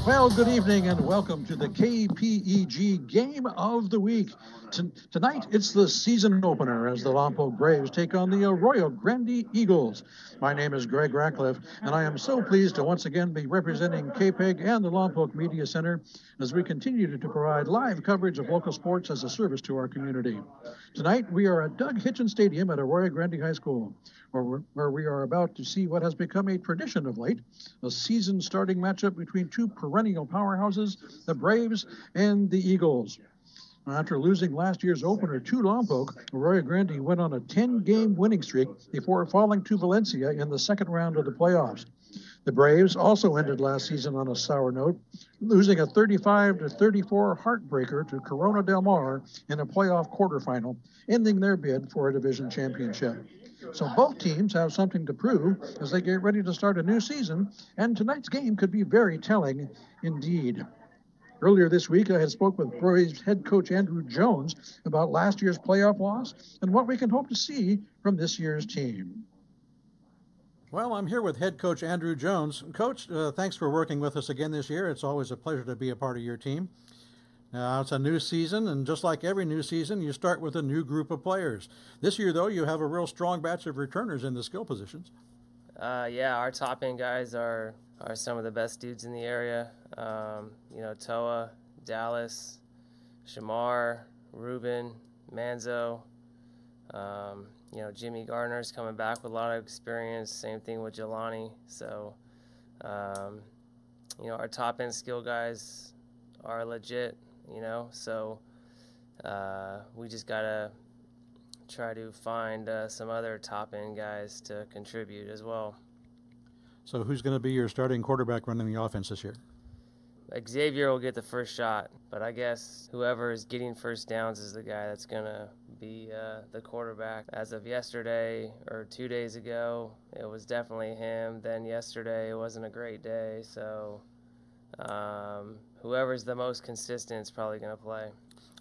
Well, good evening and welcome to the KPEG Game of the Week. Tonight, it's the season opener as the Lompoc Braves take on the Arroyo Grande Eagles. My name is Greg Ratcliffe, and I am so pleased to once again be representing KPEG and the Lompoc Media Center as we continue to provide live coverage of local sports as a service to our community. Tonight, we are at Doug Hitchens Stadium at Arroyo Grande High School, where we are about to see what has become a tradition of late, a season-starting matchup between two perennial powerhouses, the Braves and the Eagles. After losing last year's opener to Lompoc, Arroyo Grande went on a 10-game winning streak before falling to Valencia in the second round of the playoffs. The Braves also ended last season on a sour note, losing a 35-34 heartbreaker to Corona del Mar in a playoff quarterfinal, ending their bid for a division championship. So both teams have something to prove as they get ready to start a new season, and tonight's game could be very telling indeed. Earlier this week, I had spoke with Braves head coach Andrew Jones about last year's playoff loss and what we can hope to see from this year's team. Well, I'm here with head coach Andrew Jones. Coach, thanks for working with us again this year. It's always a pleasure to be a part of your team. It's a new season, and just like every new season, you start with a new group of players. This year, though, you have a real strong batch of returners in the skill positions. Yeah, our top-end guys are some of the best dudes in the area. Toa, Dallas, Shamar, Ruben, Manzo. Jimmy Gardner's coming back with a lot of experience. Same thing with Jelani. So, our top-end skill guys are legit, So we just got to try to find some other top-end guys to contribute as well. So who's going to be your starting quarterback running the offense this year? Xavier will get the first shot, but I guess whoever is getting first downs is the guy that's going to be the quarterback. As of yesterday or 2 days ago, it was definitely him. Then yesterday, it wasn't a great day, so whoever's the most consistent is probably going to play.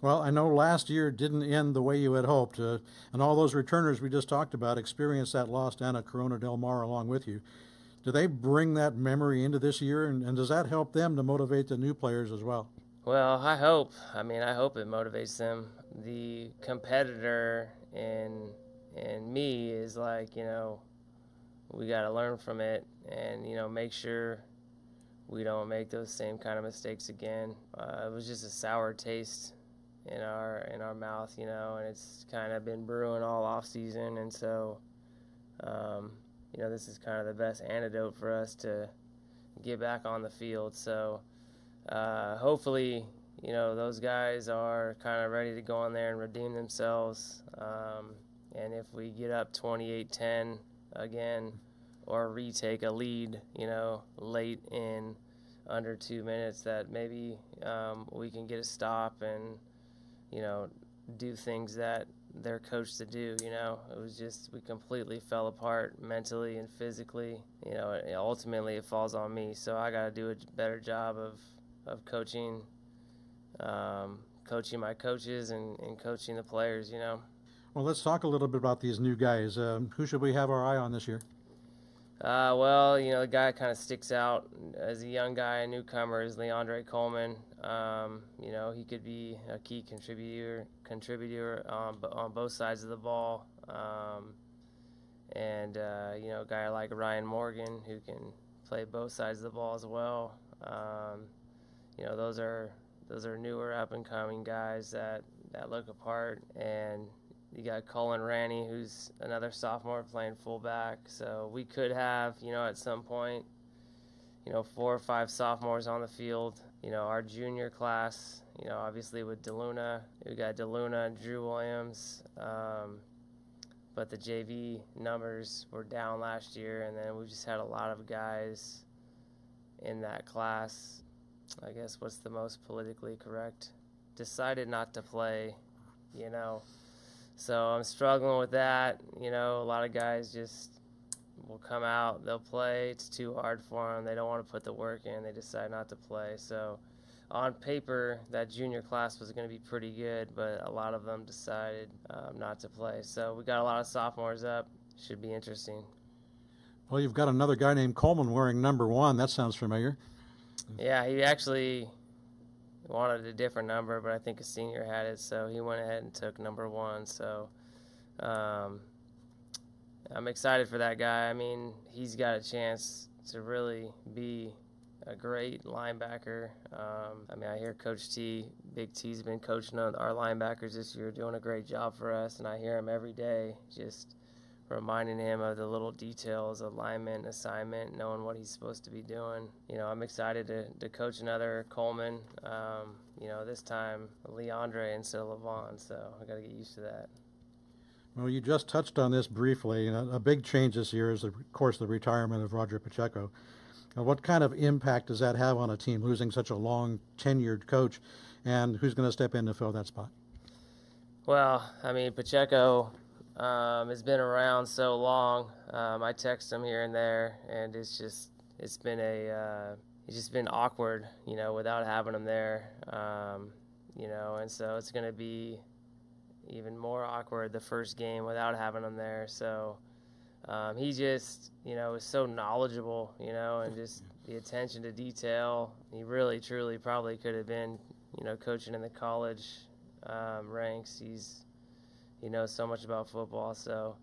Well, I know last year didn't end the way you had hoped, and all those returners we just talked about experienced that loss down at Corona del Mar along with you. Do they bring that memory into this year, and does that help them to motivate the new players as well? Well, I hope. I hope it motivates them. The competitor in me is like, we got to learn from it and, make sure we don't make those same kind of mistakes again. It was just a sour taste in our mouth, and it's kind of been brewing all off season, and so this is kind of the best antidote for us to get back on the field. So hopefully, those guys are kind of ready to go on there and redeem themselves. And if we get up 28-10 again or retake a lead, late in under 2 minutes, that maybe we can get a stop and, do things that they're coached to do. It was just, we completely fell apart mentally and physically. Ultimately it falls on me, so I got to do a better job of coaching my coaches and coaching the players. Well, let's talk a little bit about these new guys. Who should we have our eye on this year? The guy kind of sticks out as a young guy, a newcomer, is Leandre Coleman. He could be a key contributor on both sides of the ball. A guy like Ryan Morgan, who can play both sides of the ball as well. Those are newer up-and-coming guys that look apart. And you got Cullen Ranney, who's another sophomore playing fullback. So we could have, at some point, 4 or 5 sophomores on the field. Our junior class, obviously with DeLuna, we got DeLuna and Drew Williams. But the JV numbers were down last year, and then we just had a lot of guys in that class. I guess what's the most politically correct? Decided not to play, So I'm struggling with that. A lot of guys just will come out, they'll play. It's too hard for them. They don't want to put the work in. They decide not to play. So on paper, that junior class was going to be pretty good, but a lot of them decided not to play. So we got a lot of sophomores up. Should be interesting. Well, you've got another guy named Coleman wearing number 1. That sounds familiar. Yeah, he actually wanted a different number, but I think a senior had it, so he went ahead and took number 1. So I'm excited for that guy. I mean, he's got a chance to really be a great linebacker. I mean, I hear Coach T, Big T's been coaching our linebackers this year, doing a great job for us, and I hear him every day just reminding him of the little details, alignment, assignment, knowing what he's supposed to be doing. You know, I'm excited to coach another Coleman, you know, this time Leandre instead of Levon, so I got to get used to that. Well, you just touched on this briefly. A big change this year is, of course, the retirement of Roger Pacheco. What kind of impact does that have on a team, losing such a long, tenured coach, and who's going to step in to fill that spot? Well, I mean, Pacheco has been around so long. I text him here and there, and it's just been awkward, you know, without having him there, you know, and so it's going to be even more awkward the first game without having him there. So he just, you know, is so knowledgeable, you know, and just the attention to detail. He really, truly probably could have been, you know, coaching in the college ranks. He knows so much about football. So,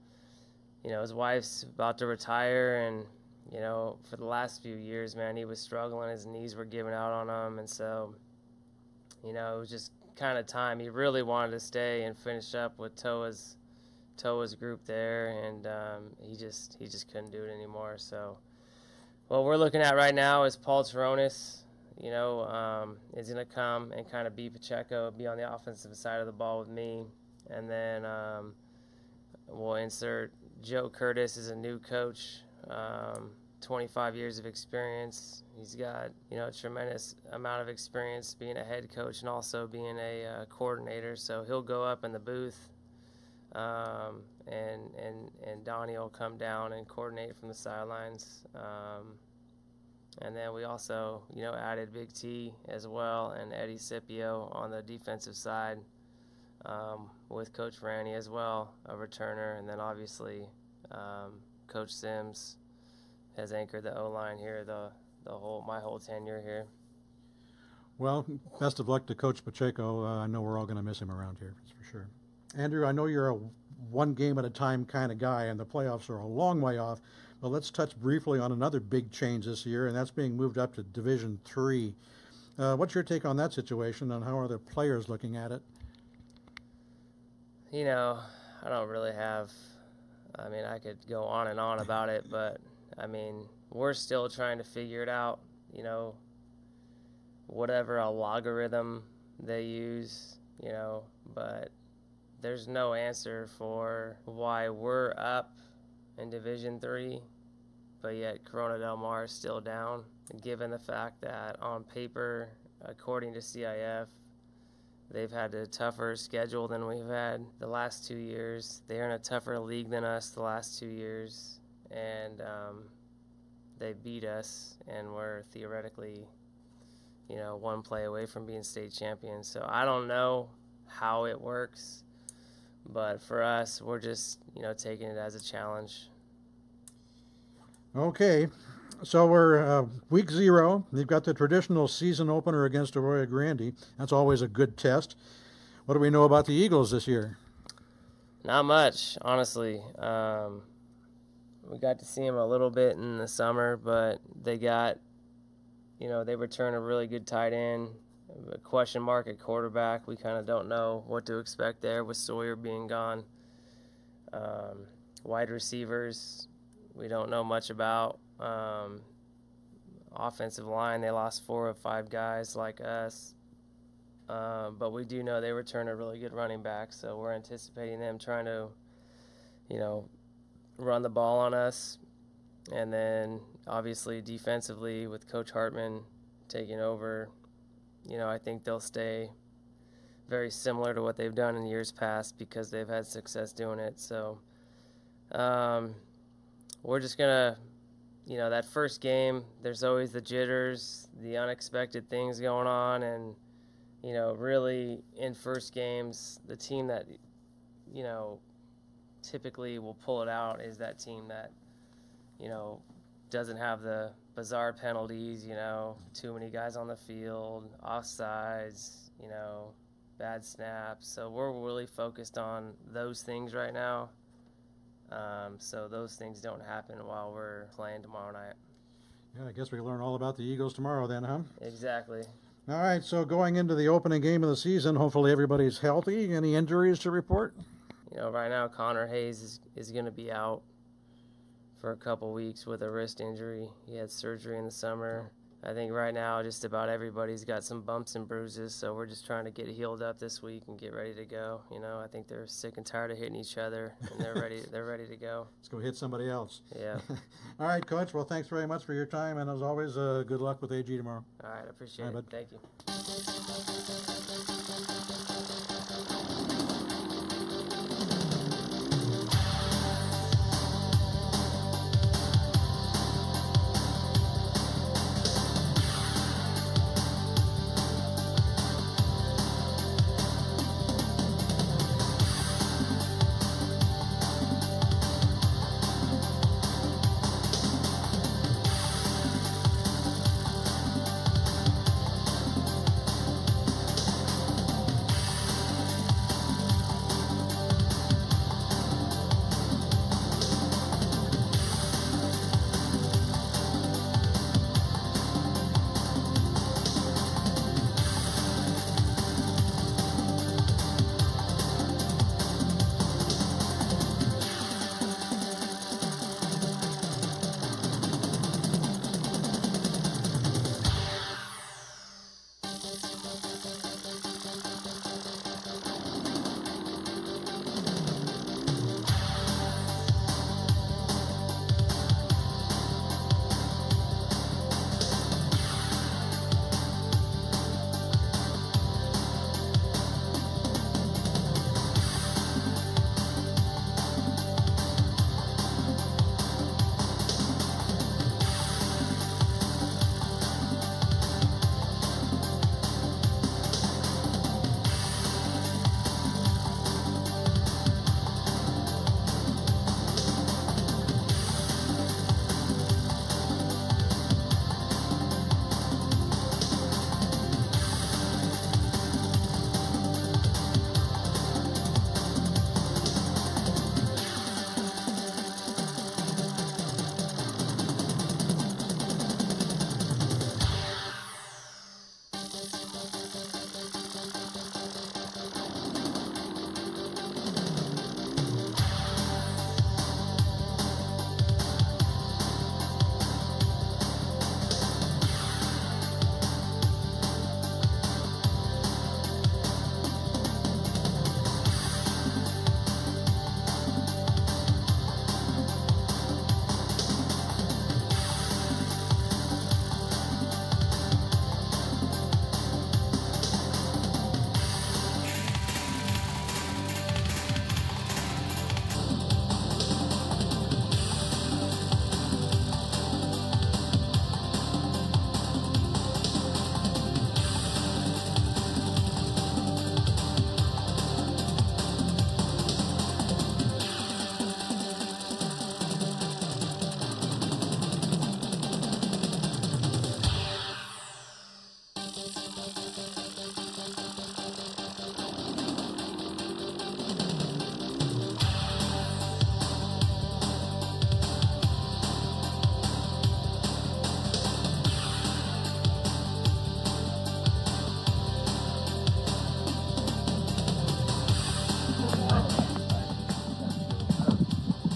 you know, his wife's about to retire, and, you know, for the last few years, man, he was struggling. His knees were giving out on him, and so, you know, it was just kind of time. He really wanted to stay and finish up with Toa's group there, and he just couldn't do it anymore. So what we're looking at right now is Paul Taronis, you know, is going to come and kind of be Pacheco, be on the offensive side of the ball with me, and then we'll insert Joe Curtis as a new coach, 25 years of experience. He's got, you know, a tremendous amount of experience being a head coach and also being a coordinator, so he'll go up in the booth. And Donnie will come down and coordinate from the sidelines. And then we also, you know, added Big T as well and Eddie Scipio on the defensive side, with Coach Ranny as well, a returner. And then obviously Coach Sims has anchored the O-line here my whole tenure here. Well, best of luck to Coach Pacheco. I know we're all going to miss him around here, that's for sure. Andrew, I know you're a one-game-at-a-time kind of guy, and the playoffs are a long way off, but let's touch briefly on another big change this year, and that's being moved up to Division III. What's your take on that situation, and how are the players looking at it? You know, I don't really have – I mean, I could go on and on about it, but, I mean, we're still trying to figure it out, you know, whatever logarithm they use, you know, but – there's no answer for why we're up in Division III, but yet Corona Del Mar is still down, given the fact that on paper, according to CIF, they've had a tougher schedule than we've had the last 2 years. They're in a tougher league than us the last 2 years, and they beat us, and we're theoretically, you know, one play away from being state champions. So I don't know how it works. But for us, we're just, you know, taking it as a challenge. Okay, so we're week 0. They've got the traditional season opener against Arroyo Grande. That's always a good test. What do we know about the Eagles this year? Not much, honestly. We got to see them a little bit in the summer, but they got, you know, they returned a really good tight end. A question mark at quarterback. We kind of don't know what to expect there with Sawyer being gone. Wide receivers, we don't know much about. Offensive line, they lost 4 of 5 guys like us. But we do know they return a really good running back, so we're anticipating them trying to, you know, run the ball on us. And then, obviously, defensively, with Coach Hartman taking over, you know, I think they'll stay very similar to what they've done in years past because they've had success doing it. So we're just going to, you know, that first game, there's always the jitters, the unexpected things going on. And, you know, really in first games, the team that, you know, typically will pull it out is that team that, you know, doesn't have the bizarre penalties, too many guys on the field, offsides, bad snaps. So we're really focused on those things right now. So those things don't happen while we're playing tomorrow night. Yeah, I guess we learn all about the Eagles tomorrow then, huh? Exactly. All right, so going into the opening game of the season, hopefully everybody's healthy. Any injuries to report? Right now Connor Hayes is going to be out for a couple weeks with a wrist injury. He had surgery in the summer. I think right now just about everybody's got some bumps and bruises, so we're just trying to get healed up this week and get ready to go. I think they're sick and tired of hitting each other, and they're ready to go. Let's go hit somebody else. Yeah. All right, Coach. Well, thanks very much for your time, and as always, good luck with AG tomorrow. All right, I appreciate it. Bud. Thank you.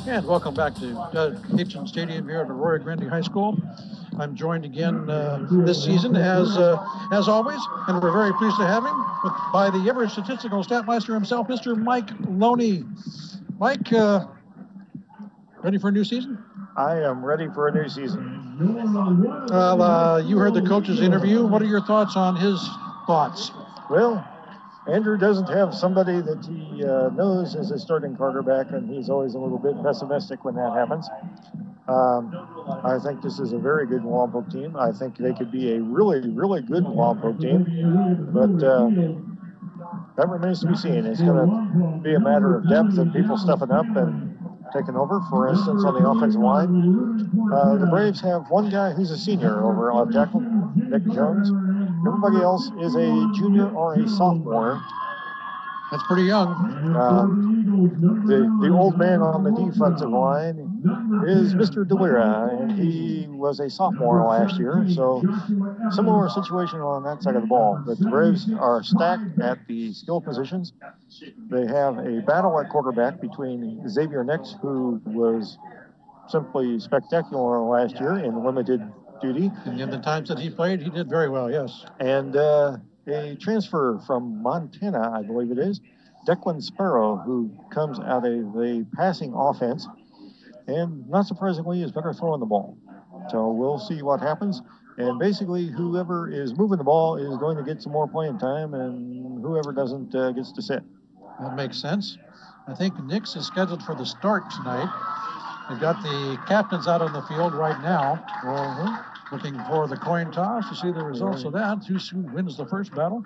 And welcome back to Hitchin Stadium here at Arroyo Grande High School. I'm joined again this season, as always, and we're very pleased to have him by the ever statistical statmeister himself, Mr. Mike Loney. Mike, ready for a new season? I am ready for a new season. Well, you heard the coach's interview. What are your thoughts on his thoughts? Well, Andrew doesn't have somebody that he knows as a starting quarterback, and he's always a little bit pessimistic when that happens. I think this is a very good Lompoc team. I think they could be a really, really good Lompoc team, but that remains to be seen. It's going to be a matter of depth and people stepping up, and taken over. For instance, on the offensive line, the Braves have one guy who's a senior over at left tackle, Nick Jones. Everybody else is a junior or a sophomore. That's pretty young. The old man on the defensive line is Mr. DeLira, and he was a sophomore last year. So similar situation on that side of the ball. But the Braves are stacked at the skill positions. They have a battle at quarterback between Xavier Nix, who was simply spectacular last year in limited duty. And in the times that he played, he did very well, yes. And a transfer from Montana, I believe it is, Declan Sparrow, who comes out of the passing offense and, not surprisingly, is better throwing the ball. So we'll see what happens. And basically, whoever is moving the ball is going to get some more playing time, and whoever doesn't gets to sit. That makes sense. I think Nix is scheduled for the start tonight. They've got the captains out on the field right now, looking for the coin toss to see the results of that. Who wins the first battle?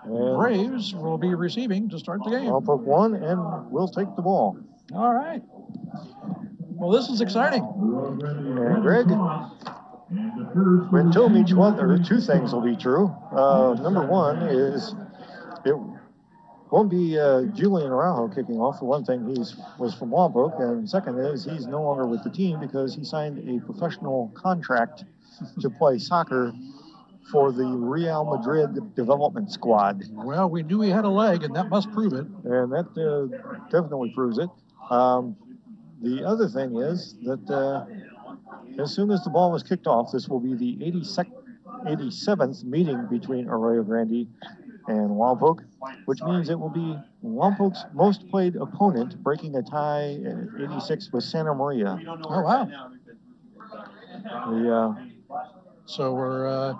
And Braves will be receiving to start the game. Lompoc won and will take the ball. All right. Well, this is exciting. And Greg, when told me two things will be true. Number one is it won't be Julian Araujo kicking off. For one thing, he was from Lompoc, and second is he's no longer with the team because he signed a professional contract to play soccer for the Real Madrid development squad. Well, we knew he had a leg, and that must prove it. And that definitely proves it. The other thing is that as soon as the ball was kicked off, this will be the 87th meeting between Arroyo Grande and Lompoc, which means it will be Lompoc's most played opponent, breaking a tie at 86 with Santa Maria. Oh, wow. So we're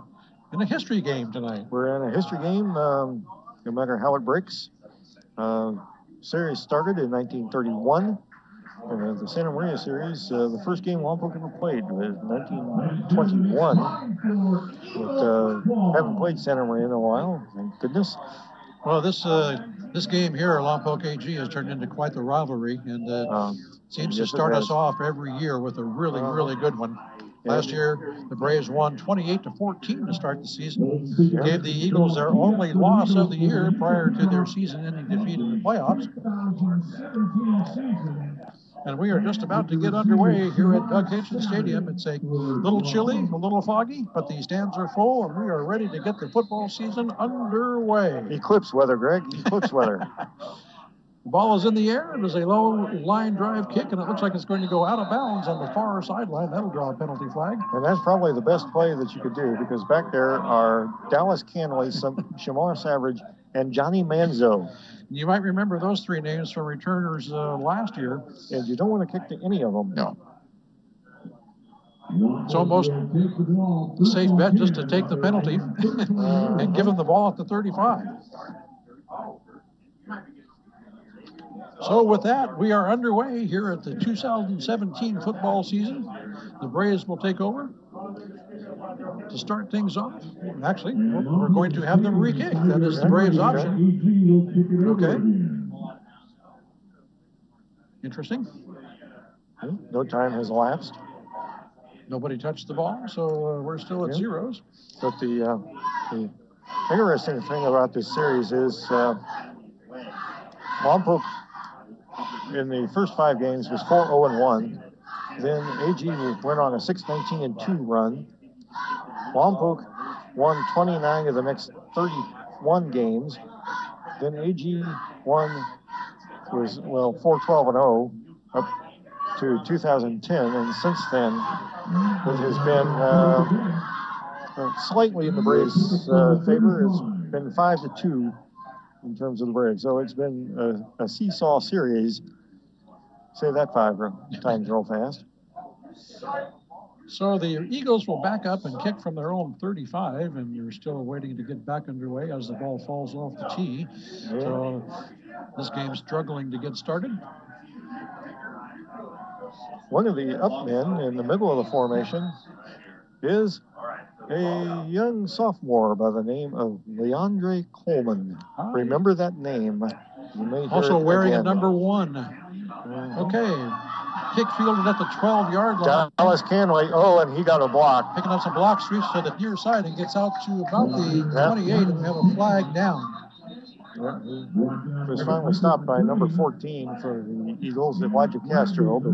in a history game tonight. We're in a history game, no matter how it breaks. Series started in 1931. The Santa Maria series, the first game Lompoc ever played was 1921. But haven't played Santa Maria in a while, thank goodness. Well, this game here, Lompoc AG, has turned into quite the rivalry, and seems to start us off every year with a really good one. Last year, the Braves won 28-14 to start the season. Gave the Eagles their only loss of the year prior to their season-ending defeat in the playoffs. And we are just about to get underway here at Doug Hitchen Stadium. It's a little chilly, a little foggy, but the stands are full, and we are ready to get the football season underway. Eclipse weather, Greg. Eclipse weather. The ball is in the air. It is a low line drive kick, and it looks like it's going to go out of bounds on the far sideline. That'll draw a penalty flag. And that's probably the best play that you could do, because back there are Dallas Canley, Shamar Savage, and Johnny Manzo. You might remember those three names from returners last year. And you don't want to kick to any of them. No. It's almost a safe bet just to take the penalty and give him the ball at the 35. So with that, we are underway here at the 2017 football season. The Braves will take over to start things off. Actually, we're going to have them re-kick. That is the Braves' option. Okay. Interesting. No time has elapsed. Nobody touched the ball, so we're still at zeros. But the interesting thing about this series is Lompoc in the first 5 games was 4-0-1. Then AG went on a 6-19-2 run. Lompoc won 29 of the next 31 games. Then AG was 4-12-0 up to 2010, and since then it has been slightly in the Braves' favor. It's been 5-2 in terms of the Braves. So it's been a seesaw series. Say that 5 times real fast. So the Eagles will back up and kick from their own 35, and you're still waiting to get back underway as the ball falls off the tee. So this game's struggling to get started. One of the up men in the middle of the formation is a young sophomore by the name of Leandre Coleman. Remember that name. You may hear also wearing again. a number 1. Okay. Kick fielded at the 12-yard line. Dallas Canley. Oh, and he got a block. Picking up some blocks, sweeps to the near side and gets out to about the 28, and we have a flag down. Yeah, he was finally stopped by number 14 for the Eagles, Elijah Castro. But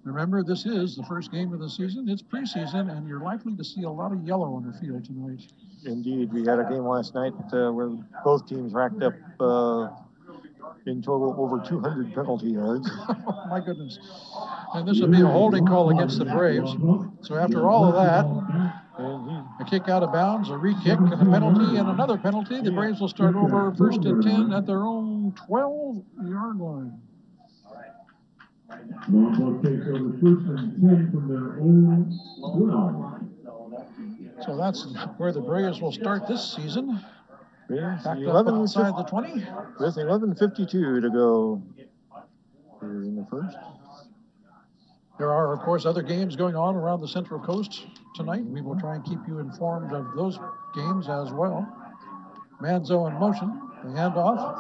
remember, this is the first game of the season. It's preseason, and you're likely to see a lot of yellow on the field tonight. Indeed, we had a game last night where both teams racked up in total over 200 penalty yards. Oh, my goodness. And this would be a holding call against the Braves. So after all of that, a kick out of bounds, a re-kick, and a penalty, and another penalty, the Braves will start over 1st and 10 at their own 12-yard line. So that's where the Braves will start this season. Back up outside the 20. With 11:52 to go here in the first. There are, of course, other games going on around the Central Coast tonight. We will try and keep you informed of those games as well. Manzo in motion. The handoff.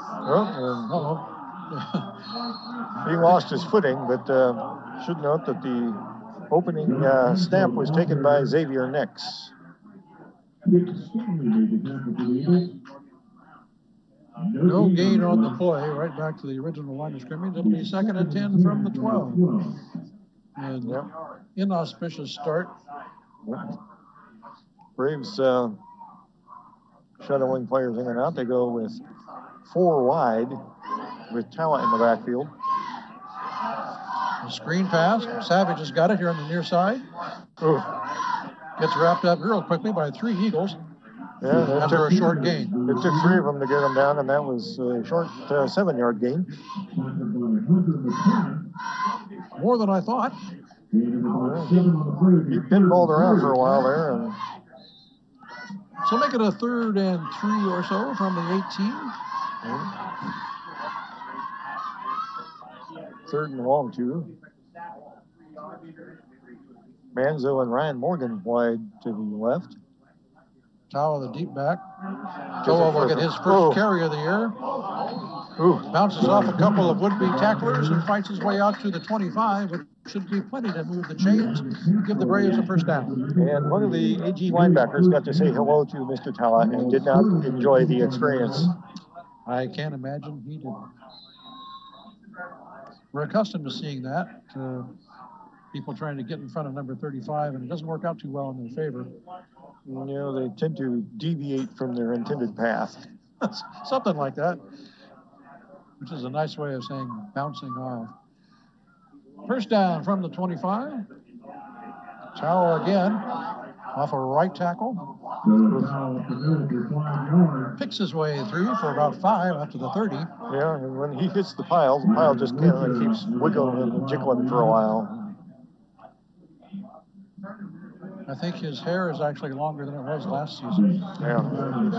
He lost his footing, but should note that the opening snap was taken by Xavier Nix. No gain on the play, right back to the original line of scrimmage. It'll be 2nd and 10 from the 12. And inauspicious start. Braves shuttling players in and out. They go with 4 wide with Tala in the backfield. A screen pass. Savage has got it here on the near side. Ooh. Gets wrapped up real quickly by 3 Eagles. Yeah, after a short gain. It took 3 of them to get them down, and that was a short 7-yard gain. More than I thought. He pinballed around for a while there. And so make it a 3rd and 3 or so from the 18. 3rd and long 2. Manzo and Ryan Morgan wide to the left. Towel the deep back. Joe will get his first carry of the year. Bounces off a couple of would-be tacklers and fights his way out to the 25, but should be plenty to move the chains and give the Braves a first down. And one of the AG linebackers got to say hello to Mr. Tala and did not enjoy the experience. I can't imagine he did. We're accustomed to seeing that. People trying to get in front of number 35, and it doesn't work out too well in their favor. You know, they tend to deviate from their intended path. Something like that, which is a nice way of saying bouncing off. First down from the 25. Tower again, off a right tackle. Picks his way through for about 5 up to the 30. Yeah, and when he hits the pile just kind of keeps wiggling and jiggling for a while. I think his hair is actually longer than it was last season. Yeah.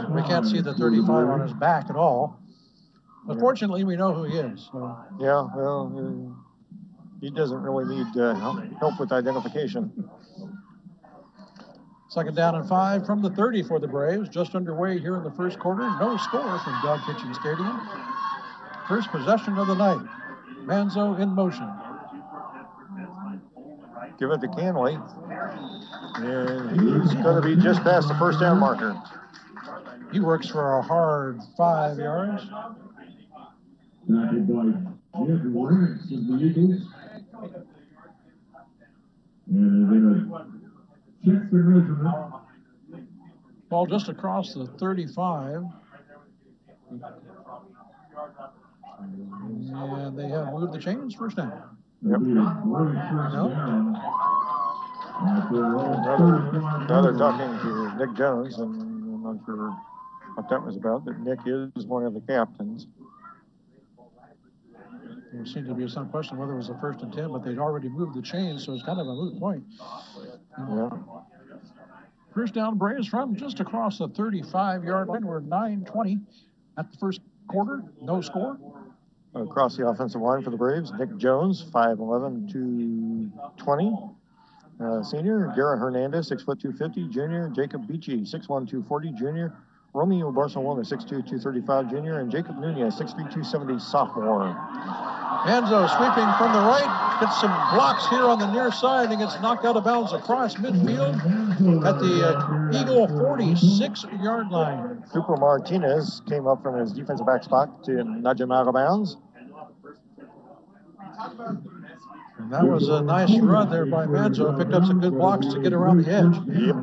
We can't see the 35 on his back at all. But fortunately, we know who he is. So. Yeah, well, he doesn't really need help with identification. 2nd down and 5 from the 30 for the Braves. Just underway here in the first quarter. No score from Dog Kitchen Stadium. First possession of the night. Manzo in motion. Give it to Canley. And he's going to be just past the first down marker. He works for a hard 5 yards. Ball just across the 35. And they have moved the chains. First down. Yep. No. Another talking to Nick Jones, and I'm not sure what that was about, but Nick is one of the captains. There seemed to be some question whether it was a 1st and 10, but they'd already moved the chains, so it's kind of a moot point. Yeah. First down, Braves from just across the 35-yard line. We're 9:20 at the first quarter. No score. Across the offensive line for the Braves, Nick Jones, 5'11", 220. Senior, Garrett Hernandez, 6'250", junior. Jacob Beachy, 6'1", 240", junior. Romeo Barcelona, 6'2", 235 junior, and Jacob Nunez, 6'3", 270 sophomore. Manzo sweeping from the right, gets some blocks here on the near side and gets knocked out of bounds across midfield at the Eagle 46-yard line. Cooper Martinez came up from his defensive back spot to nudge him out of bounds. And that was a nice run there by Manzo. Picked up some good blocks to get around the edge. Yep.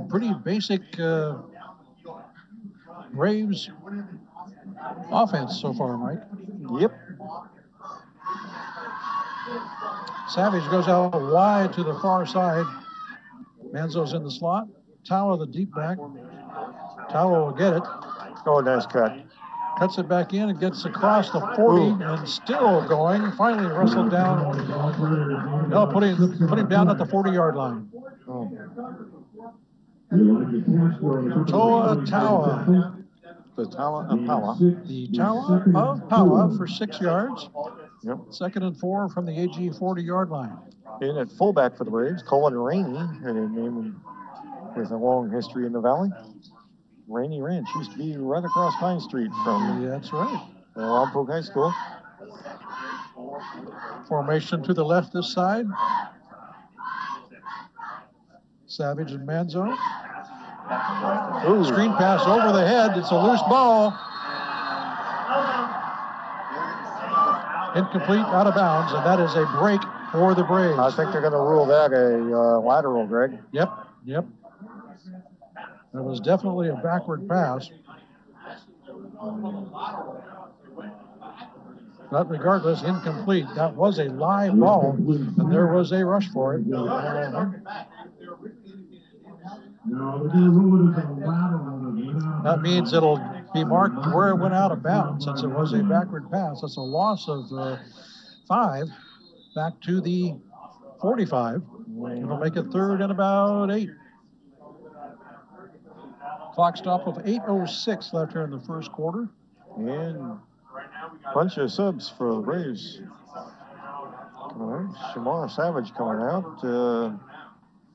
Pretty basic Braves offense so far, Mike. Yep. Savage goes out wide to the far side. Manzo's in the slot. Tawa, the deep back. Tawa will get it. Oh, nice cut. Cuts it back in and gets across the 40 and still going. Finally wrestled down. No, put him down at the 40-yard line. Oh. Tawa. The Tawa of Pawa. The Tawa of Pawa for 6 yards. Yep. 2nd and 4 from the AG 40-yard line. In at fullback for the Braves, Colin Rainey, a name with a long history in the Valley. Rainey Ranch used to be right across Pine Street from That's right. Lompoc High School. Formation to the left this side. Savage and Manzo. Ooh. Screen pass over the head. It's a loose ball. Incomplete, out of bounds, and that is a break for the Braves. I think they're going to rule that a lateral, Greg. Yep. That was definitely a backward pass. But regardless, incomplete. That was a live ball, and there was a rush for it. That means it'll be marked where it went out of bounds since it was a backward pass. That's a loss of 5 back to the 45. It'll make it 3rd and about 8. Clock stop of 8:06 left here in the first quarter. And a bunch of subs for the Braves. Shamar Savage coming out.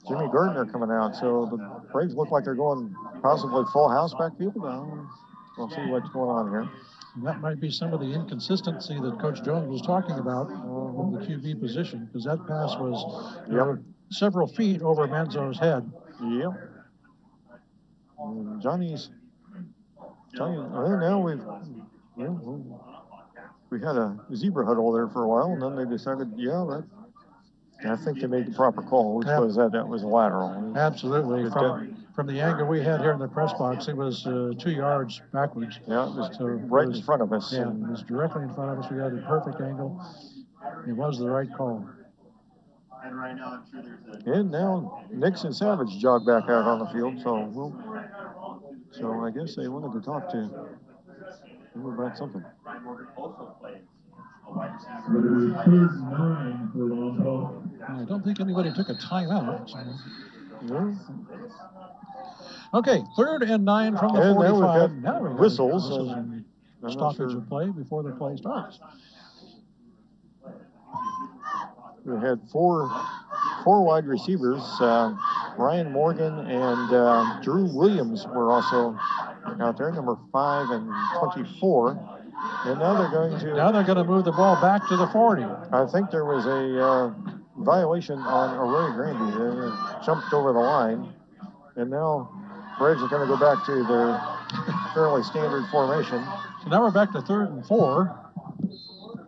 Jimmy Gardner coming out. So the Braves look like they're going possibly full house backfield. We'll see what's going on here. And that might be some of the inconsistency that Coach Jones was talking about in the QB position, because that pass was several feet over Manzo's head. Yep. Johnny, now we had a zebra huddle there for a while, and then they decided, I think they made the proper call, which was that was a lateral. Absolutely. From the angle we had here in the press box, it was 2 yards backwards. Yeah, it was right in front of us. Yeah, it was directly in front of us. We had a perfect angle. It was the right call. And now Nixon Savage jogged back out on the field, so I guess they wanted to talk to him about something. I don't think anybody took a timeout. So. Okay, 3rd and 9 from the 45. Now we whistles. Stoppage of play before the play starts. We had four wide receivers. Ryan Morgan and Drew Williams were also out there, number 5 and 24. And now they're going to move the ball back to the 40. I think there was a violation on Arroyo Grande. They jumped over the line, and now Braves are going to go back to their fairly standard formation. So now we're back to 3rd and 4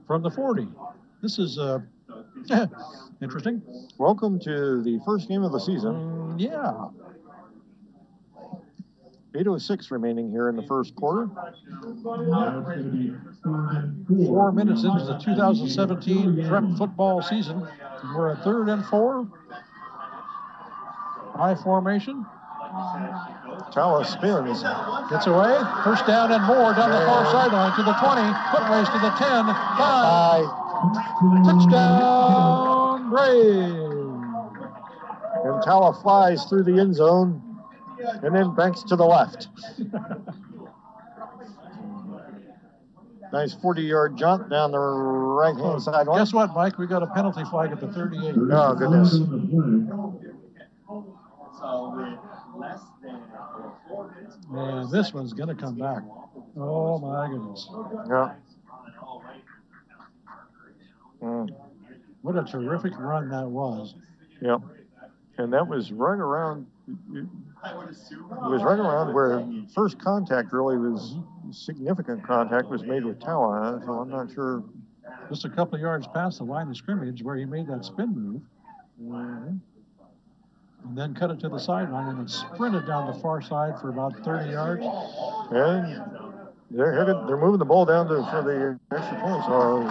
from the 40. This is interesting. Welcome to the first game of the season. 8:06 remaining here in the first quarter. 4 minutes into the 2017 prep football season. We're at 3rd and 4. High formation. Tawa spins. Gets away. 1st down and more down the far sideline to the 20. Foot race to the 10. 5. Touchdown, Braves. And Tawa flies through the end zone and then banks to the left. Nice 40-yard jump down the right-hand sideline. Guess what, Mike? We got a penalty flag at the 38. Oh, goodness. Man, this one's going to come back. Oh, my goodness. Yeah. What a terrific run that was. Yep. And that was right around, it was right around where first contact really was, significant contact was made with Tawa, so I'm not sure. Just a couple of yards past the line of scrimmage where he made that spin move. And then cut it to the sideline and it sprinted down the far side for about 30 yards. And they're headed, they're moving the ball down for the extra point. So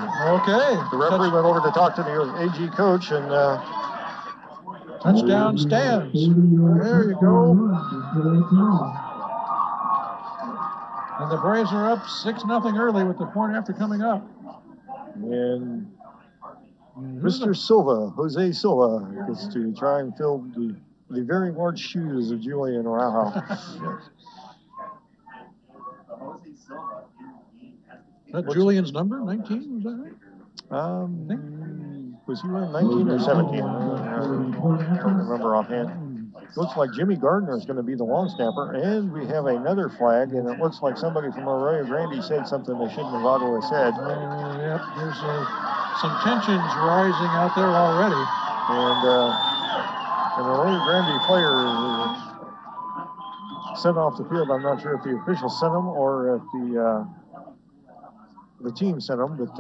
okay. The referee went over to talk to the AG coach and touchdown stands. There you go. And the Braves are up 6-0 early with the point after coming up. And Mr. Silva, Jose Silva, gets to try and fill the very large shoes of Julian Araujo. Is that Julian's number, 19? Was that right? Was he wearing 19 or 17? I don't remember offhand. Looks like Jimmy Gardner is going to be the long snapper, and we have another flag, and it looks like somebody from Arroyo Grande said something they shouldn't have ought to have said. Yep, there's some tensions rising out there already. And an Arroyo Grande player sent off the field. I'm not sure if the official sent him or if the team sent him, but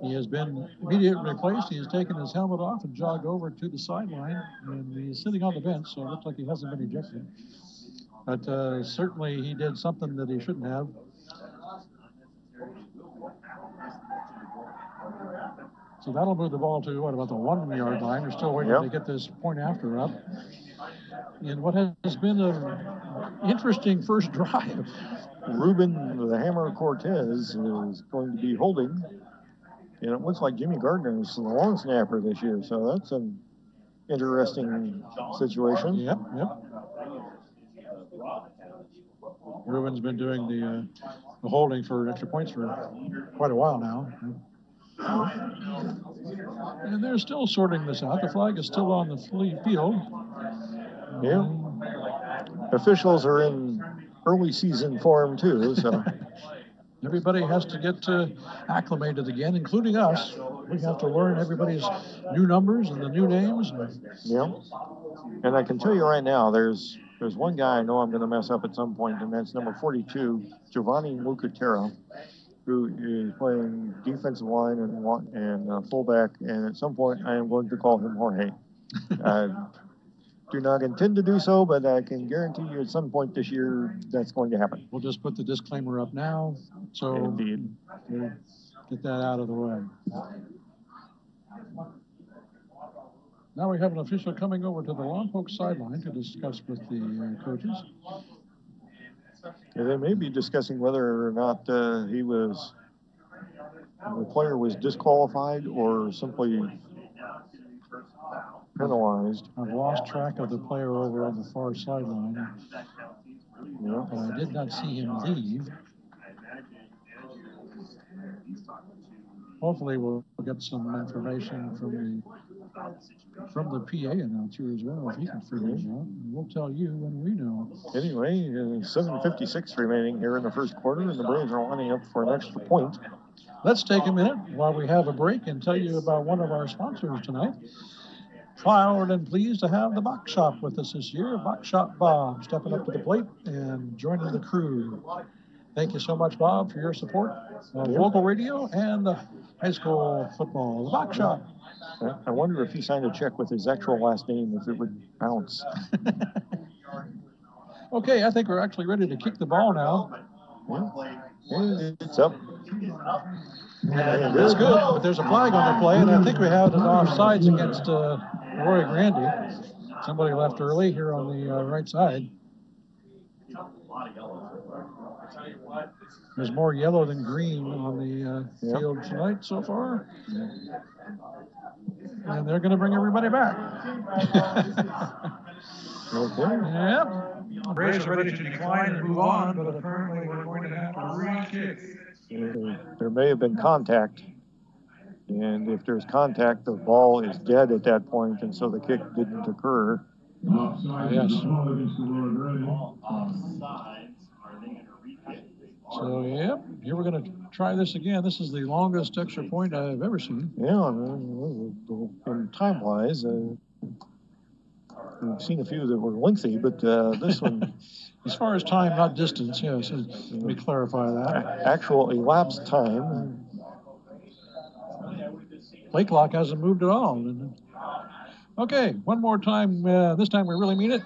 he has been immediately replaced. He has taken his helmet off and jogged over to the sideline, and he's sitting on the bench, so it looks like he hasn't been ejected. But certainly he did something that he shouldn't have. So that'll move the ball to, what, about the 1 yard line. We're still waiting to get this point after up. And what has been an interesting first drive. Ruben the Hammer Cortez is going to be holding. And it looks like Jimmy Gardner is the long snapper this year. So that's an interesting situation. Yep. Ruben's been doing the holding for extra points for quite a while now. And they're still sorting this out. The flag is still on the field. Yeah. Officials are in early season form too, so everybody has to get acclimated again, including us. We have to learn everybody's new numbers and the new names. Yeah. And I can tell you right now, there's one guy I know I'm going to mess up at some point, and that's number 42, Giovanni Lucatera, who is playing defensive line and fullback, and at some point I am going to call him Jorge. Do not intend to do so, but I can guarantee you at some point this year that's going to happen. We'll just put the disclaimer up now, so indeed, we'll get that out of the way. Now we have an official coming over to the Lompoc sideline to discuss with the coaches. Yeah, they may be discussing whether or not the player was disqualified or simply penalized. I've lost track of the player over on the far sideline. Yeah. But I did not see him leave. Hopefully we'll get some information from the PA announcer as well, if he can figure it out. We'll tell you when we know. Anyway, 7:56 remaining here in the first quarter, and the Braves are lining up for an extra point. Let's take a minute while we have a break and tell you about one of our sponsors tonight. Proud and pleased to have the Box Shop with us this year. Box Shop Bob stepping up to the plate and joining the crew. Thank you so much, Bob, for your support of local radio and high school football. The Box Shop. I wonder if he signed a check with his actual last name, if it would bounce. Okay, I think we're actually ready to kick the ball now. Yeah. It's up. That's good, but there's a flag on the play, and I think we have it offsides against Arroyo Grande. Somebody left early here on the right side. There's more yellow than green on the field tonight so far. And they're going to bring everybody back. Okay. Yep. Braves are ready to decline and move on, but apparently we're going to have to re-kick. There may have been contact, and if there's contact, the ball is dead at that point, and so the kick didn't occur. Yes. So, yep, here we're going to try this again. This is the longest extra point I've ever seen. Yeah, and time-wise, we've seen a few that were lengthy, but this one... As far as time, not distance, yes. Let me clarify that. Actual elapsed time. Play clock hasn't moved at all. Okay, one more time. This time we really mean it.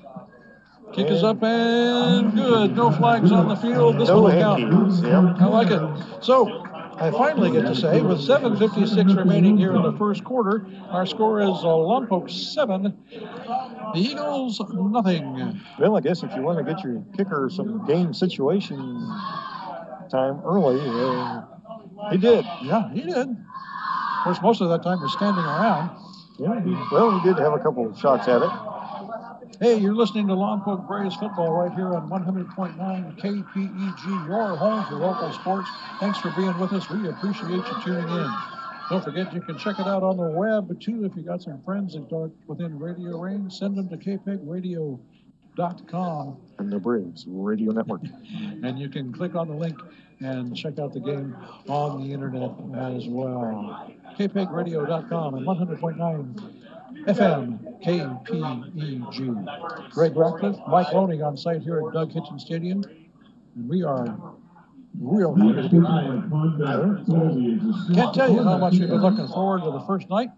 Kick is up and good. No flags on the field. This one will count. Yep. I like it. So I finally get to say, with 7:56 remaining here in the first quarter, our score is Lompoc 7, the Eagles nothing. Well, I guess if you want to get your kicker some game situation time early, he did. Yeah, he did. Of course, most of that time was standing around. Yeah, he did have a couple of shots at it. Hey, you're listening to Lompoc Braves football right here on 100.9 KPEG, your home for local sports. Thanks for being with us. We appreciate you tuning in. Don't forget, you can check it out on the web, too. If you got some friends that are within radio range, send them to kpegradio.com. And the Braves Radio Network. And you can click on the link and check out the game on the internet as well. kpegradio.com and 100.9 FM KPEG. Greg Ratcliffe, Mike Loney on site here at Doug Hitchin Stadium. And we are real happy to be here. Can't tell you how much we've been looking forward to the first night.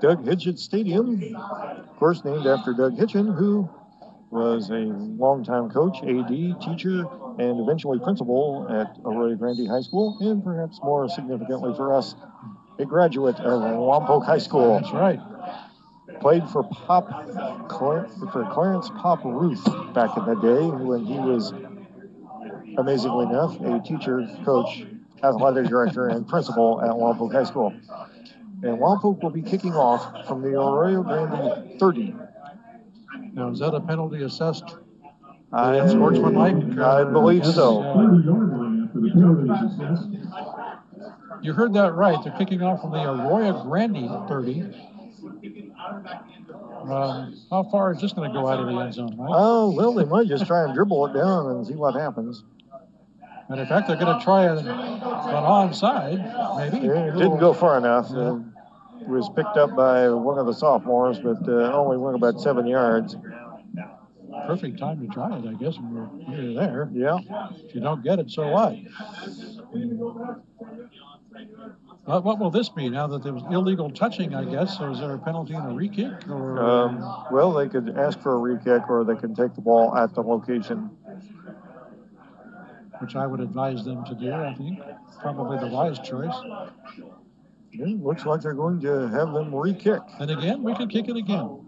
Doug Hitchin Stadium, of course, named after Doug Hitchin, who was a longtime coach, AD, teacher, and eventually principal at Arroyo Grande High School, and perhaps more significantly for us, a graduate of Lompoc High School. That's right. Played for Clarence Pop Ruth back in the day when he was, amazingly enough, a teacher, coach, athletic director, and principal at Lompoc High School. And Lompoc will be kicking off from the Arroyo Grande 30. Now, is that a penalty assessed? Sportsmanlike? I believe so. You heard that right. They're kicking off from the Arroyo Grande 30. How far is this going to go out of the end zone, Mike? Oh, well, they might just try and dribble it down and see what happens. And in fact, they're going to try an onside, maybe. It didn't go far enough. It was picked up by one of the sophomores, but only went about 7 yards. Perfect time to try it, I guess, when you're there. Yeah. If you don't get it, so what? What will this be now that there was illegal touching, I guess? So is there a penalty and a re-kick? Or, well, they could ask for a re-kick or they can take the ball at the location. Which I would advise them to do, I think. Probably the wise choice. It looks like they're going to have them re-kick. And again, we could kick it again.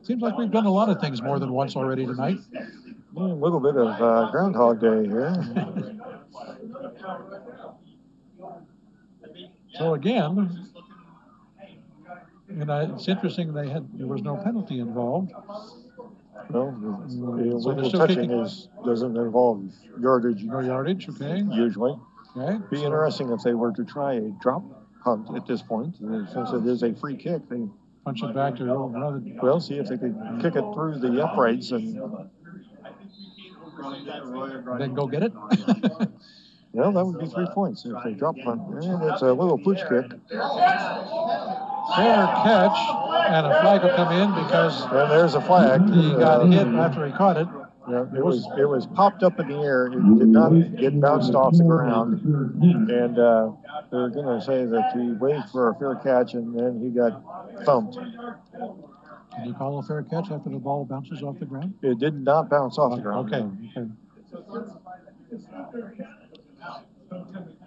Seems like we've done a lot of things more than once already tonight. A little bit of Groundhog Day here. So again, and it's interesting there was no penalty involved. Well, illegal touching doesn't involve yardage. No yardage, okay. Usually. Okay. Be interesting if they were to try a drop punt at this point. Since it is a free kick, they punch it back to another. Well, see if they could kick it through the uprights and then go get it. Well, that would be 3 points if they drop punt. And it's a little pooch kick. Fair catch, and a flag will come in because. And there's a flag. He got hit after he caught it. Yeah, it was popped up in the air. It did not get bounced off the ground. And they're going to say that he waved for a fair catch and then he got thumped. Can you call a fair catch after the ball bounces off the ground? It did not bounce off the ground. Okay.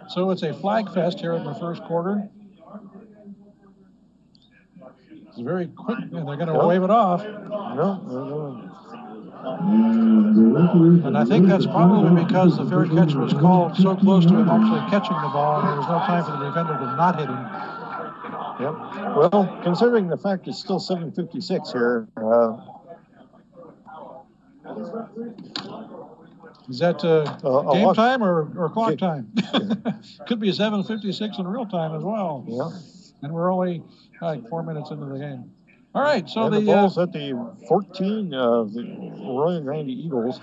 So it's a flag fest here in the first quarter. It's very quick, and they're going to wave it off. No. And I think that's probably because the fair catch was called so close to him actually catching the ball, and there was no time for the defender to not hit him. Yep. Well, considering the fact it's still 7:56 here, Is that game time or clock time? Could be 7:56 in real time as well. Yeah. And we're only like 4 minutes into the game. All right, so the ball's at the 14 of the Arroyo Grande Eagles.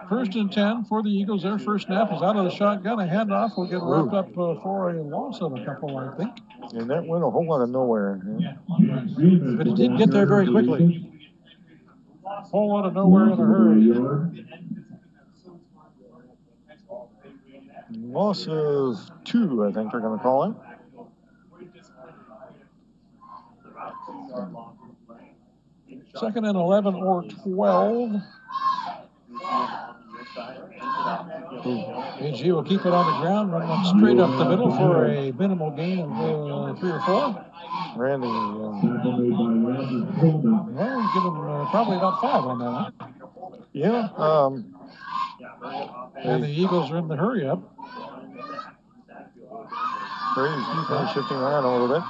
1st and 10 for the Eagles. Their first snap is out of the shotgun. A handoff will get wrapped up for a loss of a couple, I think. And that went a whole lot of nowhere. Yeah. But it did get there very quickly. A whole lot of nowhere in a hurry. Loss of 2, I think they're going to call it. Second and 11 or 12. AG will keep it on the ground, run one straight up the middle for a minimal gain of 3 or 4. Randy. Well, give him probably about 5 on that one. Yeah. And the Eagles are in the hurry up. Braves defense shifting around a little bit.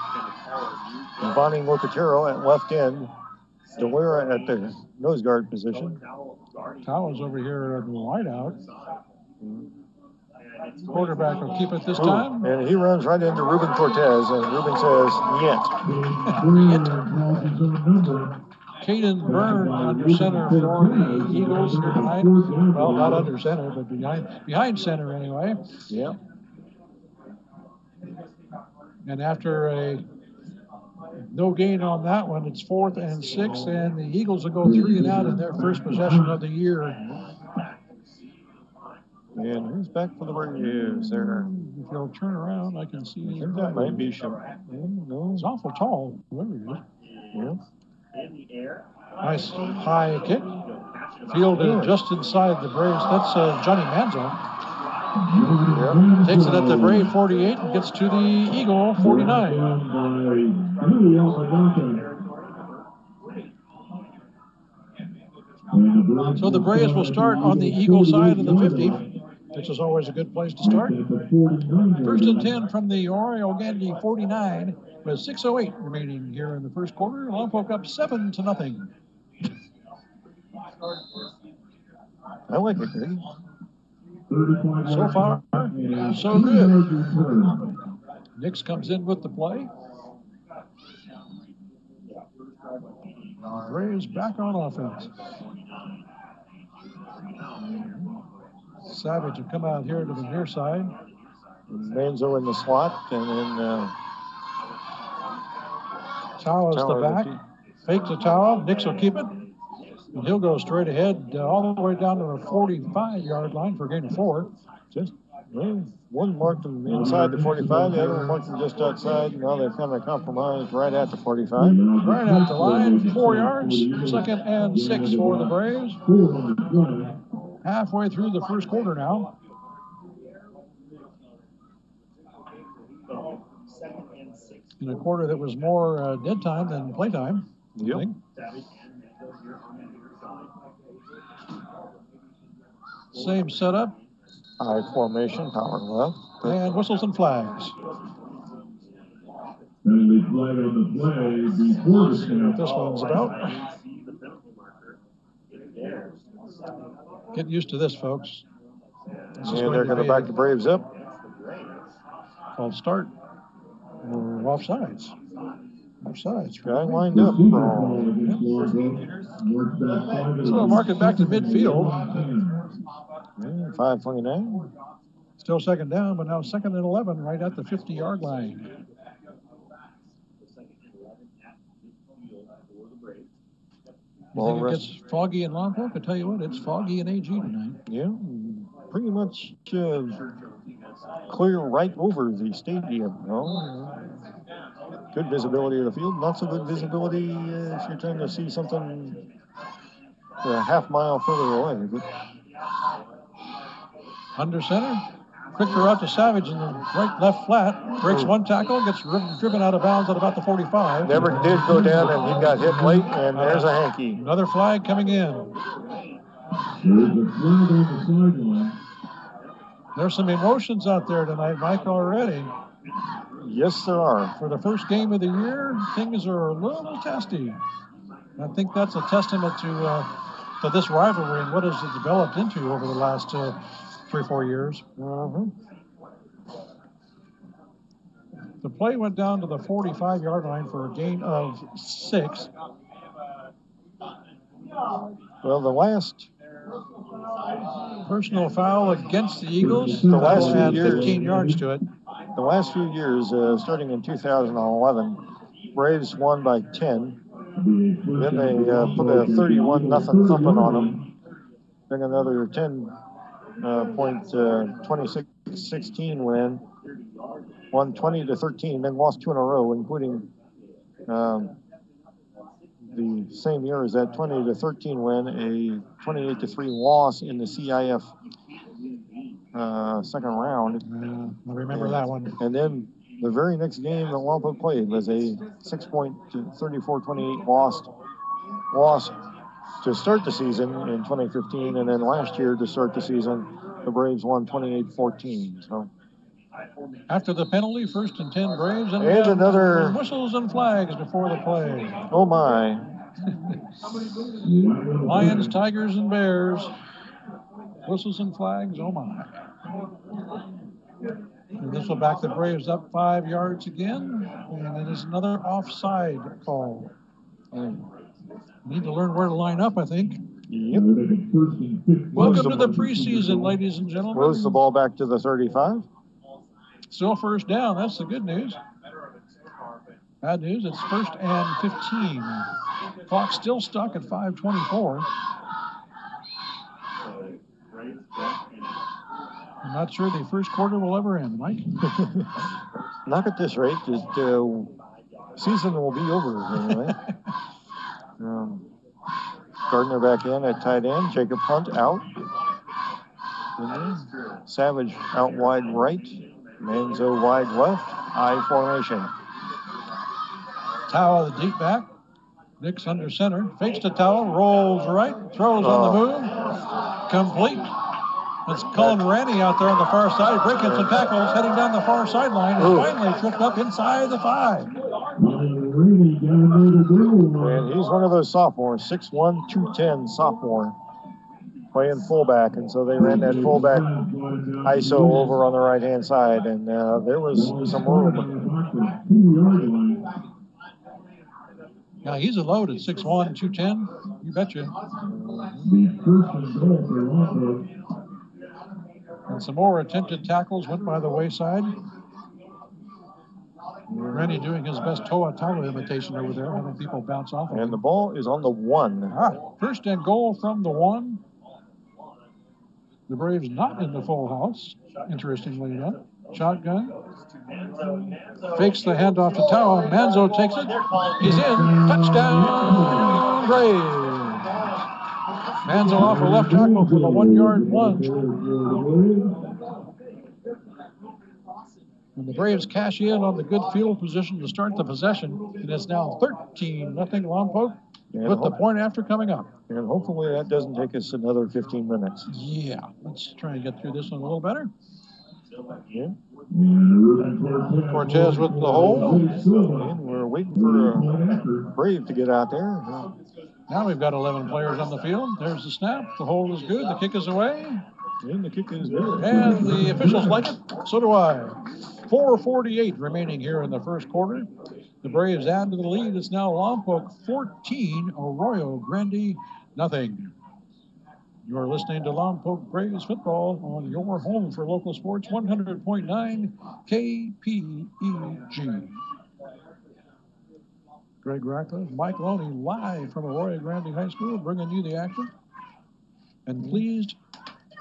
Bonnie Locatero at left end. DeLera at the nose guard position. Towers over here at the wideout. Quarterback will keep it this time. And he runs right into Ruben Cortez, and Ruben says, "Yet." Caden Byrne under center for the Eagles here tonight. Well, not under center, but behind center anyway. Yeah. And after a no gain on that one, it's 4th and 6, and the Eagles will go 3 and out in their first possession of the year. And who's back for the Braves there? If you'll turn around, I can see. I think that might be no. It's awful tall, whoever it is. Yeah. Nice high kick. Fielded just inside the Braves. That's Johnny Manzo. Yeah. Takes it at the Brave 48 and gets to the Eagle 49. So the Braves will start on the Eagle side of the 50, which is always a good place to start. 1st and 10 from the Arroyo Grande 49 with 6:08 remaining here in the first quarter. Lompoc up 7-0. I like it, Greg. So far, so good. Nix comes in with the play. Braves back on offense. Savage will come out here to the near side. Manzo in the slot, and then Towers the back. Fake to Towel. Nix will keep it. And he'll go straight ahead all the way down to the 45-yard line for a gain of 4. Just one marked them inside the 45, the other one marked them just outside. Now they've kind of compromised right at the 45. Right at the line, 4 yards. 2nd and 6 for the Braves. Halfway through the first quarter now. In a quarter that was more dead time than playtime. Yep. Same setup. High formation, power left. And whistles and flags. And the flag on the play before the snap. What this one's about. Get used to this, folks. And they're going to back the Braves up. Called start. We're offsides. Offsides. Guy lined up. So we'll mark it back to midfield. 5:29. Still 2nd down, but now 2nd and 11 right at the 50-yard line. You think it gets foggy in Lompoc? I tell you what, it's foggy in AG tonight. Yeah, pretty much clear right over the stadium. Good visibility of the field. Not so good visibility if you're trying to see something a half mile further away. Under center. Quick throw out to Savage in the left flat. Breaks one tackle, gets driven out of bounds at about the 45. Never did go down, and he got hit late, and there's a hanky. Another flag coming in. There's a flag on the sideline. There's some emotions out there tonight, Mike, already. Yes, there are. For the first game of the year, things are a little testy. I think that's a testament to to this rivalry and what has it developed into over the last 3 or 4 years. The play went down to the 45-yard line for a gain of 6. Well, the last personal foul against the Eagles. The last few add years, 15 yards to it. The last few years, starting in 2011, Braves won by 10. Then they put a 31-0 thumping on them. Then another 10-point 26-16 win. Won 20-13, then lost 2 in a row, including the same year as that 20-13 win, a 28-3 loss in the CIF second round. I remember that one. And then the very next game that Lompoc played was a 6-point 34-28 loss to start the season in 2015, and then last year to start the season, the Braves won 28-14. So. After the penalty, 1st and 10 Braves, and another whistles and flags before the play. Oh my! Lions, Tigers, and Bears. Whistles and flags. Oh my! And this will back the Braves up 5 yards again, and it is another offside call. Need to learn where to line up, I think. Yep. Welcome to the preseason, ladies and gentlemen. Moves the ball back to the 35. Still first down. That's the good news. Bad news, it's 1st and 15. Clock still stuck at 5:24. I'm not sure the first quarter will ever end, Mike. Not at this rate. The season will be over anyway. Gardner back in at tight end. Jacob Hunt out. Savage out wide right. Manzo wide left. I formation. Towel the deep back. Nick's under center. Fakes to Towel. Rolls right. Throws on the move. Complete. It's Cullen Randy out there on the far side. Breaking some tackles. Heading down the far sideline. And finally tripped up inside the 5. And he's one of those sophomores. 6'1", 210 sophomore. Playing fullback, and so they ran that fullback ISO over on the right-hand side, and there was some room. Yeah, he's a load at 6'1", 210. You betcha. And some more attempted tackles went by the wayside. Randy doing his best Toa Tawa imitation over there, having people bounce off of him. And the ball is on the 1. 1st and goal from the 1. The Braves not in the full house, interestingly enough. Shotgun. Fakes the handoff to Tao. Manzo takes it. He's in. Touchdown, Braves. Manzo off a left tackle for the 1-yard lunge. And the Braves cash in on the good field position to start the possession. And it's now 13-0 Lompoc with the point after coming up. And hopefully that doesn't take us another 15 minutes. Yeah, let's try and get through this one a little better. Yeah. Cortez with the hole. And we're waiting for a Brave to get out there. Now we've got 11 players on the field. There's the snap. The hold is good. The kick is away. And the kick is good. And the officials like it. So do I. 4:48 remaining here in the first quarter. The Braves add to the lead. It's now Lompoc 14, Arroyo Grande nothing. You're listening to Lompoc Braves football on your home for local sports, 100.9 KPEG. Greg Ratcliffe, Mike Loney, live from Arroyo Grande High School, bringing you the action. And pleased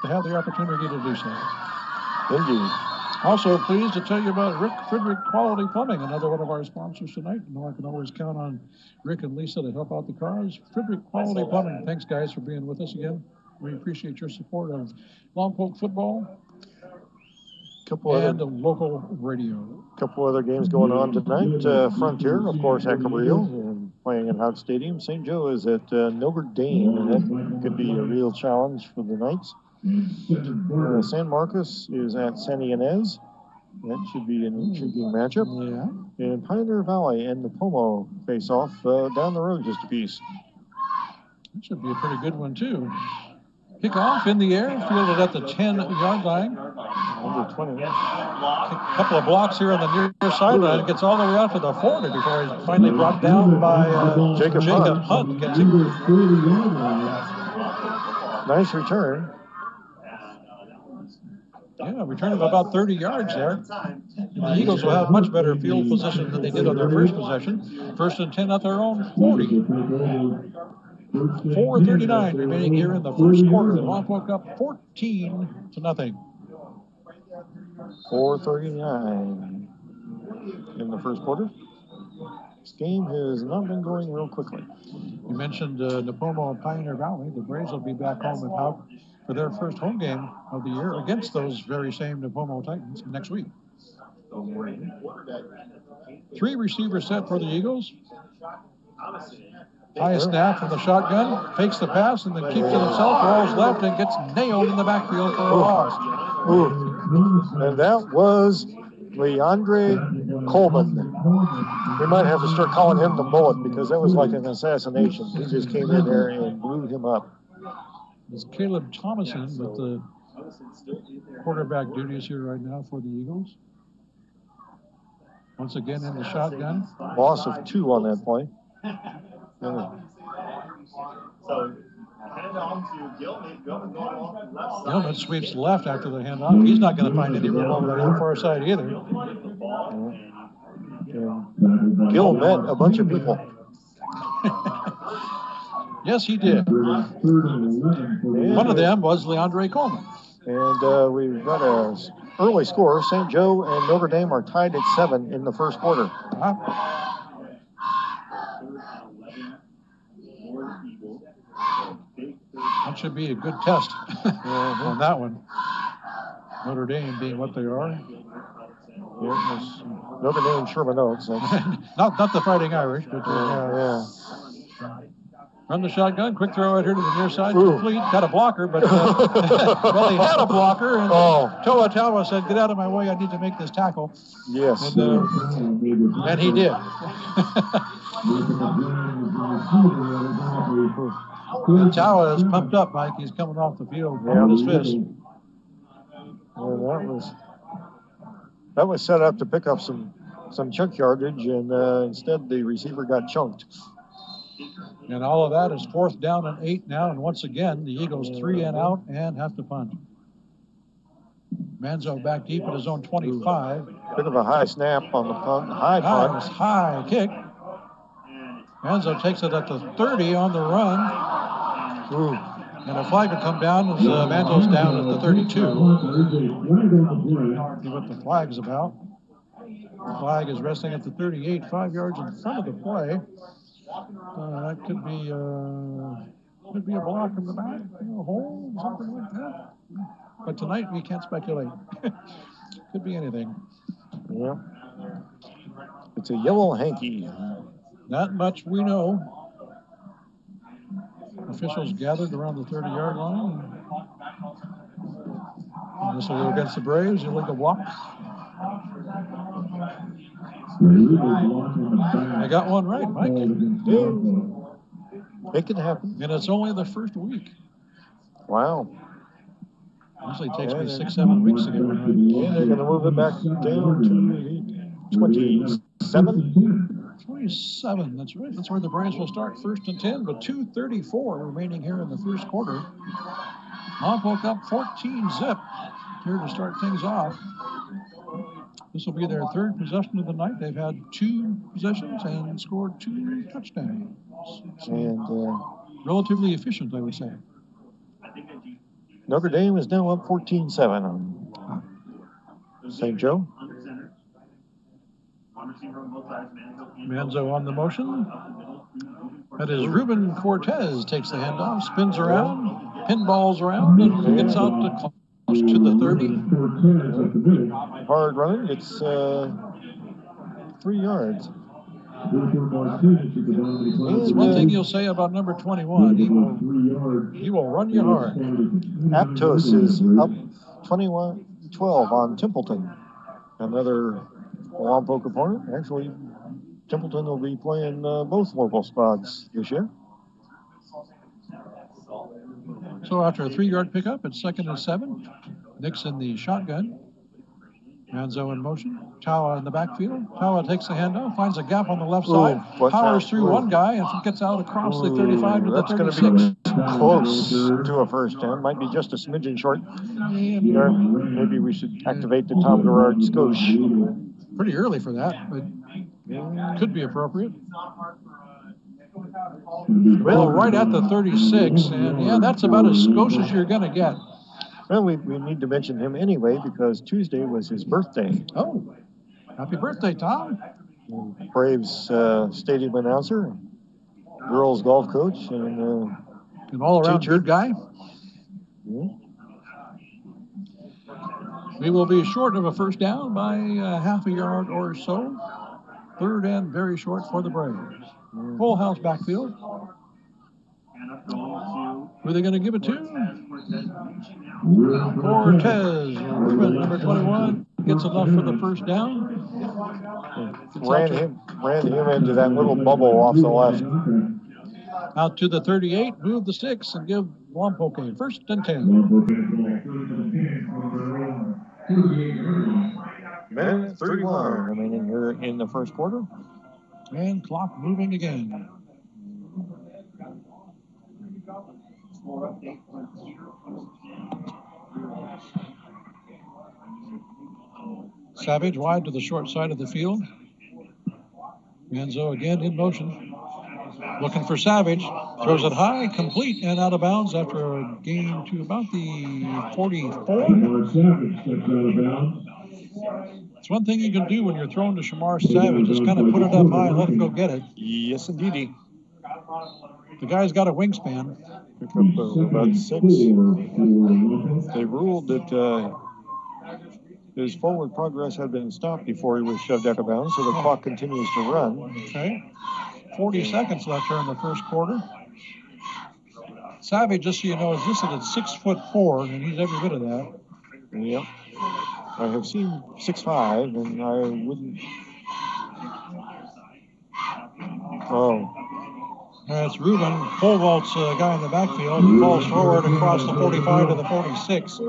to have the opportunity to do so. Indeed. Also pleased to tell you about Rick Frederick Quality Plumbing, another one of our sponsors tonight. You know I can always count on Rick and Lisa to help out the cause. Frederick Quality Plumbing. Thanks, guys, for being with us again. We appreciate your support of Lompoc football and local radio. A couple other games going on tonight. Frontier, of course, at Cabrillo, and playing at Houck Stadium. St. Joe is at Notre Dame, and that could be a real challenge for the Knights. San Marcos is at San Ynez. That should be an intriguing matchup. Yeah. And Pioneer Valley and the Pomo face off down the road just a piece. That should be a pretty good one, too. Kickoff in the air, fielded at the 10-yard line. Number 20. A couple of blocks here on the near sideline. It gets all the way out to the 40 before he's finally brought down by Jacob Hunt. Gets him. Nice return. Yeah, return of about 30 yards there. And the Eagles will have much better field position than they did on their first possession. 1st and 10 at their own 40. 4:39 remaining here in the first quarter. Lompoc up 14-0. 4:39 in the first quarter. This game has not been going real quickly. You mentioned Napomo and Pioneer Valley. The Braves will be back home at Houck for their first home game of the year against those very same Napomo Titans next week. 3 receivers set for the Eagles. High snap from the shotgun, fakes the pass, and then keeps it himself, rolls left, and gets nailed in the backfield for a loss. And that was Leandre Coleman. We might have to start calling him the Bullet because that was like an assassination. He just came in there and blew him up. It's Caleb Thomason with the quarterback duties here right now for the Eagles. Once again in the shotgun. Loss of 2 on that play. Gilman sweeps left after the handoff. He's not going to find any room over there on the far side either. Gil met a bunch of people. Yes, he did. One of them was Leandre Coleman. And we've got an early score. St. Joe and Notre Dame are tied at 7 in the first quarter. That should be a good test on that one. Notre Dame being what they are. Notre Dame Sherman Oaks. not the Fighting Irish, but run the shotgun, quick throw right here to the near side, complete, got a blocker, but well, he had a blocker, and Toa Tawa said, "Get out of my way, I need to make this tackle." Yes. And he did. Tawa is pumped up, Mike. He's coming off the field with his fist. Well, that was set up to pick up some chunk yardage, and instead the receiver got chunked. And all of that is 4th down and 8 now, and once again the Eagles 3 and out and have to punt. Manzo back deep at his own 25. Bit of a high snap on the punt, high punt. High kick. Manzo takes it at the 30 on the run. And a flag will come down as Manzo's down at the 32. See what the flag's about. The flag is resting at the 38, 5 yards in front of the play. That could be a block in the back, a hole, something like that. But tonight we can't speculate. Could be anything. Yeah. It's a yellow hanky. Not much we know. Officials gathered around the 30-yard line. And this will go against the Braves. Illegal block. I got one right, Mike. It can happen. And it's only the first week. Wow. Usually takes me 6-7 weeks to get one right. Yeah, they're going to move it back down to 27. 27, that's right. That's where the Braves will start 1st and 10, but 2:34 remaining here in the first quarter. Lompoc up 14-0 here to start things off. This will be their 3rd possession of the night. They've had 2 possessions and scored 2 touchdowns. And relatively efficient, I would say. Notre Dame is now up 14-7 on St. Joe. Manzo on the motion. That is Ruben Cortez takes the handoff, spins around, pinballs around, and gets out to close to the 30. Hard running. It's 3 yards. That's one thing you'll say about number 21. He will run you hard. Aptos is up 21-12 on Templeton. Another Lompoc opponent. Actually, Templeton will be playing both local spots this year. So after a 3-yard pickup, it's 2nd and 7. Nick's in the shotgun. Manzo in motion. Tawa in the backfield. Tawa takes the handoff, finds a gap on the left side, powers through one guy, and gets out across the 35 to the 36. That's going to be close to a first down. Might be just a smidgen short. Yeah, maybe we should activate the Tom Garrard skosh. Pretty early for that, but could be appropriate. Well, right at the 36, and yeah, that's about as skosh as you're going to get. Well, we need to mention him anyway because Tuesday was his birthday. Oh, happy birthday, Tom. Braves stadium announcer, girls golf coach, and an all-around teacher. Good guy. Yeah. We will be short of a first down by half a yard or so. 3rd and very short for the Braves. Full house backfield. Who are they going to give it to? Cortez. Ruben, number 21, gets enough for the first down. Ran him into that little bubble off the left. Out to the 38, move the sticks and give Lompoc a 1st and 10. Minute 31 remaining here in the first quarter. And clock moving again. Savage wide to the short side of the field. Manzo again in motion. Looking for Savage. Throws it high, complete, and out of bounds after a gain to about the 44. It's one thing you can do when you're throwing to Shamar Savage is kind of put it up high and let him go get it. Yes, indeedy. The guy's got a wingspan. Pick up about 6. They ruled that his forward progress had been stopped before he was shoved out of bounds, so the clock continues to run. Okay. 40 seconds left here in the first quarter. Savage, just so you know, is listed at 6'4", and he's every bit of that. Yep. I have seen 6'5", and I wouldn't. Oh. That's Ruben, pole vaults guy in the backfield. He falls forward across the 45 to the 46.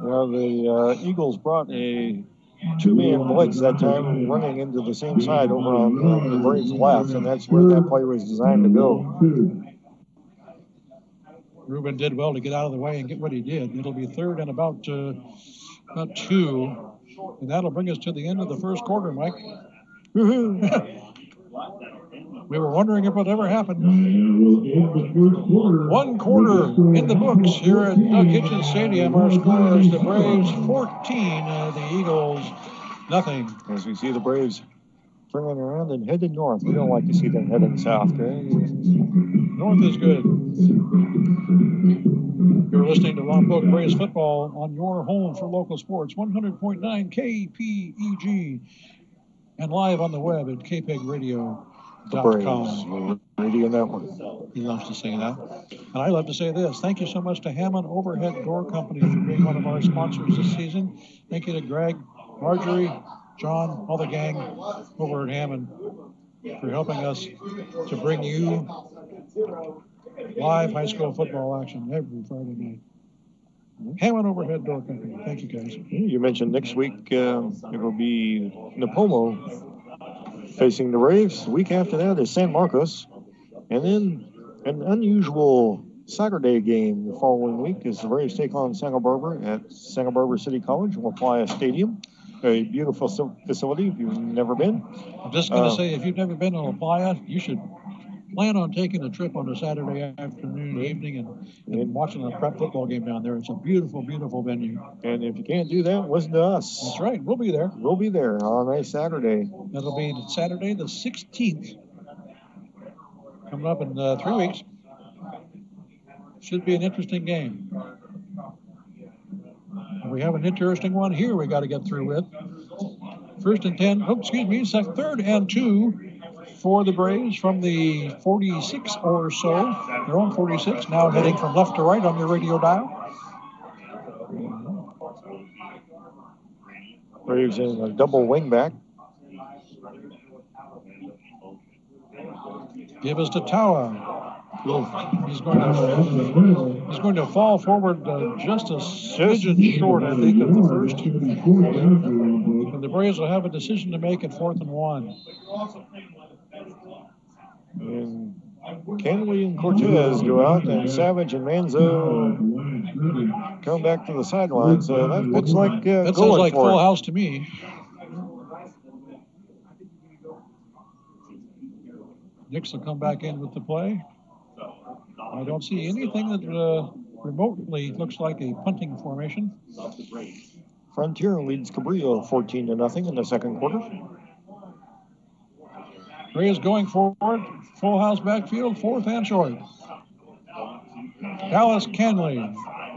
Well, the Eagles brought a 2-man blitz that time, running into the same side over on the Braves' left, and that's where that play was designed to go. Ruben did well to get out of the way and get what he did. It'll be 3rd and about 2, and that'll bring us to the end of the first quarter, Mike. We were wondering if it would ever happen. 1 quarter in the books here at Doug Hitchens Stadium. Our score is the Braves 14, the Eagles nothing. As we see the Braves turning around and heading north. We don't like to see them heading south. North is good. You're listening to Lompoc Braves football on your home for local sports, 100.9 KPEG, and live on the web at KPEGradio.com. The Braves Radio Network. He loves to say that. And I love to say this. Thank you so much to Hammond Overhead Door Company for being one of our sponsors this season. Thank you to Greg, Marjorie, John, all the gang over at Hammond for helping us to bring you live high school football action every Friday night. Hammond Overhead Door Company. Thank you, guys. You mentioned next week it will be Napomo facing the Braves. The week after that is San Marcos. And then an unusual Saturday game the following week as the Braves take on Santa Barbara at Santa Barbara City College, LaPlaya Stadium. A beautiful facility if you've never been. I'm just going to say, if you've never been to LaPlaya, you should plan on taking a trip on a Saturday afternoon, evening, and watching a prep football game down there. It's a beautiful, beautiful venue. And if you can't do that, listen to us. That's right. We'll be there. We'll be there on a Saturday. That'll be Saturday the 16th. Coming up in 3 weeks. Should be an interesting game. We have an interesting one here we got to get through with. 1st and 10. Oh, excuse me. 3rd and 2 for the Braves from the 46 or so. Their own 46. Now heading from left to right on your radio dial. Braves in a double wingback. Give us to Tawa. He's going to fall forward just a smidgen short, I think, of the first. And the Braves will have a decision to make at 4th and 1. And Kenley and Cortez go out, and Savage and Manzo come back to the sideline. So that looks like that sounds like full house to me. Nix will come back in with the play. I don't see anything that remotely looks like a punting formation. Frontier leads Cabrillo 14-0 in the second quarter. Ray is going forward. Full house backfield, 4th and short. Dallas Kenley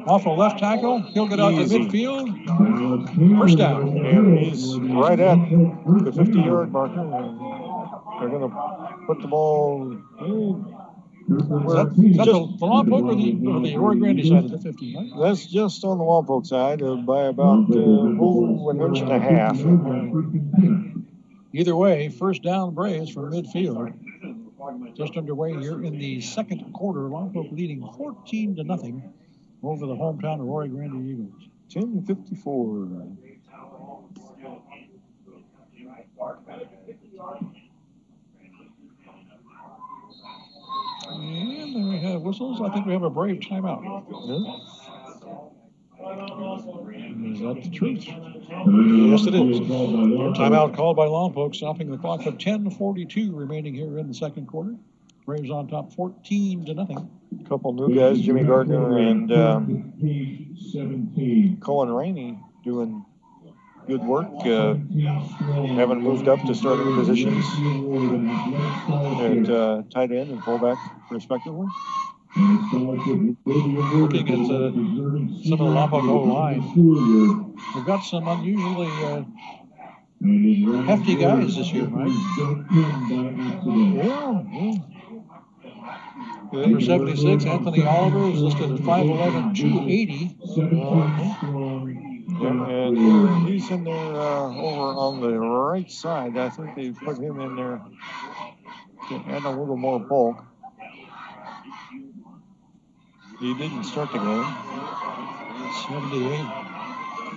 off a left tackle. He'll get out to midfield. First down. And he's right at the 50-yard marker. And they're going to put the ball. Is that the Lompoc or the Arroyo Grande side of the 50, right? That's just on the Lompoc side by about an inch and a half. Either way, first down Braves from midfield. Just underway here in the second quarter. Lompoc leading 14-0 over the hometown Arroyo Grande Eagles. 10:54. And then we have whistles. I think we have a Brave timeout. Yeah. Is that the truth? Yes, it is. Timeout called by Lompoc, stopping the clock at 10:42 remaining here in the second quarter. Braves on top 14-0. A couple new guys, Jimmy Gardner and Colin Rainey, doing good work, having moved up to starting positions at tight end and fullback, respectively. Looking at some of the Lompoc O-line, we've got some unusually hefty guys this year, Mike. Yeah. Number 76, Anthony Oliver, is listed at 5'11", 280. Yeah, and he's in there over on the right side. I think they put him in there to add a little more bulk. He didn't start the game. 78.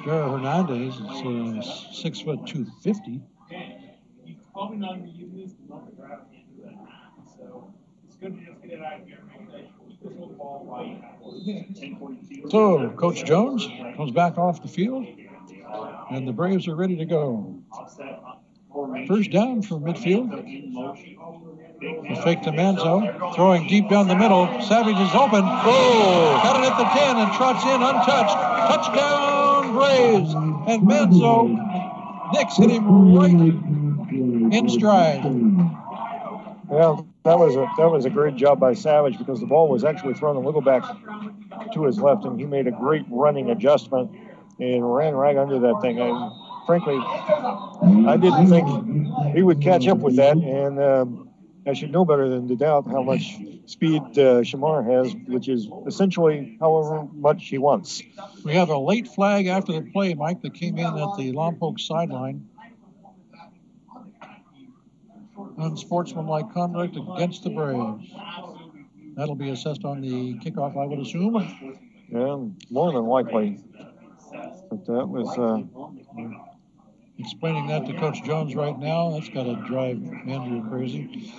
Jared Hernandez is 6'2", 250. So, Coach Jones comes back off the field, and the Braves are ready to go. First down from midfield. The fake to Manzo, throwing deep down the middle. Savage is open. Oh! Got it at the 10 and trots in untouched. Touchdown, Braves! And Manzo, Nix hit him right in stride. Well, that was a great job by Savage, because the ball was actually thrown a little back to his left, and he made a great running adjustment and ran right under that thing. And frankly, I didn't think he would catch up with that, and I should know better than to doubt how much speed Shamar has, which is essentially however much he wants. We have a late flag after the play, Mike, that came in at the Lompoc sideline. Unsportsmanlike conduct against the Braves. That'll be assessed on the kickoff, I would assume. Yeah, more than likely. But that was... Explaining that to Coach Jones right now, that's got to drive Andrew crazy.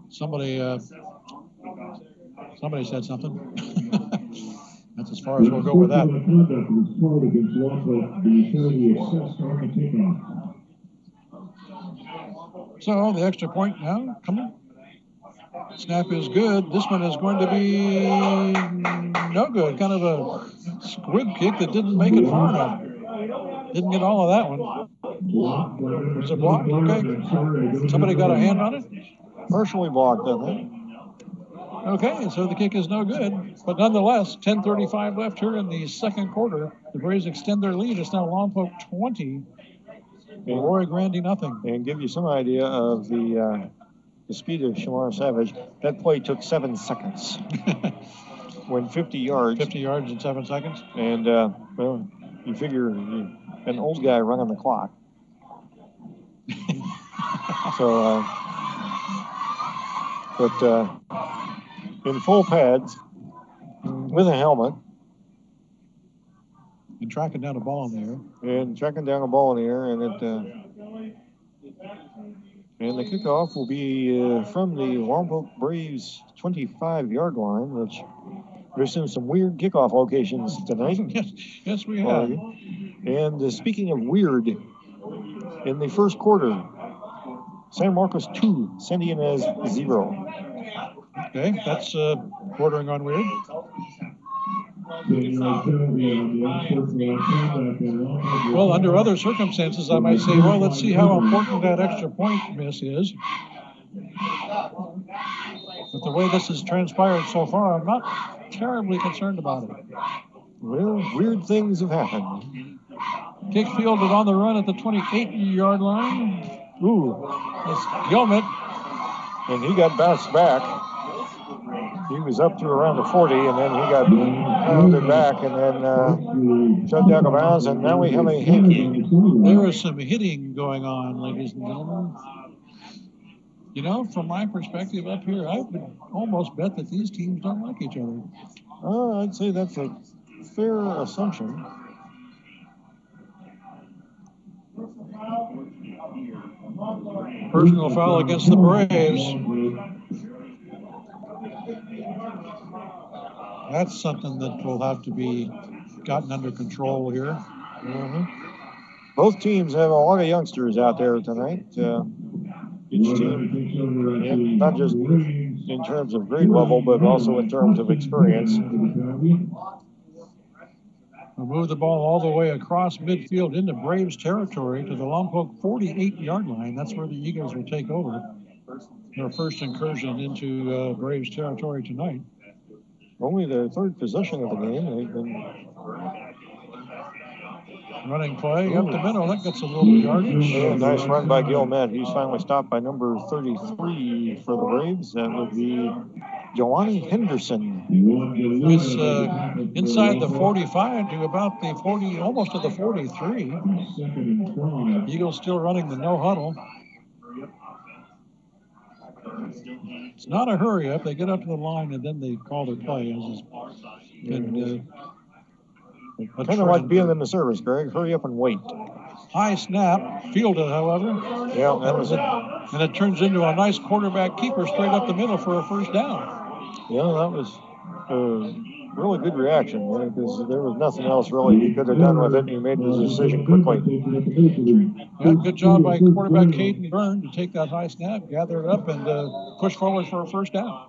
Somebody said something. That's as far as we'll go with that. So the extra point now coming. Snap is good. This one is going to be no good. Kind of a squib kick that didn't make it far enough. Didn't get all of that one. Was it blocked? Okay. Somebody got a hand on it? Partially blocked, I think. Okay, so the kick is no good. But nonetheless, 10:35 left here in the second quarter. The Braves extend their lead. It's now Lompoc 20. Arroyo Grande nothing. And give you some idea of the speed of Shamar Savage. That play took 7 seconds. Went 50 yards. 50 yards in 7 seconds. And, well, you figure an old guy running the clock. So, but in full pads with a helmet. And tracking down a ball in the air. And tracking down a ball in the air, and and the kickoff will be from the Lompoc Braves 25-yard line, which there's some weird kickoff locations tonight. Yes, we have. And speaking of weird, in the first quarter, San Marcos 2, San Diego 0. Okay, that's bordering on weird. Well, under other circumstances, I might say, well, let's see how important that extra point miss is. But the way this has transpired so far, I'm not terribly concerned about it. Well, weird things have happened. Kick fielded on the run at the 28-yard line. Ooh, that's Gilmet. And he got bounced back. He was up to around the 40, and then he got pounded back and then shut down the bounds, and now we have a hanky. There is some hitting going on, ladies and gentlemen. You know, from my perspective up here, I would almost bet that these teams don't like each other. I'd say that's a fair assumption. Personal foul against the Braves. That's something that will have to be gotten under control here. Mm-hmm. Both teams have a lot of youngsters out there tonight. Each team, not just in terms of grade level, but also in terms of experience. We'll move the ball all the way across midfield into Braves territory to the Lompoc 48-yard line. That's where the Eagles will take over their first incursion into Braves territory tonight. Only their third possession of the game. They've been running play up the middle. That gets a little yardage. Yeah, nice run by Gilmet. He's finally stopped by number 33 for the Braves. That would be Johnny Henderson. It's inside the 45 to about the 40, almost to the 43. Eagles still running the no huddle. It's not a hurry up. They get up to the line and then they call their play. Kind of like being in the service, Greg. Hurry up and wait. High snap, fielded, however. Yeah, that was it. And it turns into a nice quarterback keeper straight up the middle for a first down. Yeah, that was a really good reaction, because there was nothing else really he could have done with it, and he made the decision quickly. Yeah, good job by quarterback Caden Byrne to take that high snap, gather it up, and push forward for a first down.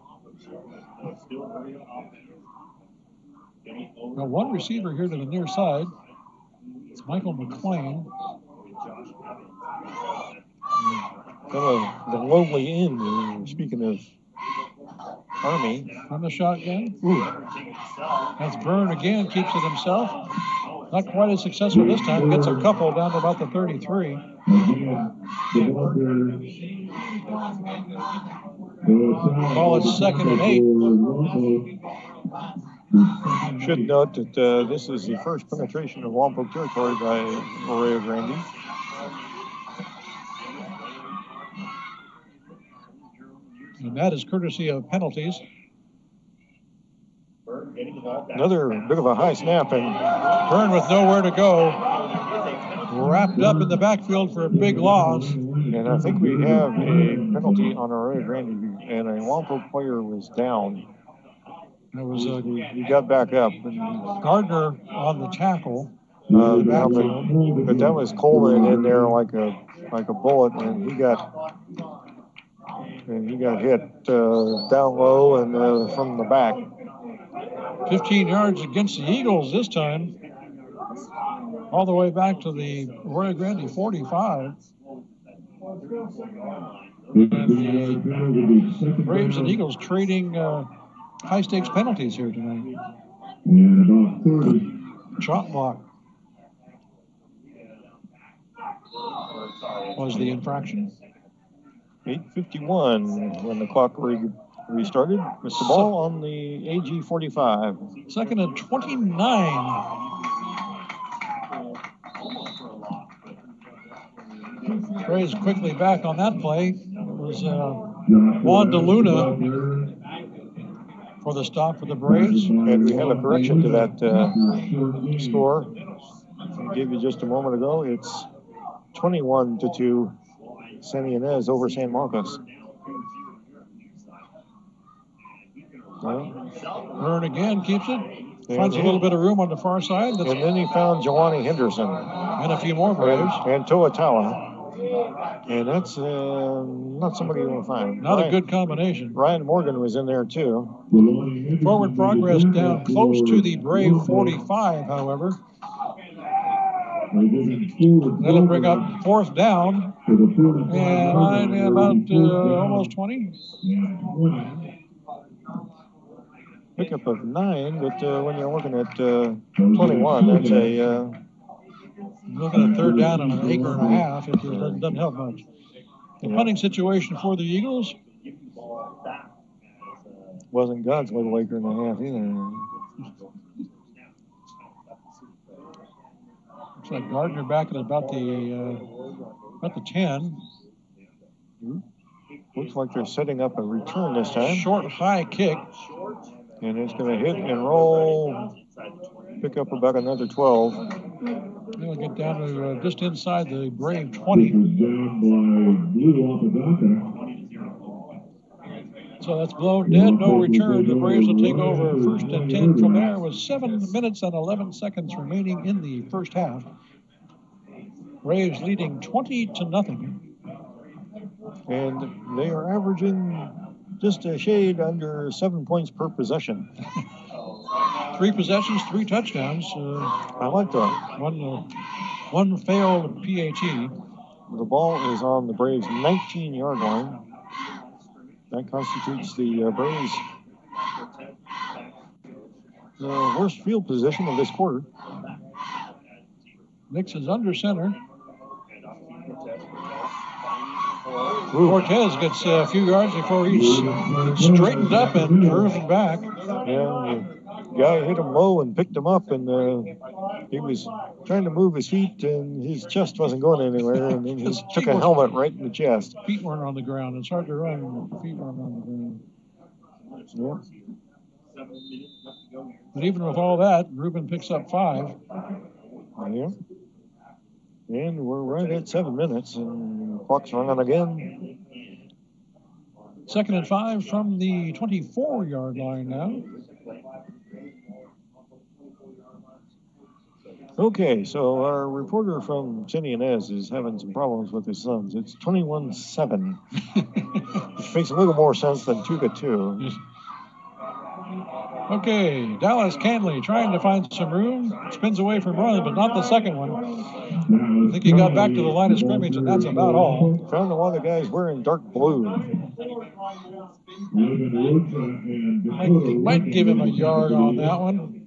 Now, one receiver here to the near side. It's Michael McLean. Kind of the lonely inn, speaking of Army. On the shotgun. Ooh. That's Byrne again, keeps it himself. Not quite as successful this time. Gets a couple down to about the 33. Ball is 2nd and 8. Should note that this is the first penetration of Lompoc territory by Arroyo Grande. And that is courtesy of penalties. Another bit of a high snap, and Byrne with nowhere to go. Wrapped up in the backfield for a big loss. And I think we have a penalty on Arroyo Grande, and a Lompoc player was down. It was he got back up. And Gardner on the tackle. But that was Coleman in there like a bullet, and he got hit down low and from the back. 15 yards against the Eagles this time. All the way back to the Arroyo Grande 45. And the Braves and Eagles trading high-stakes penalties here tonight. Shot block was the infraction. 8:51 when the clock restarted with the ball on the AG 45. 2nd and 29. Braves quickly back on that play. It was Juan DeLuna for the stop for the Braves. And we have a correction to that score. I gave you just a moment ago. It's 21-2, San Ynez over San Marcos. Hearn again keeps it. Finds a little bit of room on the far side. And then he found Jawani Henderson. And a few more Braves. And Toatawa. And that's not somebody you want to find. Not a good combination. Ryan Morgan was in there, too. Forward progress down close to the Brave 45, however. That'll bring up fourth down. And about almost 20. Pickup of 9, but when you're looking at 21, that's a... looking at third down and an acre and a half, it doesn't help much. The punting situation for the Eagles wasn't God's little acre and a half either. Looks like Gardner back at about the 10. Looks like they're setting up a return this time. Short, high kick. And it's going to hit and roll. Pick up about another 12. They'll get down to just inside the Brave 20. So that's blown dead, no return. The Braves will take over first and 10 from there with 7 minutes and 11 seconds remaining in the first half. Braves leading 20-0. And they are averaging just a shade under 7 points per possession. 3 possessions, 3 touchdowns. I like that. One failed PAT. The ball is on the Braves' 19-yard line. That constitutes the Braves' worst field position of this quarter. Nix is under center. Cortez gets a few yards before he's straightened up and driven back. Yeah, the guy hit him low and picked him up, and he was trying to move his feet, and his chest wasn't going anywhere, and then he took a helmet right in the chest. Feet weren't on the ground. It's hard to run when feet weren't on the ground. Yeah. But even with all that, Ruben picks up 5. Yeah. And we're right at 7 minutes, and the clock's running again. 2nd and 5 from the 24-yard line now. Okay, so our reporter from San Ynez is having some problems with his sons. It's 21-7, which makes a little more sense than 2-2. Okay, Dallas Canley trying to find some room. Spins away from running, but not the second one. I think he got back to the line of scrimmage, and that's about all. Found a lot of guys wearing dark blue. Might give him a yard on that one.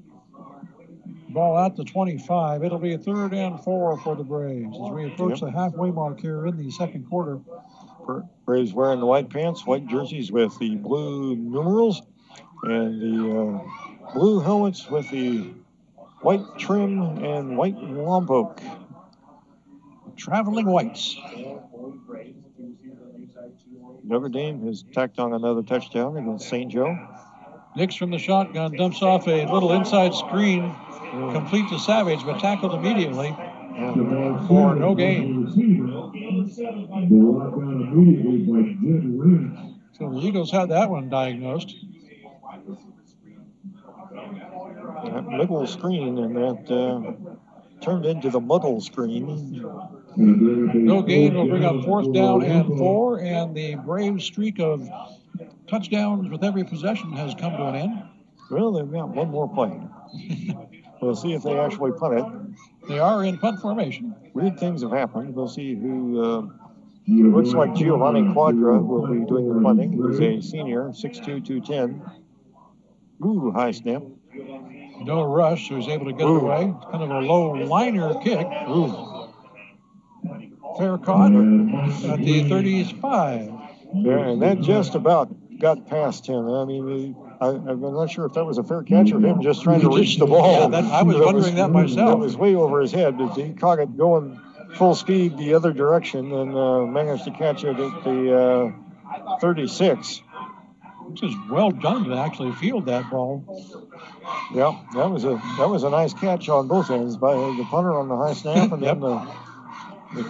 Ball out to 25. It'll be a 3rd and 4 for the Braves as we approach the halfway mark here in the second quarter. Braves wearing the white pants, white jerseys with the blue numerals, and the blue helmets with the white trim and white Lompoc. Traveling whites. Notre Dame has tacked on another touchdown against St. Joe. Nix from the shotgun dumps off a little inside screen, complete to Savage, but tackled immediately for no gain. So the Eagles had that one diagnosed. That middle screen, and that turned into the muddle screen. No gain will bring up 4th down and 4, and the Braves streak of touchdowns with every possession has come to an end. Well, they've got one more play. We'll see if they actually punt it. They are in punt formation. Weird things have happened. We'll see who... looks like Giovanni Quadra will be doing the punting. He's a senior, 6'2", 210. Ooh, high snap. No rush, so he's able to get it away. Kind of a low liner kick. Fair caught at the 35. Yeah, and that just about got past him. I mean, I'm not sure if that was a fair catch or him just trying to reach the ball. Yeah, I was wondering that myself. That was way over his head. He caught it going full speed the other direction and managed to catch it at the 36. Which is well done to actually field that ball. Yeah, that was a nice catch on both ends by the punter on the high snap and then the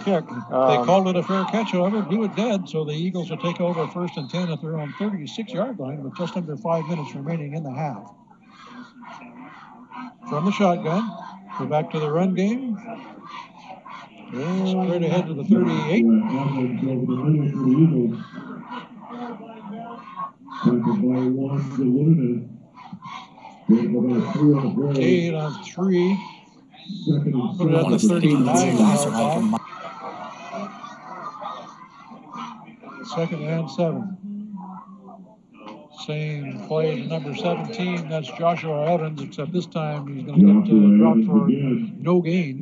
kick. They called it a fair catch, however, blew it dead, so the Eagles will take over 1st and 10 at their own 36-yard line with just under 5 minutes remaining in the half. From the shotgun, go back to the run game. Straight ahead to the 38. Cade on 3. Put it at the 39-yard line. 2nd and 7. Same play to number 17. That's Joshua Evans, except this time he's going to get dropped for no gain.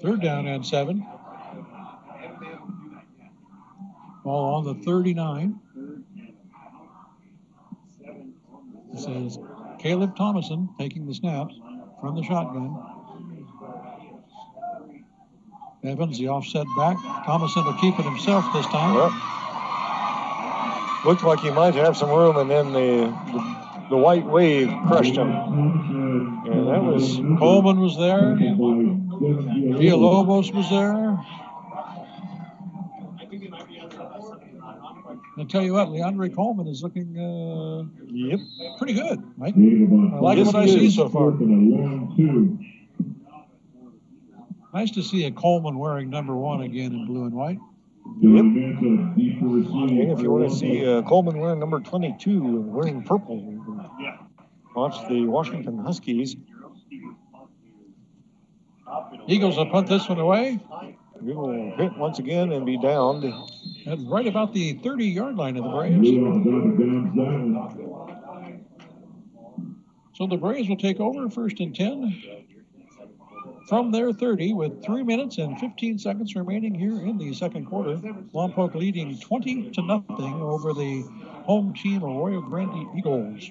3rd down and 7. Ball on the 39. This is Caleb Thomason taking the snaps from the shotgun. Evans, the offset back. Thomason will keep it himself this time. Yep. Looked like he might have some room, and then the white wave crushed him. And that was... Coleman was there. Villalobos was there. I'll tell you what, Leandre Coleman is looking pretty good, Mike. I like what I see so far. Nice to see a Coleman wearing number 1 again in blue and white. Yep. And if you want to see Coleman wearing number 22 and wearing purple, watch the Washington Huskies. Eagles will punt this one away. We will hit once again and be downed. At right about the 30-yard line of the Braves. So the Braves will take over 1st and 10 from their 30 with 3 minutes and 15 seconds remaining here in the second quarter. Lompoc leading 20-0 over the home team Arroyo Grande Eagles.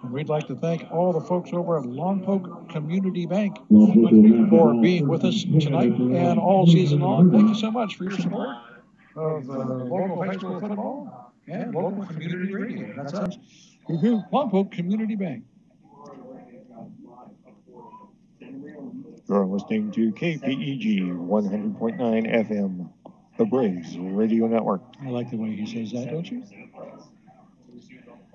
And we'd like to thank all the folks over at Lompoc Community Bank for being with us tonight and all season long. Thank you so much for your support of local high school football and local community radio. That's us. Lompoc Community Bank. You're listening to KPEG 100.9 FM, the Braves Radio Network. I like the way he says that, don't you?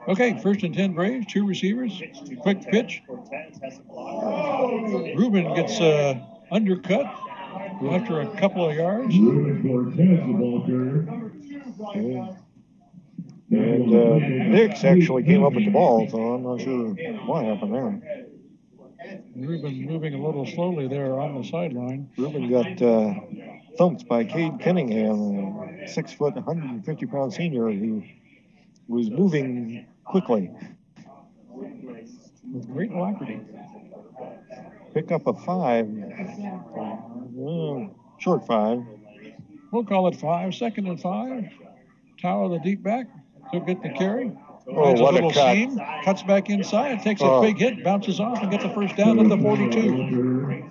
Okay, 1st and 10 Braves, 2 receivers, quick pitch. Ruben gets undercut after a couple of yards. And Nix actually came up with the ball, so I'm not sure what happened there. Ruben moving a little slowly there on the sideline. Ruben got thumped by Cade Cunningham, a 6 foot, 150-pound senior who was moving quickly. With great alacrity. Pick up a 5. Short 5. We'll call it 5. 2nd and 5. Tower the deep back. He'll get the carry. Oh, what a cut. Seam, cuts back inside, takes a big hit, bounces off, and gets the first down at the 42.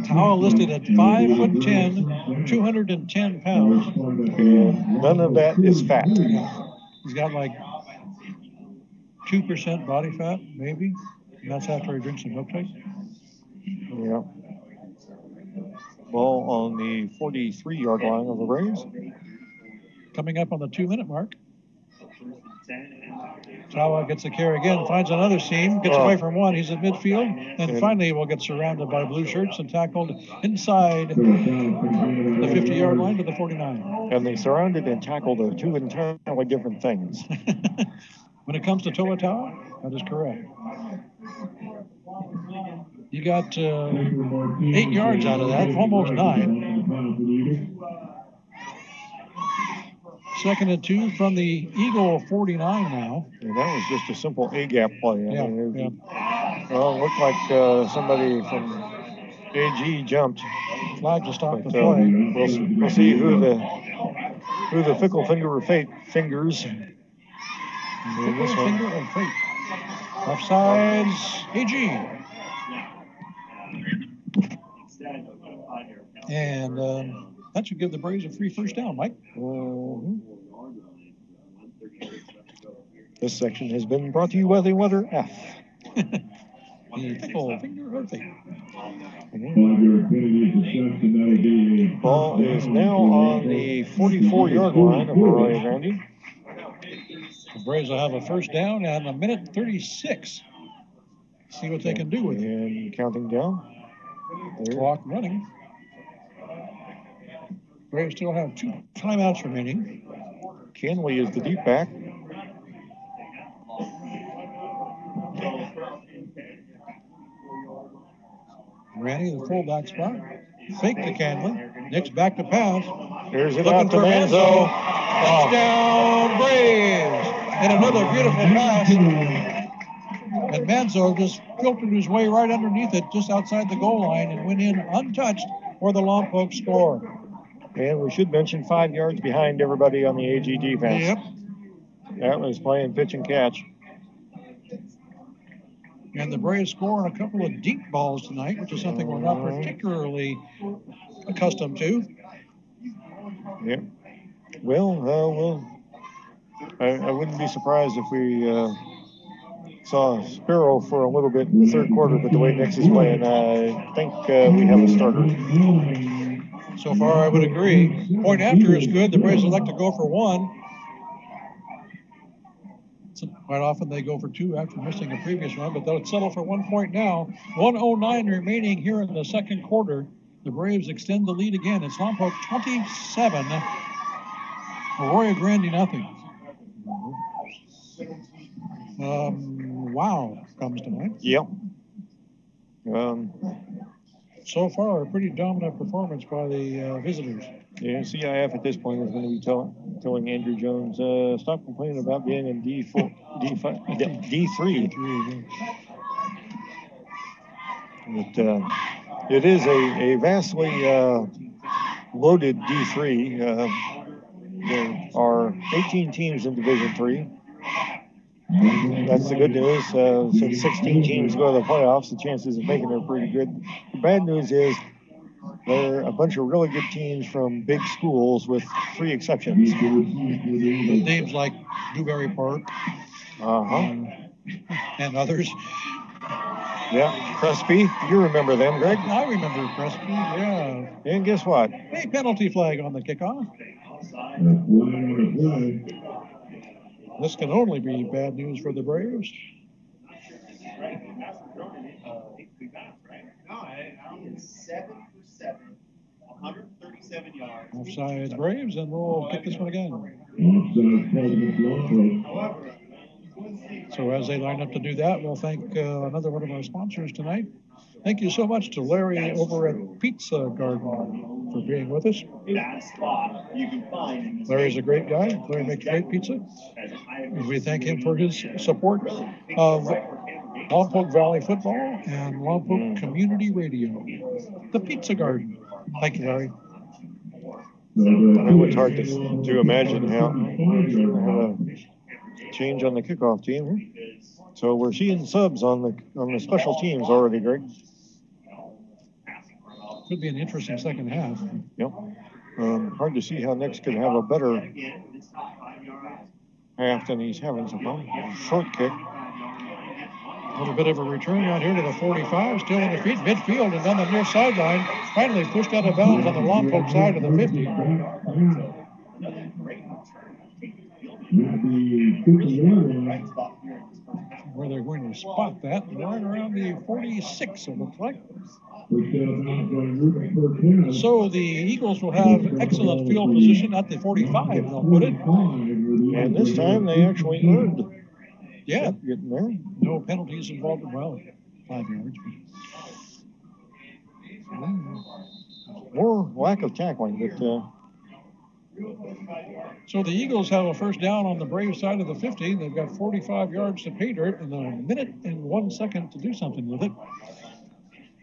Towel listed at 5'10", 210 pounds. And none of that is fat. He's got like 2% body fat, maybe. And that's after he drinks some milkshake. Yeah. Ball on the 43-yard line of the Braves. Coming up on the 2-minute mark. Tawa gets the carry again, finds another seam, gets away from one. He's at midfield, and finally will get surrounded by blue shirts and tackled inside the 50-yard line to the 49. And they surrounded and tackled are 2 entirely different things. When it comes to Toa Tawa, that is correct. You got 8 yards out of that, almost 9. 2nd and 2 from the Eagle 49 now. And that was just a simple A-gap play. Well, it looked like somebody from AG jumped. Flag to stop the play. We'll see who through the fickle finger of fate fingers. Fickle finger of fate. Offsides, AG. And that should give the Braves a free first down, Mike. This section has been brought to you by the Weather F. The fickle finger of fate. Ball is now on the 44-yard line of Arroyo Grande. The Braves will have a first down and a minute 36. See what they can do with it. And counting down. Clock running. Braves still have 2 timeouts remaining. Canley is the deep back. Randy, the fullback spot. Fake to Canley. Nick's back to pass. Here's it Looking out to for Manzo. Touchdown, Braves! And another beautiful pass. And Manzo just filtered his way right underneath it, just outside the goal line, and went in untouched for the Lompoc score. And we should mention 5 yards behind everybody on the AG defense. Yep. That was playing pitch and catch. And the Braves scoring a couple of deep balls tonight, which is something we're not particularly accustomed to. Yep. Well, I wouldn't be surprised if we saw Sparrow for a little bit in the third quarter, but the way Nix is playing, I think we have a starter. So far, I would agree. Point after is good. The Braves would like to go for 1. So quite often they go for 2 after missing a previous one, but they'll settle for 1 point now. 1:09 remaining here in the second quarter. The Braves extend the lead again. It's Lompoc 27, Arroyo Grande nothing. Wow comes to mind. Yep. So far, a pretty dominant performance by the visitors. Yeah, CIF at this point is going to be telling Andrew Jones, stop complaining about being in D3. But it is a vastly loaded D3. There are 18 teams in Division 3. That's the good news. Since 16 teams go to the playoffs, the chances of making it are pretty good. The bad news is there are a bunch of really good teams from big schools with 3 exceptions. Names like Dewberry Park and others. Yeah, Crespi. You remember them, Greg? I remember Crespi, yeah. And guess what? Hey, penalty flag on the kickoff. This can only be bad news for the Braves. Offside Braves, and we'll kick this one again. So as they line up to do that, we'll thank another one of our sponsors tonight. Thank you so much to Larry over at Pizza Garden for being with us. Larry's a great guy. Larry makes great pizza. And we thank him for his support of Lompoc Valley Football and Lompoc Community Radio. The Pizza Garden. Thank you, Larry. It's hard to imagine how a change on the kickoff team. So we're seeing subs on the special teams already, Greg. Could be an interesting second half. Yep. Hard to see how Nick's could have a better half than he's having so far. Short kick. A little bit of a return out here to the 45, still in the feet, midfield, and on the near sideline. Finally pushed out of bounds on the Lompoc side of the 50. Where they're going to spot that, right around the 46, it looks like. So the Eagles will have excellent field position at the 45, they'll put it. And this time they actually earned. Yeah. Getting there. No penalties involved. Well, 5 yards. More lack of tackling, but. So the Eagles have a first down on the Braves side of the 50. They've got 45 yards to pay dirt and a minute and 1 second to do something with it.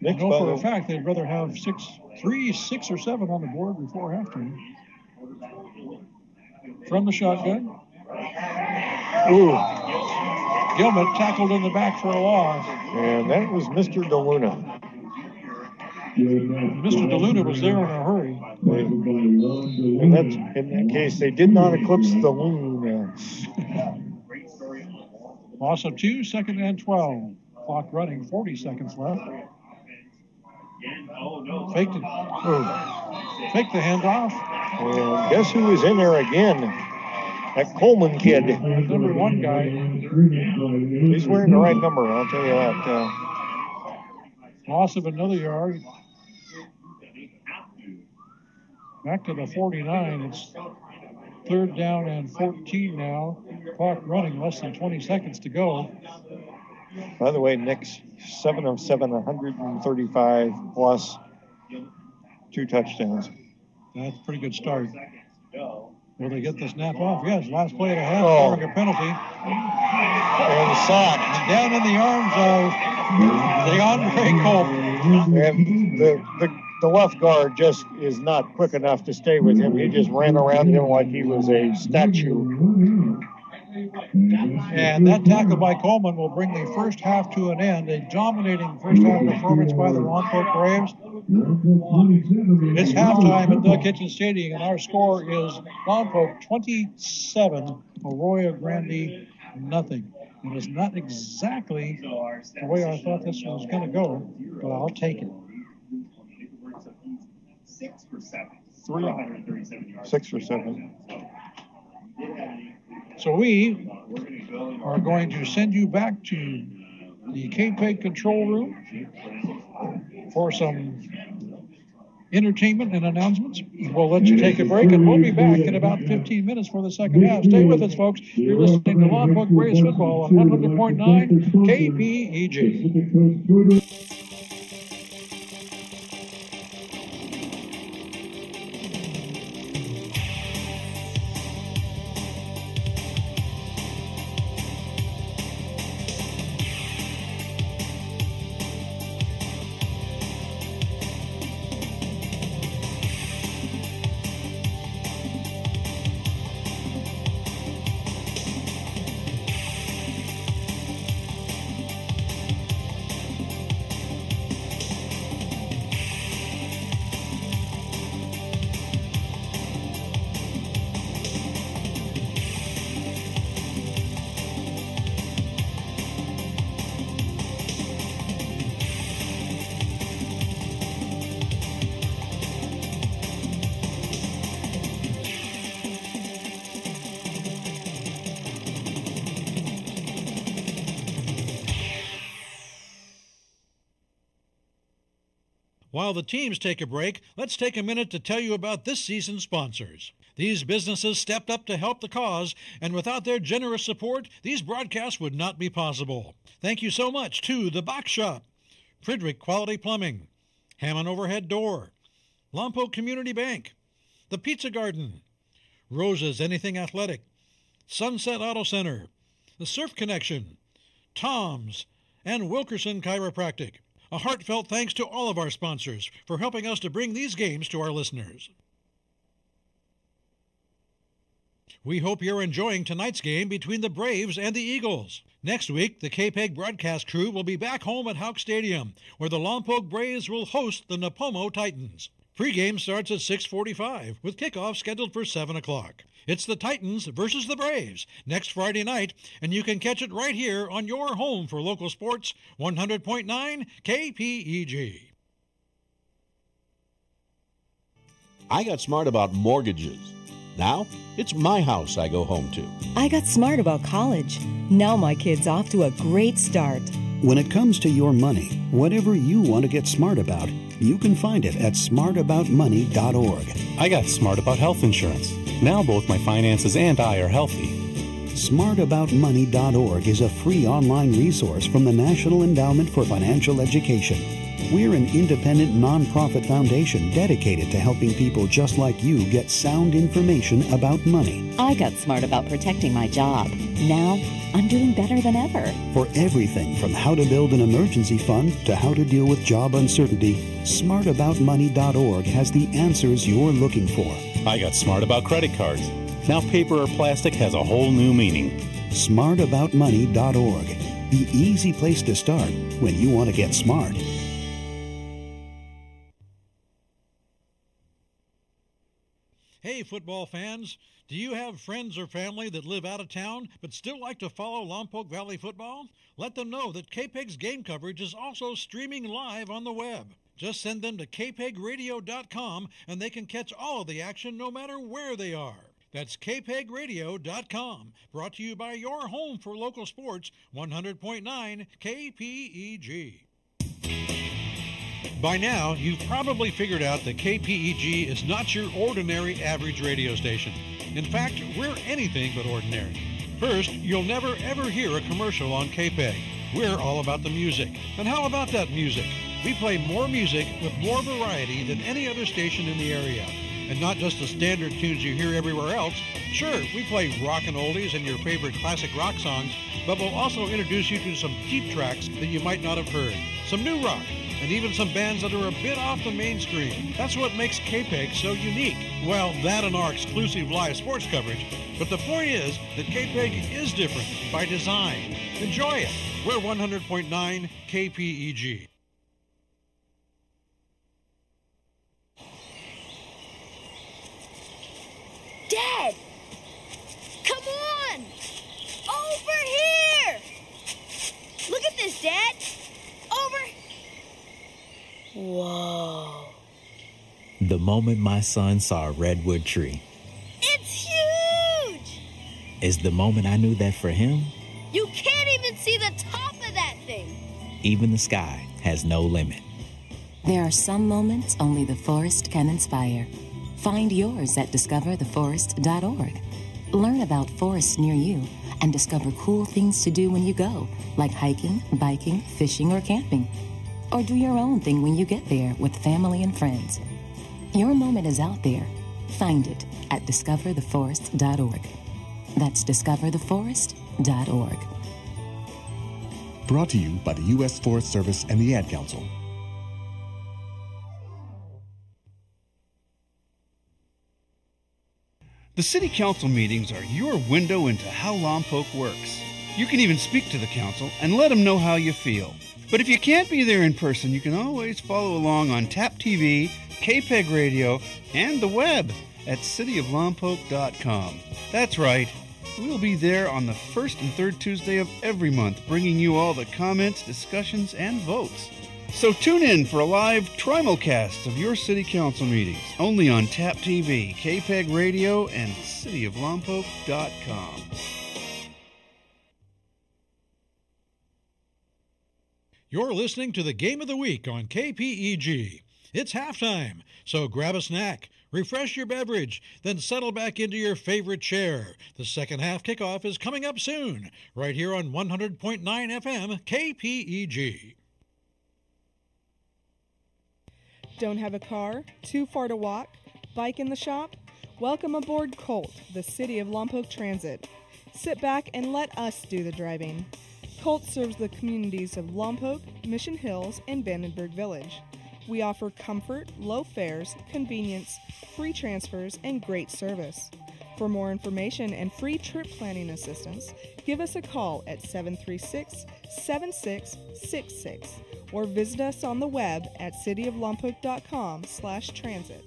I know for a fact they'd rather have 6 or 7 on the board before halftime. from the shotgun. Ooh. Gilman tackled in the back for a loss. And that was Mr. DeLuna. Mr. DeLuna was there in a hurry. And that's, in that case, they did not eclipse the Luna. Loss of 2, 2nd and 12. Clock running, 40 seconds left. Faked it. Faked the handoff. And guess who was in there again? That Coleman kid. Number 1 guy. He's wearing the right number, I'll tell you that. Loss of another yard. Back to the 49. It's 3rd down and 14 now. Clock running, less than 20 seconds to go. By the way, Nick's 7 of 7, 135 plus 2 touchdowns. That's a pretty good start. Will they get the snap off? Yes, last play of the half, scoring a penalty. And sacked. And down in the arms of DeAndre Coleman. And the left guard just is not quick enough to stay with him. He just ran around him like he was a statue. And that tackle by Coleman will bring the first half to an end. A dominating first half performance by the Lompoc Braves. It's halftime at Doug Kitchen Stadium, and our score is Lompoc 27, Arroyo Grande nothing. It is not exactly the way I thought this was going to go, but I'll take it. 6 for 7. So we are going to send you back to the KPEG control room for some entertainment and announcements. We'll let you take a break, and we'll be back in about 15 minutes for the second half. Stay with us, folks. You're listening to Lompoc Braves football on 100.9 KPEG. While the teams take a break, let's take a minute to tell you about this season's sponsors. These businesses stepped up to help the cause, and without their generous support, these broadcasts would not be possible. Thank you so much to The Box Shop, Friedrich Quality Plumbing, Hammond Overhead Door, Lompoc Community Bank, The Pizza Garden, Rosa's Anything Athletic, Sunset Auto Center, The Surf Connection, Tom's, and Wilkerson Chiropractic. A heartfelt thanks to all of our sponsors for helping us to bring these games to our listeners. We hope you're enjoying tonight's game between the Braves and the Eagles. Next week, the KPEG broadcast crew will be back home at Houck Stadium, where the Lompoc Braves will host the Napomo Titans. Pre-game starts at 6:45, with kickoff scheduled for 7 o'clock. It's the Titans versus the Braves next Friday night, and you can catch it right here on your home for local sports, 100.9 KPEG. I got smart about mortgages. Now, it's my house I go home to. I got smart about college. Now my kid's off to a great start. When it comes to your money, whatever you want to get smart about, you can find it at smartaboutmoney.org. I got smart about health insurance. Now both my finances and I are healthy. Smartaboutmoney.org is a free online resource from the National Endowment for Financial Education. We're an independent nonprofit foundation dedicated to helping people just like you get sound information about money. I got smart about protecting my job. Now, I'm doing better than ever. For everything from how to build an emergency fund to how to deal with job uncertainty, smartaboutmoney.org has the answers you're looking for. I got smart about credit cards. Now paper or plastic has a whole new meaning. Smartaboutmoney.org, the easy place to start when you want to get smart. Hey, football fans, do you have friends or family that live out of town but still like to follow Lompoc Valley football? Let them know that KPEG's game coverage is also streaming live on the web. Just send them to kpegradio.com and they can catch all of the action no matter where they are. That's kpegradio.com, brought to you by your home for local sports, 100.9 KPEG. By now, you've probably figured out that KPEG is not your ordinary average radio station. In fact, we're anything but ordinary. First, you'll never ever hear a commercial on KPEG. We're all about the music. And how about that music? We play more music with more variety than any other station in the area. And not just the standard tunes you hear everywhere else. Sure, we play rock and oldies and your favorite classic rock songs, but we'll also introduce you to some deep tracks that you might not have heard. Some new rock, and even some bands that are a bit off the mainstream. That's what makes KPEG so unique. Well, that and our exclusive live sports coverage. But the point is that KPEG is different by design. Enjoy it. We're 100.9 KPEG. Dad! Come on! Over here! Look at this, Dad! Over... Whoa. The moment my son saw a redwood tree. It's huge! Is the moment I knew that for him, You can't even see the top of that thing! even the sky has no limit. There are some moments only the forest can inspire. Find yours at discovertheforest.org. Learn about forests near you and discover cool things to do when you go, like hiking, biking, fishing, or camping. Or do your own thing when you get there with family and friends. Your moment is out there. Find it at discovertheforest.org. That's discovertheforest.org. Brought to you by the U.S. Forest Service and the Ad Council. The City Council meetings are your window into how Lompoc works. You can even speak to the council and let them know how you feel. But if you can't be there in person, you can always follow along on TAP TV, KPEG Radio, and the web at cityoflompoc.com. That's right. We'll be there on the first and third Tuesday of every month, bringing you all the comments, discussions, and votes. So tune in for a live trimulcast of your City Council meetings, only on TAP TV, KPEG Radio, and cityoflompoc.com. You're listening to the Game of the Week on KPEG. It's halftime, so grab a snack, refresh your beverage, then settle back into your favorite chair. The second half kickoff is coming up soon, right here on 100.9 FM KPEG. Don't have a car? Too far to walk? Bike in the shop? Welcome aboard Colt, the City of Lompoc Transit. Sit back and let us do the driving. Colt serves the communities of Lompoc, Mission Hills, and Vandenberg Village. We offer comfort, low fares, convenience, free transfers, and great service. For more information and free trip planning assistance, give us a call at 736-7666 or visit us on the web at cityoflompoc.com/transit.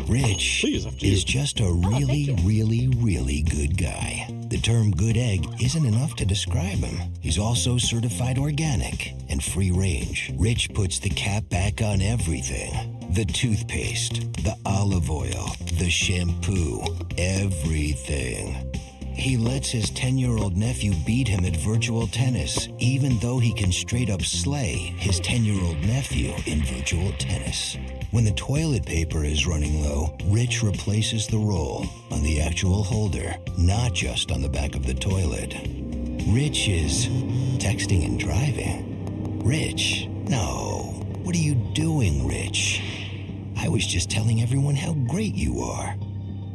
Rich is just a really good guy. The term good egg isn't enough to describe him. He's also certified organic and free range. Rich puts the cap back on everything. The toothpaste, the olive oil, the shampoo, everything. He lets his 10-year-old nephew beat him at virtual tennis, even though he can straight up slay his 10-year-old nephew in virtual tennis. When the toilet paper is running low, Rich replaces the roll on the actual holder, not just on the back of the toilet. Rich is texting and driving. Rich? No. What are you doing, Rich? I was just telling everyone how great you are.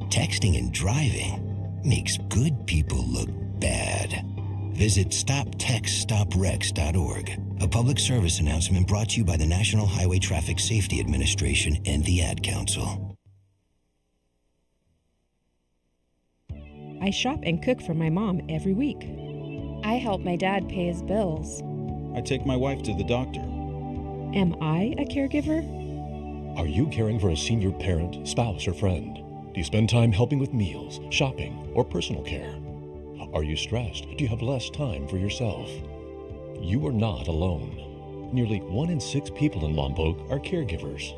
Texting and driving makes good people look bad. Visit StopTextStopWrecks.org. A public service announcement brought to you by the National Highway Traffic Safety Administration and the Ad Council. I shop and cook for my mom every week. I help my dad pay his bills. I take my wife to the doctor. Am I a caregiver? Are you caring for a senior parent, spouse, or friend? Do you spend time helping with meals, shopping, or personal care? Are you stressed? Do you have less time for yourself? You are not alone. Nearly 1 in 6 people in Lompoc are caregivers.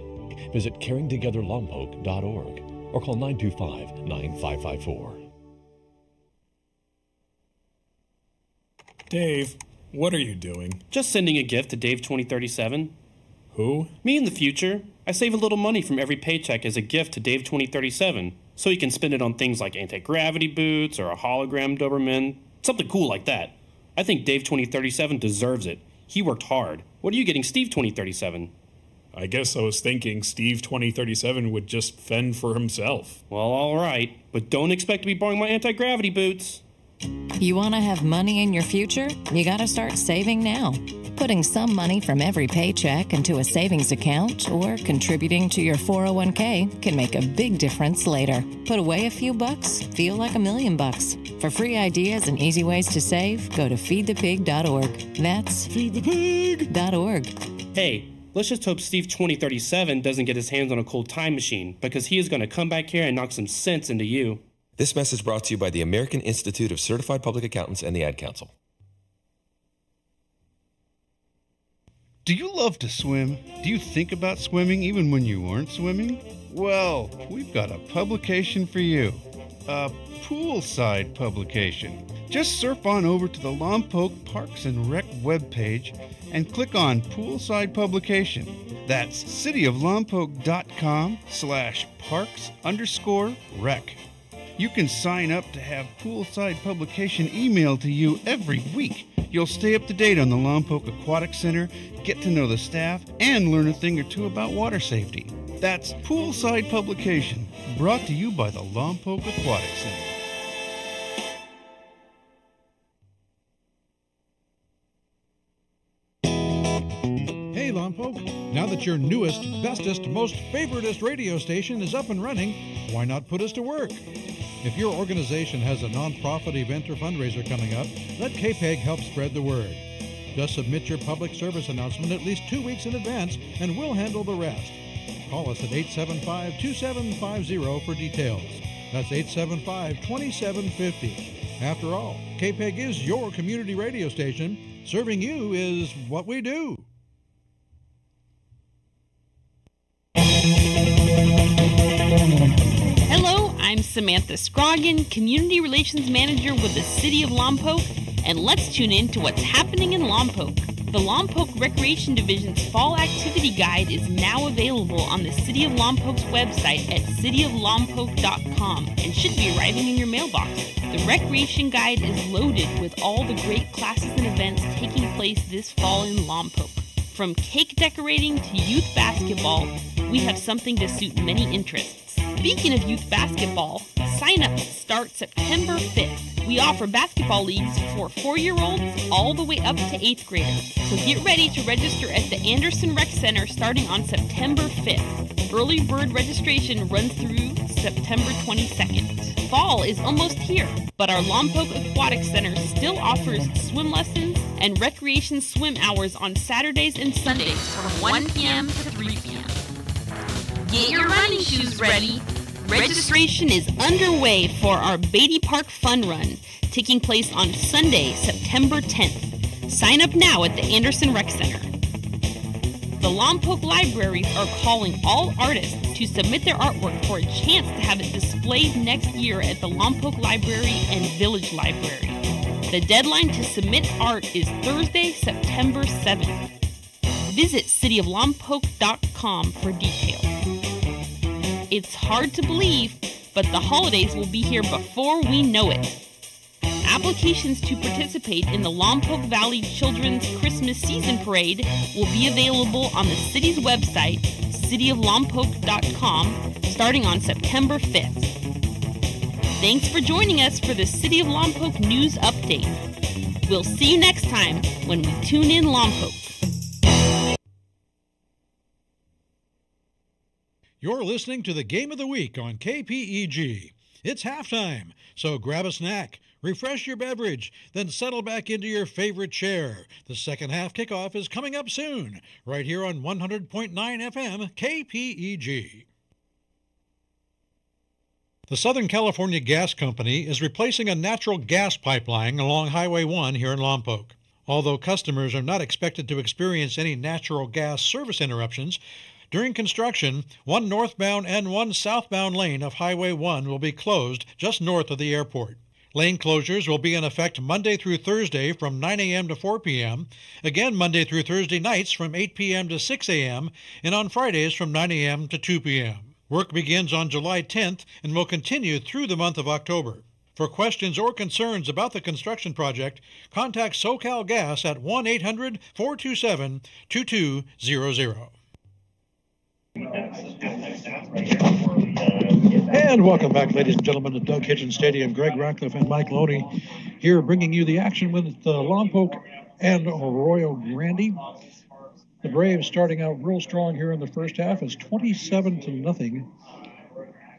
Visit caringtogetherlompoc.org or call 925-9554. Dave, what are you doing? Just sending a gift to Dave 2037. Who? Me in the future. I save a little money from every paycheck as a gift to Dave 2037, so he can spend it on things like anti-gravity boots or a hologram Doberman, something cool like that. I think Dave 2037 deserves it. He worked hard. What are you getting Steve 2037? I guess I was thinking Steve 2037 would just fend for himself. Well, all right, but don't expect to be borrowing my anti-gravity boots. You want to have money in your future? You got to start saving now. Putting some money from every paycheck into a savings account or contributing to your 401k can make a big difference later. Put away a few bucks, feel like $1 million. For free ideas and easy ways to save, go to feedthepig.org. That's feedthepig.org. Hey, let's just hope Steve 2037 doesn't get his hands on a cold time machine, because he is going to come back here and knock some sense into you. This message brought to you by the American Institute of Certified Public Accountants and the Ad Council. Do you love to swim? Do you think about swimming even when you aren't swimming? Well, we've got a publication for you. A poolside publication. Just surf on over to the Lompoc Parks and Rec webpage and click on Poolside Publication. That's cityoflompoc.com/parks_rec. You can sign up to have Poolside Publication emailed to you every week. You'll stay up to date on the Lompoc Aquatic Center, get to know the staff, and learn a thing or two about water safety. That's Poolside Publication, brought to you by the Lompoc Aquatic Center. Hey Lompoc, now that your newest, bestest, most favoritist radio station is up and running, why not put us to work? If your organization has a nonprofit event or fundraiser coming up, let KPEG help spread the word. Just submit your public service announcement at least 2 weeks in advance, and we'll handle the rest. Call us at 875-2750 for details. That's 875-2750. After all, KPEG is your community radio station. Serving you is what we do. Hello, I'm Samantha Scroggin, Community Relations Manager with the City of Lompoc, and let's tune in to what's happening in Lompoc. The Lompoc Recreation Division's Fall Activity Guide is now available on the City of Lompoc's website at cityoflompoc.com and should be arriving in your mailbox. The Recreation Guide is loaded with all the great classes and events taking place this fall in Lompoc. From cake decorating to youth basketball, we have something to suit many interests. Speaking of youth basketball, sign-ups start September 5th. We offer basketball leagues for 4-year-olds all the way up to 8th graders. So get ready to register at the Anderson Rec Center starting on September 5th. Early bird registration runs through September 22nd. Fall is almost here, but our Lompoc Aquatic Center still offers swim lessons and recreation swim hours on Saturdays and Sundays from 1 p.m. to 3 p.m. Get your running shoes ready. Registration is underway for our Beatty Park Fun Run, taking place on Sunday, September 10th. Sign up now at the Anderson Rec Center. The Lompoc Libraries are calling all artists to submit their artwork for a chance to have it displayed next year at the Lompoc Library and Village Library. The deadline to submit art is Thursday, September 7th. Visit cityoflompoc.com for details. It's hard to believe, but the holidays will be here before we know it. Applications to participate in the Lompoc Valley Children's Christmas Season Parade will be available on the city's website, cityoflompoc.com, starting on September 5th. Thanks for joining us for the City of Lompoc News Update. We'll see you next time when we tune in Lompoc. You're listening to the Game of the Week on KPEG. It's halftime, so grab a snack, refresh your beverage, then settle back into your favorite chair. The second half kickoff is coming up soon, right here on 100.9 FM KPEG. The Southern California Gas Company is replacing a natural gas pipeline along Highway 1 here in Lompoc. Although customers are not expected to experience any natural gas service interruptions, during construction, one northbound and one southbound lane of Highway 1 will be closed just north of the airport. Lane closures will be in effect Monday through Thursday from 9 a.m. to 4 p.m., again Monday through Thursday nights from 8 p.m. to 6 a.m., and on Fridays from 9 a.m. to 2 p.m. Work begins on July 10th and will continue through the month of October. For questions or concerns about the construction project, contact SoCal Gas at 1-800-427-2200. And welcome back, ladies and gentlemen, to Doug Hitchens Stadium. Greg Ratcliffe and Mike Loney here bringing you the action with Lompoc and Arroyo Grande. The Braves starting out real strong here in the first half. It's 27-0.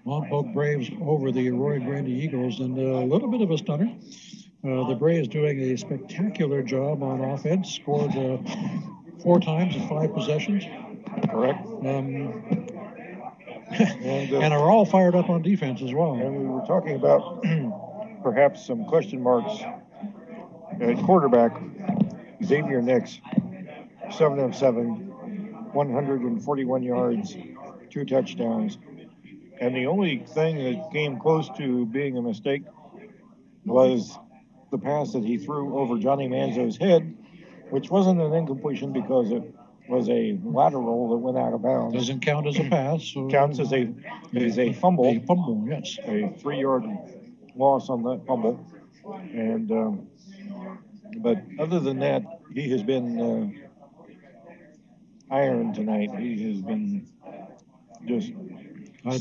Lompoc Braves over the Arroyo Grande Eagles, and a little bit of a stunner. The Braves doing a spectacular job on offense, scored 4 times in 5 possessions. Correct. And are all fired up on defense as well. And we were talking about perhaps some question marks at quarterback. Xavier Nix, 7 of 7, 141 yards, 2 touchdowns. And the only thing that came close to being a mistake was the pass that he threw over Johnny Manzo's head, which wasn't an incompletion because it was a lateral that went out of bounds. Doesn't count as a pass. So counts as a fumble. A fumble, yes. A 3-yard loss on that fumble. And but other than that, he has been iron tonight. He has been just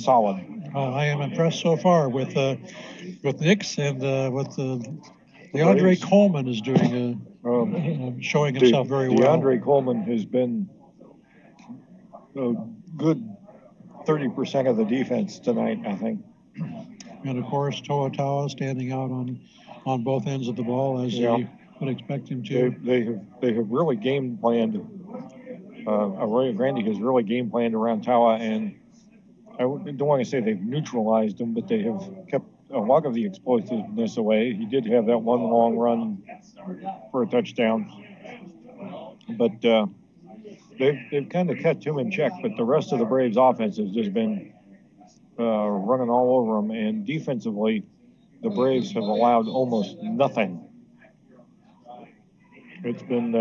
solid. I am impressed so far with Nix and with DeAndre Coleman is doing showing himself very well. DeAndre Coleman has been a good 30% of the defense tonight, I think. And of course, Toa Taua standing out on both ends of the ball as you would expect him to. They have really game planned. Arroyo Grande has really game planned around Taua, and I don't want to say they've neutralized him, but they have kept a lot of the explosiveness away. He did have that one long run for a touchdown, but they've kind of kept him in check. But the rest of the Braves' offense has just been running all over them, and defensively, the Braves have allowed almost nothing. It's been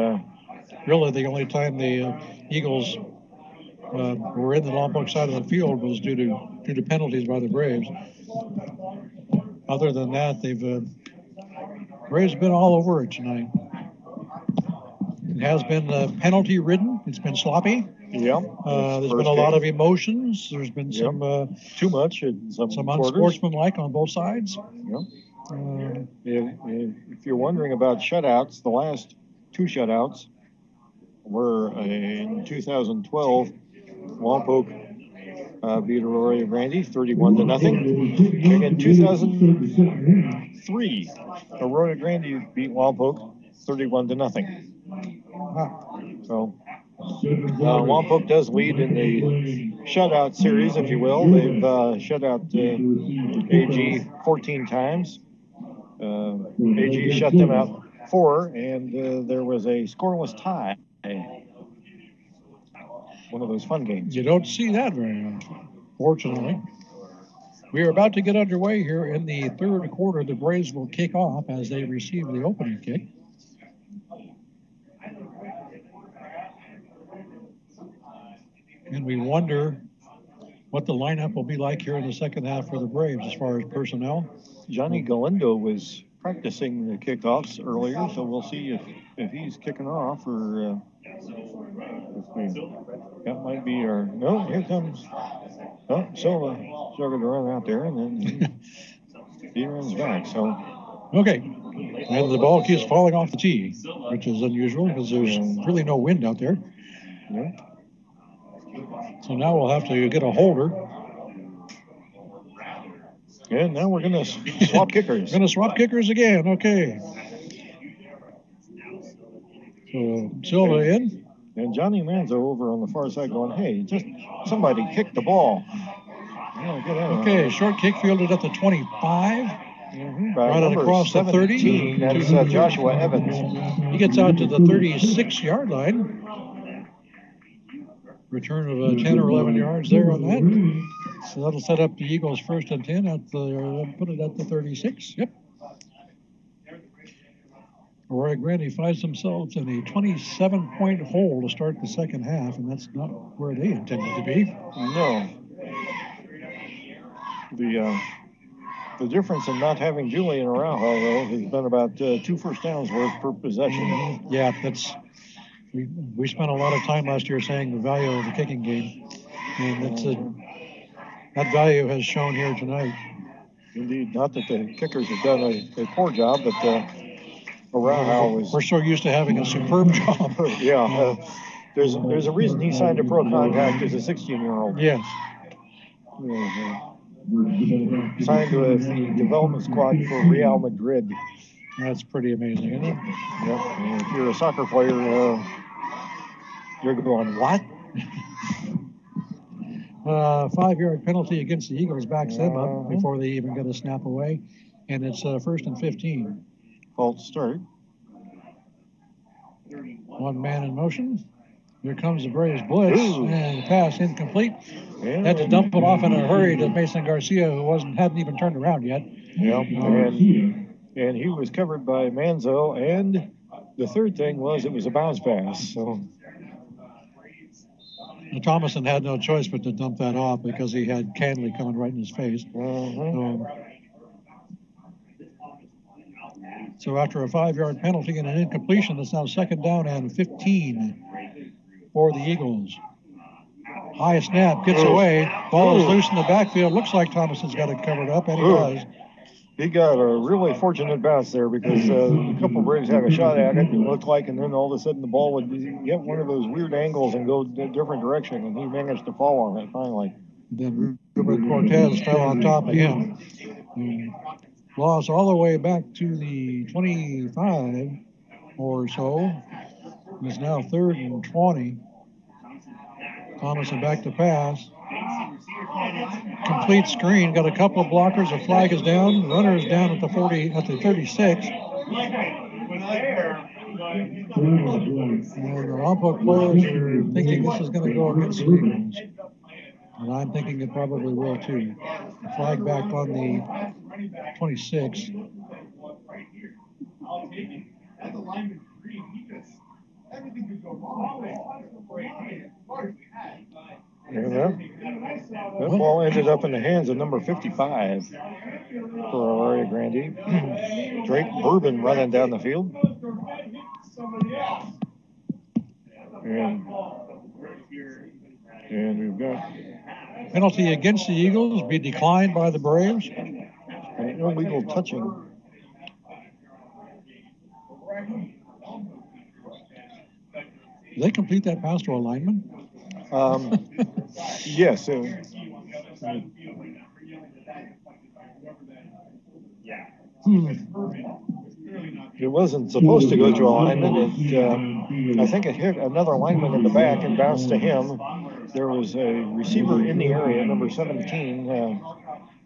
really the only time the Eagles were in the Lompoc side of the field was due to penalties by the Braves. Other than that, Braves have been all over it tonight. It has been penalty ridden. It's been sloppy. Yeah. There's been a lot of emotions. There's been some too much and some unsportsmanlike on both sides. Yeah. If you're wondering about shutouts, the last 2 shutouts were in 2012. Lompoc beat Arroyo Grande 31-0. And in 2003, Arroyo Grande beat Lompoc 31-0. So Lompoc does lead in the shutout series, if you will. They've shut out AG 14 times. AG shut them out 4, and there was a scoreless tie. One of those fun games. You don't see that very often, fortunately. We are about to get underway here in the third quarter. The Braves will kick off as they receive the opening kick. And we wonder what the lineup will be like here in the second half for the Braves as far as personnel. Johnny Galindo was practicing the kickoffs earlier, so we'll see if he's kicking off or that might be our. No, here comes. Oh, Silva struggled to run out there, and then he runs back. So okay, And the ball keeps falling off the tee, which is unusual because there's really no wind out there. Yeah. So now we'll have to get a holder. And now we're going to swap kickers. Going to swap kickers again. Okay. So Silva in. And Johnny Manzo over on the far side going, hey, just somebody kick the ball. Yeah, get out. Okay, short kick fielded at the 25. Right across the 30. That's Joshua Evans. He gets out to the 36-yard line. Return of 10 or 11 yards there on that. So that'll set up the Eagles 1st and 10 at put it at the 36. Yep. Arroyo Grande finds themselves in a 27-point hole to start the second half, and that's not where they intended to be. No. The difference in not having Julian Araujo, though, has been about 2 first downs worth per possession. Yeah, that's we spent a lot of time last year saying the value of the kicking game, and that value has shown here tonight. Indeed, not that the kickers have done a poor job, but Araujo was. We're so used to having a superb job. Yeah, there's a reason he signed a pro contract as a 16-year-old. Yes. Signed with the development squad for Real Madrid. That's pretty amazing, isn't it? Yep. And if you're a soccer player, you're going, what? 5-yard penalty against the Eagles backs them up before they even get a snap away. And it's 1st and 15. False start. One man in motion. Here comes the Braves blitz. And pass incomplete. Yeah. Had to dump it off in a hurry to Mason Garcia, who hadn't even turned around yet. Yep. And he was covered by Manzo. And the third thing was it was a bounce pass. So Thomason had no choice but to dump that off because he had Canley coming right in his face. So after a 5-yard penalty and an incompletion, it's now 2nd down and 15 for the Eagles. High snap, gets away. Ball is loose in the backfield. Looks like Thomason's got it covered up, and he does. He got a really fortunate bounce there because a couple of Braves had a shot at it, it looked like, and then all of a sudden the ball would get one of those weird angles and go a different direction, and he managed to fall on it finally. Then Ruben Cortez fell on top of him. Lost all the way back to the 25 or so. It's now 3rd and 20. Thomason back to pass. Complete screen. Got a couple of blockers. A flag is down. Runner is down at the 36. And the Lompoc players are thinking this is going to go against the Eagles. And I'm thinking it probably will too. Flag back on the 26. That ball ended up in the hands of number 55 for Arroyo Grande. Drake Bourbon running down the field. And we've got penalty against the Eagles, be declined by the Braves. An illegal touching. Did they complete that pass to a lineman? Yes. It wasn't supposed to go to a lineman. I think it hit another lineman in the back and bounced to him. There was a receiver in the area, number 17.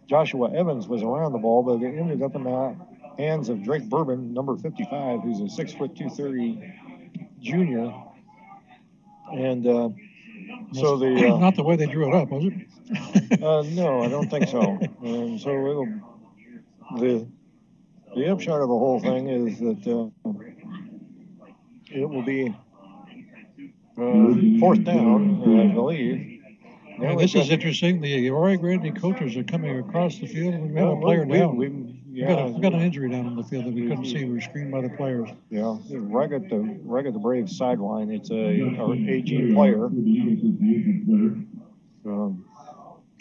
Joshua Evans was around the ball, but it ended up in the hands of Drake Bourbon, number 55, who's a 6'2", 230 junior. And so the not the way they drew it up, was it? No, I don't think so. So the upshot of the whole thing is that it will be 4th down, I believe. Yeah, this is interesting. The Arroyo Grande coaches are coming across the field. We have a player down. We've got an injury down on the field that we couldn't see. We were screened by the players. Yeah, right at the Braves sideline. It's a AG player.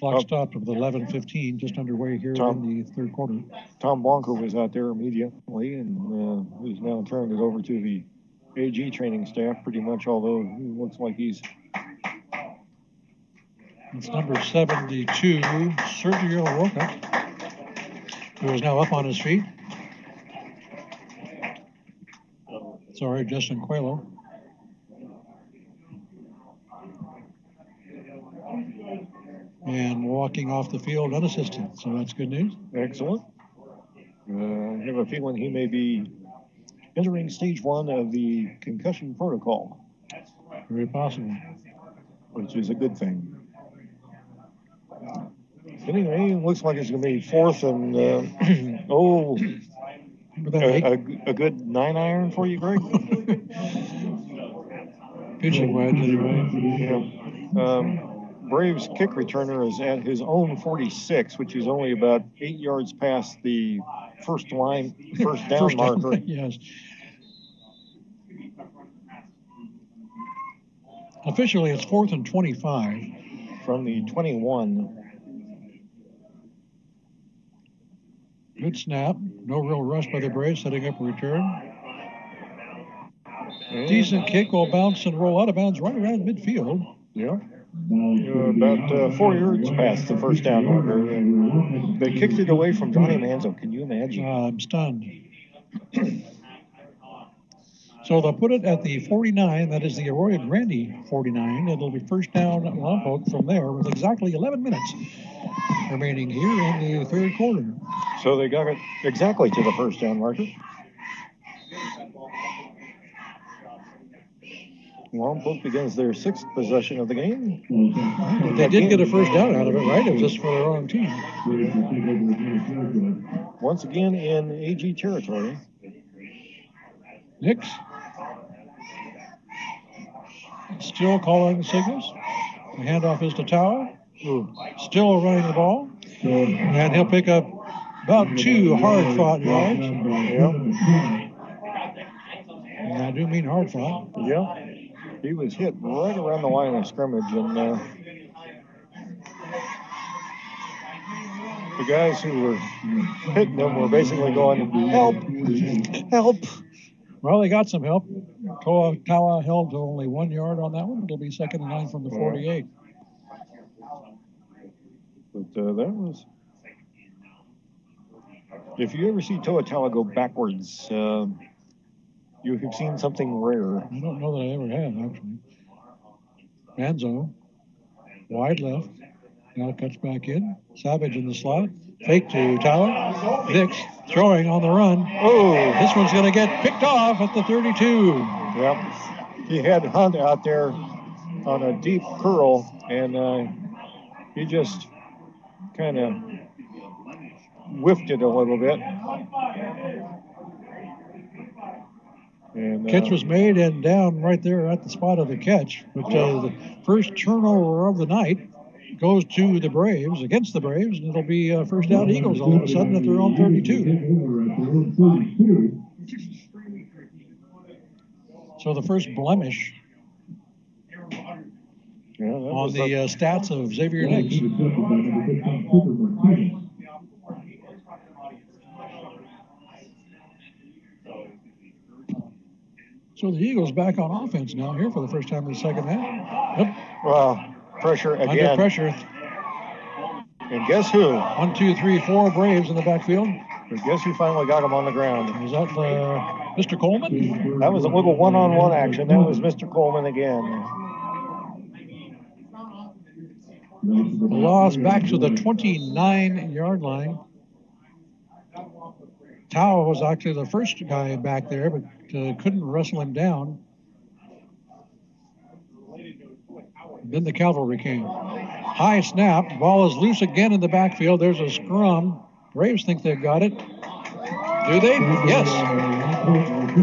Clock stopped with 11:15, just underway here in the third quarter. Tom Blanco was out there immediately, and he's now turned it over to the AG training staff pretty much, although he looks like he's... It's number 72, Sergio Roca, who is now up on his feet. Sorry, Justin Coelho. And walking off the field unassisted, so that's good news. Excellent. I have a feeling he may be entering stage 1 of the concussion protocol. Very possible. Which is a good thing. Anyway, it looks like it's going to be fourth and, a good 9-iron for you, Greg? Pitching wedge, anyway. Yeah. Braves kick returner is at his own 46, which is only about 8 yards past the first down marker. Yes. Officially, it's 4th and 25. From the 21. Good snap. No real rush by the Braves, setting up a return. Decent kick will bounce and roll out of bounds right around midfield. Yeah. About 4 yards past the first down marker. They kicked it away from Johnny Manzo. Can you imagine? I'm stunned. So they'll put it at the 49. That is the Arroyo Grande 49. It'll be first down at Lompoc from there with exactly 11 minutes remaining here in the third quarter. So they got it exactly to the first down marker. Lompoc begins their 6th possession of the game. They did get a first down out of it, right? It was just for their own team. Once again in AG territory. Nix. Still calling the signals. The handoff is to Tower. Still running the ball. And he'll pick up about 2 hard-fought yards. Yeah. And I do mean hard-fought. Yeah. He was hit right around the line of scrimmage, and the guys who were hitting them were basically going, help, help. Well, they got some help. Kawa held to only 1 yard on that one. It'll be 2nd and 9 from the 48. But that was... If you ever see Toa Tawa go backwards, you have seen something rare. I don't know that I ever have, actually. Manzo, wide left. Now cuts back in. Savage in the slot. Fake to Tower. Nix throwing on the run. Oh, this one's going to get picked off at the 32. Yep. He had Hunt out there on a deep curl, and he just kind of whiffed it a little bit. And, catch was made and down right there at the spot of the catch. But the first turnover of the night goes to the Braves, against the Braves, and it'll be first down Eagles all of a sudden at their own 32. So the first blemish on the stats of Xavier Nix. So the Eagles back on offense now here for the first time in the second half. Yep. Well, pressure again. Under pressure. And guess who? 1, 2, 3, 4 Braves in the backfield. But guess who finally got him on the ground? Was that Mr. Coleman? That was a little one-on-one action. That was Mr. Coleman again. The loss back to the 29-yard line. Tao was actually the first guy back there, but couldn't wrestle him down. Then the cavalry came. High snap. Ball is loose again in the backfield. There's a scrum. Braves think they've got it. Do they? Yes.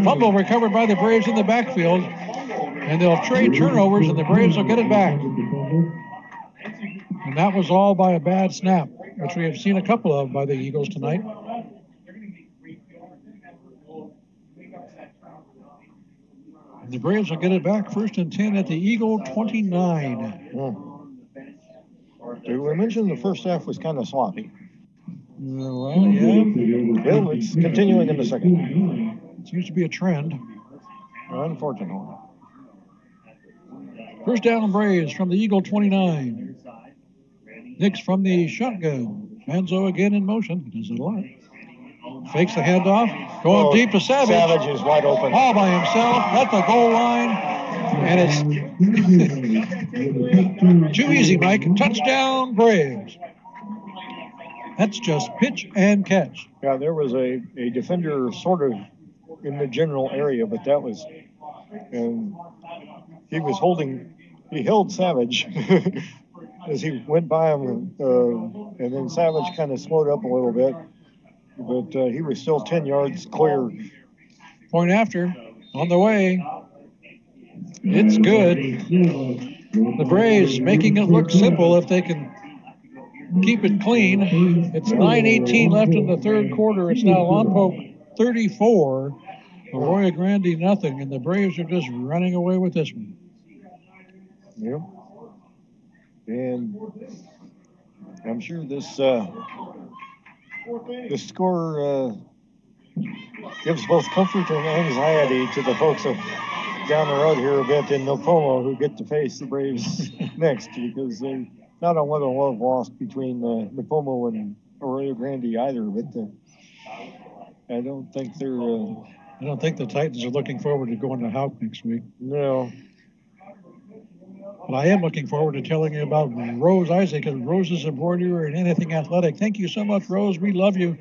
Fumble recovered by the Braves in the backfield. And they'll trade turnovers, and the Braves will get it back. And that was all by a bad snap, which we have seen a couple of by the Eagles tonight. The Braves will get it back 1st and 10 at the Eagle 29. We mentioned the first half was kind of sloppy. Well, yeah. Well, it's continuing in the second. It seems to be a trend. Unfortunately. First down, Braves from the Eagle 29. Nix from the shotgun. Manzo again in motion. He does it a lot. Fakes the handoff. Going deep to Savage. Savage is wide open. All by himself at the goal line. And it's too easy, Mike. Touchdown, Braves. That's just pitch and catch. Yeah, there was a defender sort of in the general area, but that was, and he held Savage as he went by him, and then Savage kind of slowed up a little bit, but he was still 10 yards clear. Point after, on the way. It's good. The Braves making it look simple if they can keep it clean. It's 9:18 left in the third quarter. It's now Lompoc 34, Arroyo Grande nothing, and the Braves are just running away with this one. Yeah. And I'm sure this score gives both comfort and anxiety to the folks down the road here a bit in Lompoc who get to face the Braves next, because they not on whether love lost between Lompoc and Arroyo Grande either, but I don't think I don't think the Titans are looking forward to going to Houck next week. No. But I am looking forward to telling you about Rose Isaac and Rose's Embroidery and Anything Athletic. Thank you so much, Rose. We love you.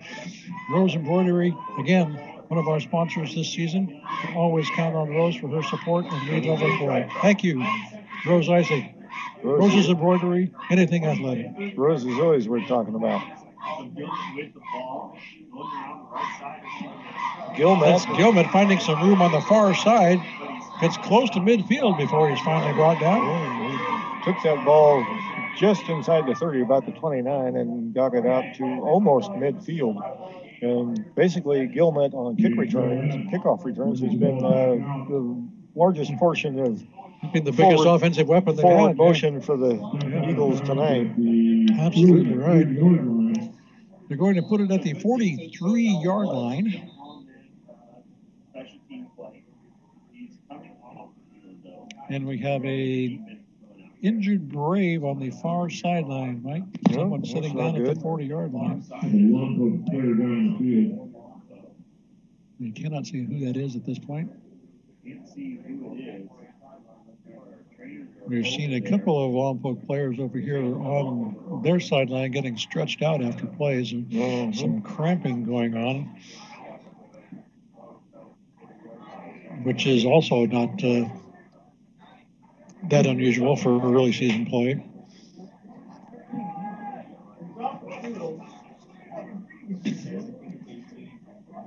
Rose Embroidery, again, one of our sponsors this season. Always count on Rose for her support, and we love her for it. Thank you, Rose Isaac. Rose's Embroidery, Anything Athletic. Rose is always worth talking about. Gilman finding some room on the far side. Gets close to midfield before he's finally brought down. He took that ball just inside the 30, about the 29, and got it out to almost midfield. And basically, Gilmet on kickoff returns, has been the largest portion of been the biggest offensive weapon they forward had. Motion for the Eagles tonight. Absolutely right. They're going to put it at the 43-yard line. And we have a injured Brave on the far sideline, Mike. Someone sitting down at the 40-yard line. You cannot see who that is at this point. We've seen a couple of Lompoc players over here on their sideline getting stretched out after plays, and some cramping going on, which is also not that unusual for early season play.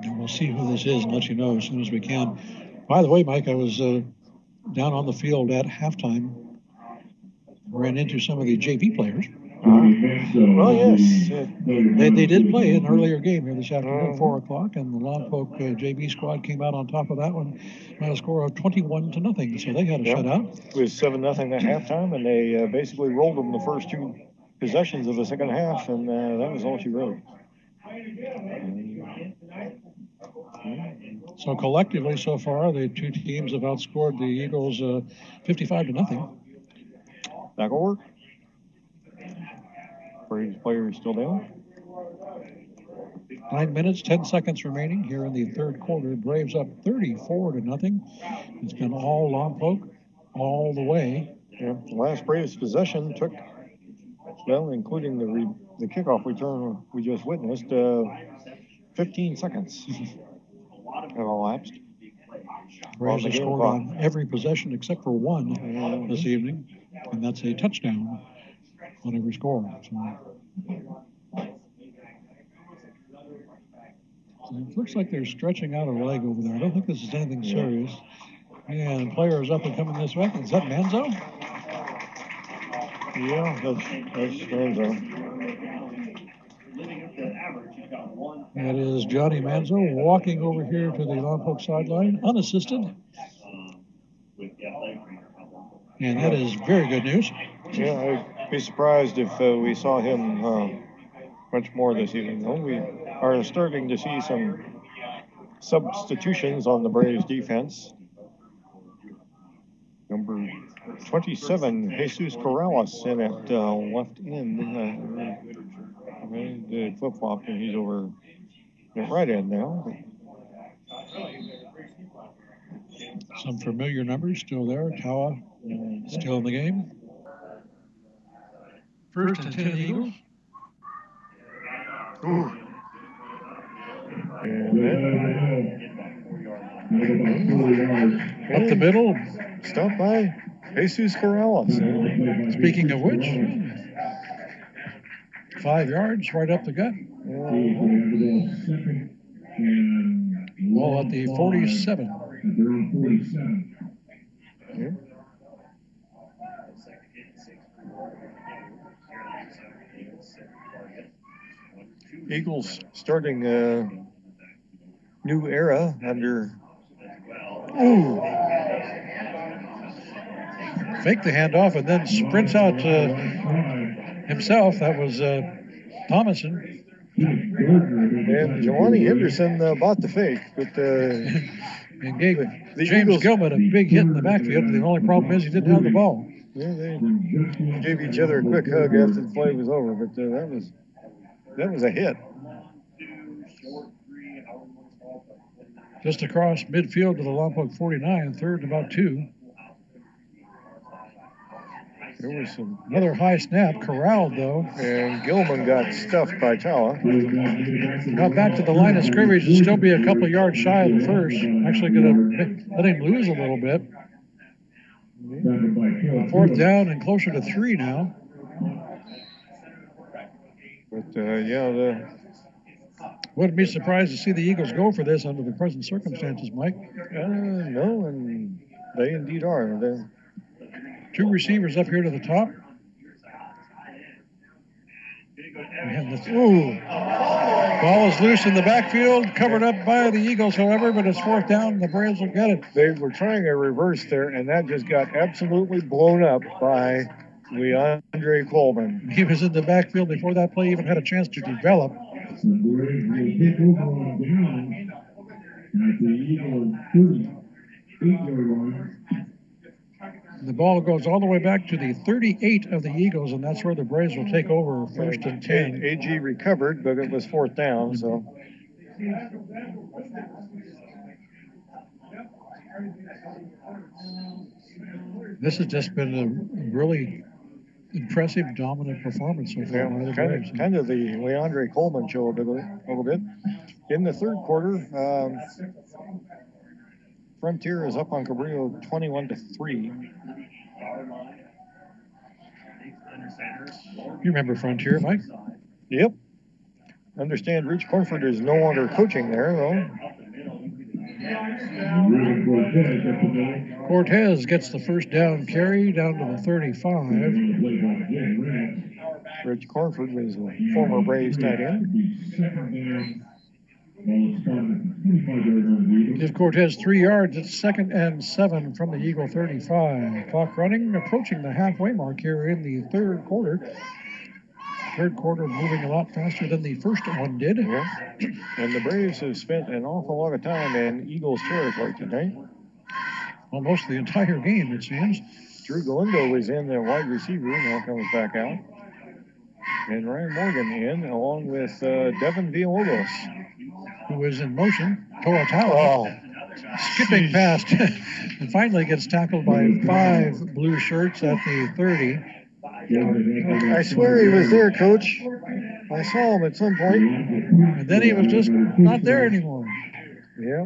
And we'll see who this is and let you know as soon as we can. By the way, Mike, I was down on the field at halftime. Ran into some of the JV players. Well, yes. They did play an earlier game here this afternoon at 4 o'clock, and the Lompoc JV squad came out on top of that one by a score of 21-0. So they had a shutout. It was 7-0 at halftime, and they basically rolled them the first two possessions of the second half, and that was all she wrote. So collectively, so far, the two teams have outscored the Eagles 55-0. Back over. Braves players still down. 9 minutes, 10 seconds remaining here in the third quarter. Braves up 34-0. It's been all Lompoc all the way. Yeah, the last Braves possession took, well, including the kickoff return we just witnessed, 15 seconds have elapsed. Braves have scored on every possession except for one this evening, and that's a touchdown on every score. So it looks like they're stretching out a leg over there. I don't think this is anything serious. And players up and coming this way. Is that Manzo? Yeah, that's Manzo. That is Johnny Manzo walking over here to the Lompoc sideline, unassisted. And that is very good news. Yeah, be surprised if we saw him much more this evening. Though we are starting to see some substitutions on the Braves defense. Number 27, Jesus Corrales in at left end. The flip-flop, and he's over at right end now. Some familiar numbers still there. Tawa still in the game. First and 10 Eagles. Ooh. Up the middle. Stopped by Jesus Corrales. Speaking of which, 5 yards right up the gut. Ball at the 47. Yeah. Eagles starting a new era under. Ooh. Fake the handoff and then sprints out himself. That was Thomason. And Jelani Henderson bought the fake, but and gave James Gilman a big hit in the backfield. The only problem is he didn't have the ball. Yeah, they gave each other a quick hug after the play was over, but that was a hit. Just across midfield to the Lompoc 49, third and about 2. There was another high snap, corralled though. And Gilman got stuffed by Tawa. Got back to the line of scrimmage and still be a couple yards shy of the first. Actually going to let him lose a little bit. Fourth down and closer to 3 now. But wouldn't be surprised to see the Eagles go for this under the present circumstances, Mike. No, and they indeed are. 2 receivers up here to the top. Ball is loose in the backfield, covered up by the Eagles, however, but it's fourth down and the Braves will get it. They were trying a reverse there, and that just got absolutely blown up by Leandre Coleman. He was in the backfield before that play even had a chance to develop. The ball goes all the way back to the 38 of the Eagles, and that's where the Braves will take over first and 10. AG recovered, but it was fourth down, so. This has just been a really impressive, dominant performance so far. Yeah, kind of the Leandre Coleman show a little bit. In the third quarter, Frontier is up on Cabrillo 21-3. You remember Frontier, Mike? Yep. Understand Rich Cornford is no longer coaching there, though. Cortez gets the first down carry down to the 35. Rich Cornford was a former Braves tight end. Give Cortez 3 yards. It's 2nd and 7 from the Eagle 35. Clock running, approaching the halfway mark here in the third quarter. Third quarter moving a lot faster than the first one did. Yeah. And the Braves have spent an awful lot of time in Eagles territory tonight. Almost the entire game, it seems. Drew Galindo was in the wide receiver, now comes back out. And Ryan Morgan in, along with Devin Villalobos, who is in motion. Tawa skipping past and finally gets tackled by 5 blue shirts at the 30. I swear he was there, Coach. I saw him at some point. And then he was just not there anymore. Yeah.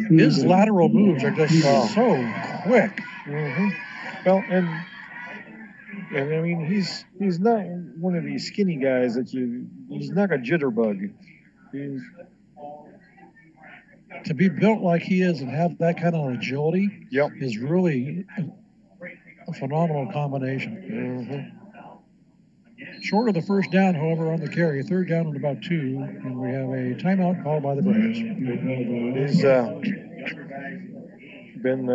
His lateral moves are just so quick. Mm-hmm. Well, and I mean, he's not one of these skinny guys that he's not a jitterbug. To be built like he is and have that kind of agility is really a phenomenal combination. Mm-hmm. Short of the first down, however, on the carry. Third down and about 2, and we have a timeout called by the Braves. He's been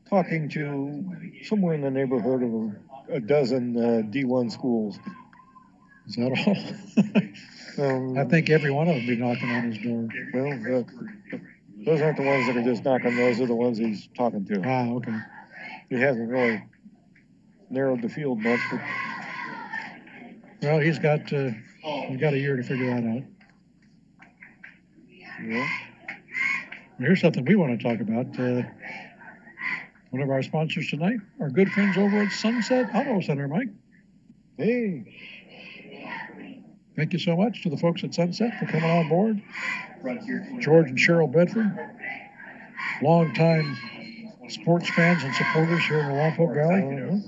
talking to somewhere in the neighborhood of a dozen D1 schools. Is that all? I think every one of them be knocking on his door. Well, those aren't the ones that are just knocking. Those are the ones he's talking to. Ah, okay. He hasn't really narrowed the field much, but well, he's got a year to figure that out. Yeah. Well, here's something we want to talk about. One of our sponsors tonight, our good friends over at Sunset Auto Center, Mike. Hey. Thank you so much to the folks at Sunset for coming on board. George and Cheryl Bedford, longtime sports fans and supporters here in the Lompoc Valley.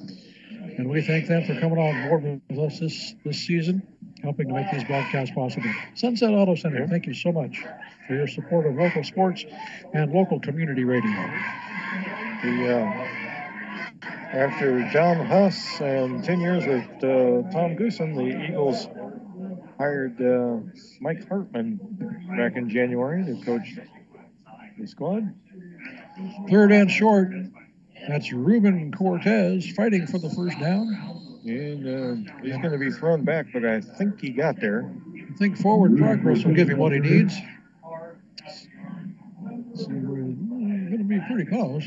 And we thank them for coming on board with us this season, helping to make these broadcasts possible. Sunset Auto Center, thank you so much for your support of local sports and local community radio. After John Huss and 10 years with Tom Goosen, the Eagles hired Mike Hartman back in January to coach the squad. Third and short. That's Ruben Cortez fighting for the first down. And he's going to be thrown back, but I think he got there. I think forward progress will give him what he needs. So we're going to be pretty close.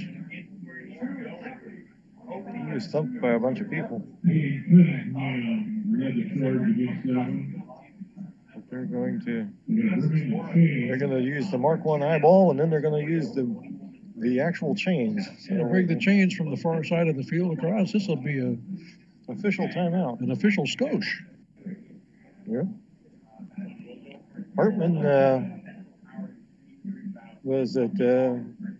He was thumped by a bunch of people. But they're going to use the Mark I eyeball, and then they're going to use the actual chains. So they'll bring the chains from the far side of the field across. This will be an official timeout. An official skosh. Yeah. Hartman was at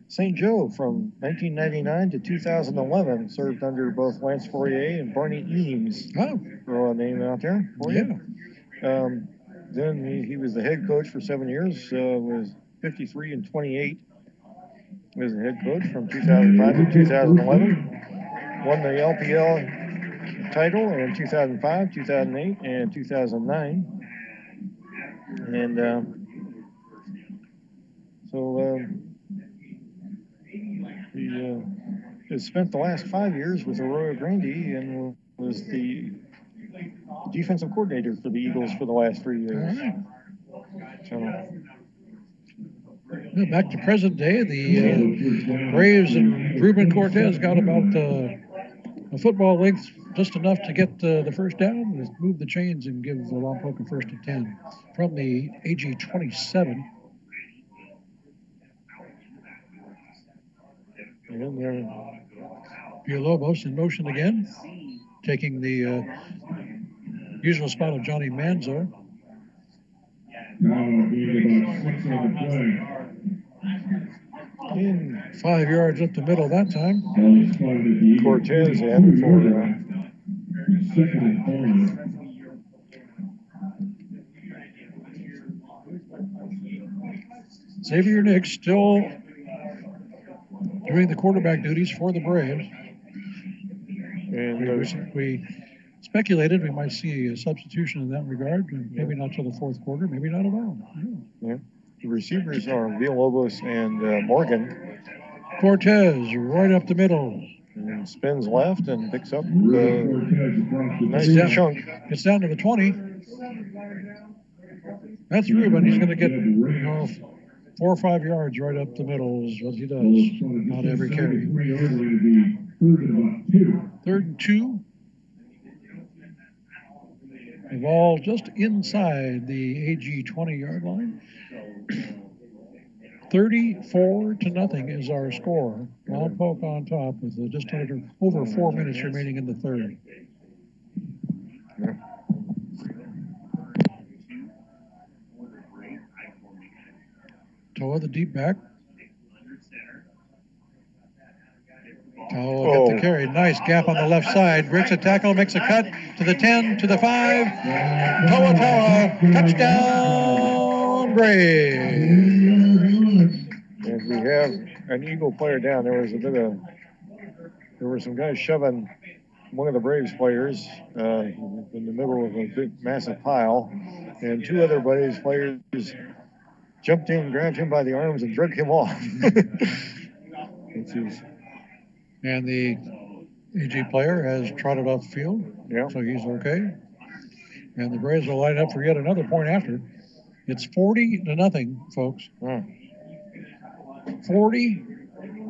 St. Joe from 1999 to 2011. Served under both Lance Fourier and Barney Eames. Oh. Throw a name out there for you. Then he was the head coach for 7 years. Was 53 and 28. Was the head coach from 2005 to 2011. Won the LPL title in 2005, 2008, and 2009. And he has spent the last 5 years with Arroyo Grande and was the defensive coordinator for the Eagles for the last 3 years. So, back to present day, the Braves and Ruben Cortez got about a football length, just enough to get the first down. Let's move the chains and give Lompoc a 1st and 10 from the AG 27. And Villalobos in motion again, taking the usual spot of Johnny Manzo. In 5 yards up the middle that time. Cortez in for Xavier Nix still doing the quarterback duties for the Braves. And we speculated we might see a substitution in that regard, maybe not till the fourth quarter, maybe not at all. Yeah. The receivers are Villalobos and Morgan. Cortez right up the middle. And spins left and picks up a nice chunk. Gets down to the 20. That's Ruben. He's going to get 4 or 5 yards right up the middle is what he does. Not every carry. 3rd and 2. The ball just inside the AG 20-yard line. 34-0 is our score. Lompoc on top with just over 4 minutes remaining in the third. Toa, the deep back. Toa get the carry. Nice gap on the left side. Breaks a tackle, makes a cut to the 10, to the 5. Toa, touchdown, Braves. And we have an Eagle player down. There were some guys shoving one of the Braves players in the middle of a big, massive pile, and 2 other Braves players jumped in, grabbed him by the arms, and dragged him off. Which is And the AG player has trotted off the field, so he's okay. And the Braves will line up for yet another point after. It's 40-0, folks. 40-0.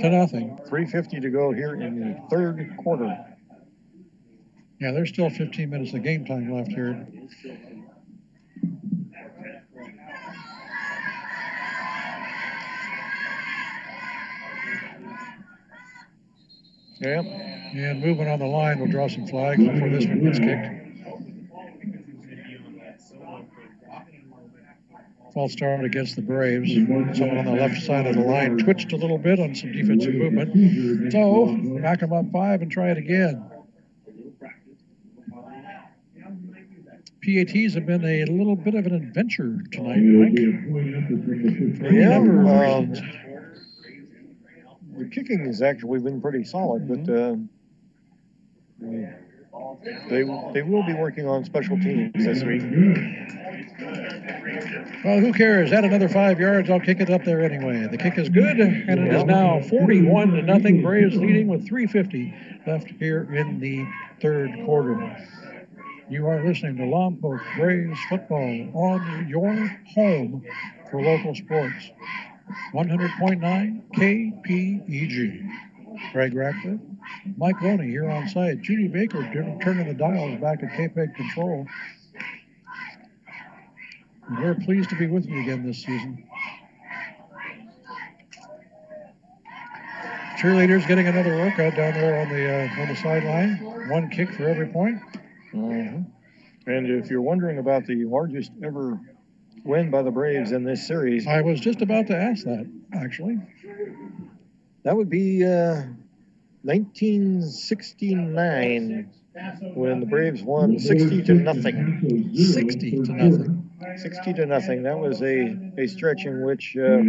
3:50 to go here in the third quarter. Yeah, there's still 15 minutes of game time left here. Yeah. And movement on the line will draw some flags before this one gets kicked. False start against the Braves. Someone on the left side of the line twitched a little bit on some defensive movement. So, back them up 5 and try it again. PATs have been a little bit of an adventure tonight, Mike. For any number of reasons. The kicking has actually been pretty solid, but they will be working on special teams this week. Well, who cares? Add another 5 yards. I'll kick it up there anyway. The kick is good, and it is now 41-0. Braves leading with 3:50 left here in the third quarter. You are listening to Lompoc Braves football on your home for local sports. 100.9 KPEG. Greg Ratcliffe, Mike Loney here on site. Judy Baker turning the dials back at KPEG Control. And we're pleased to be with you again this season. Cheerleaders getting another workout down there on the sideline. 1 kick for every point. Mm-hmm. And if you're wondering about the largest ever win by the Braves in this series, I was just about to ask that, actually. That would be 1969 when the Braves won 60-0. 60-0. 60-0. That was a stretch in which, there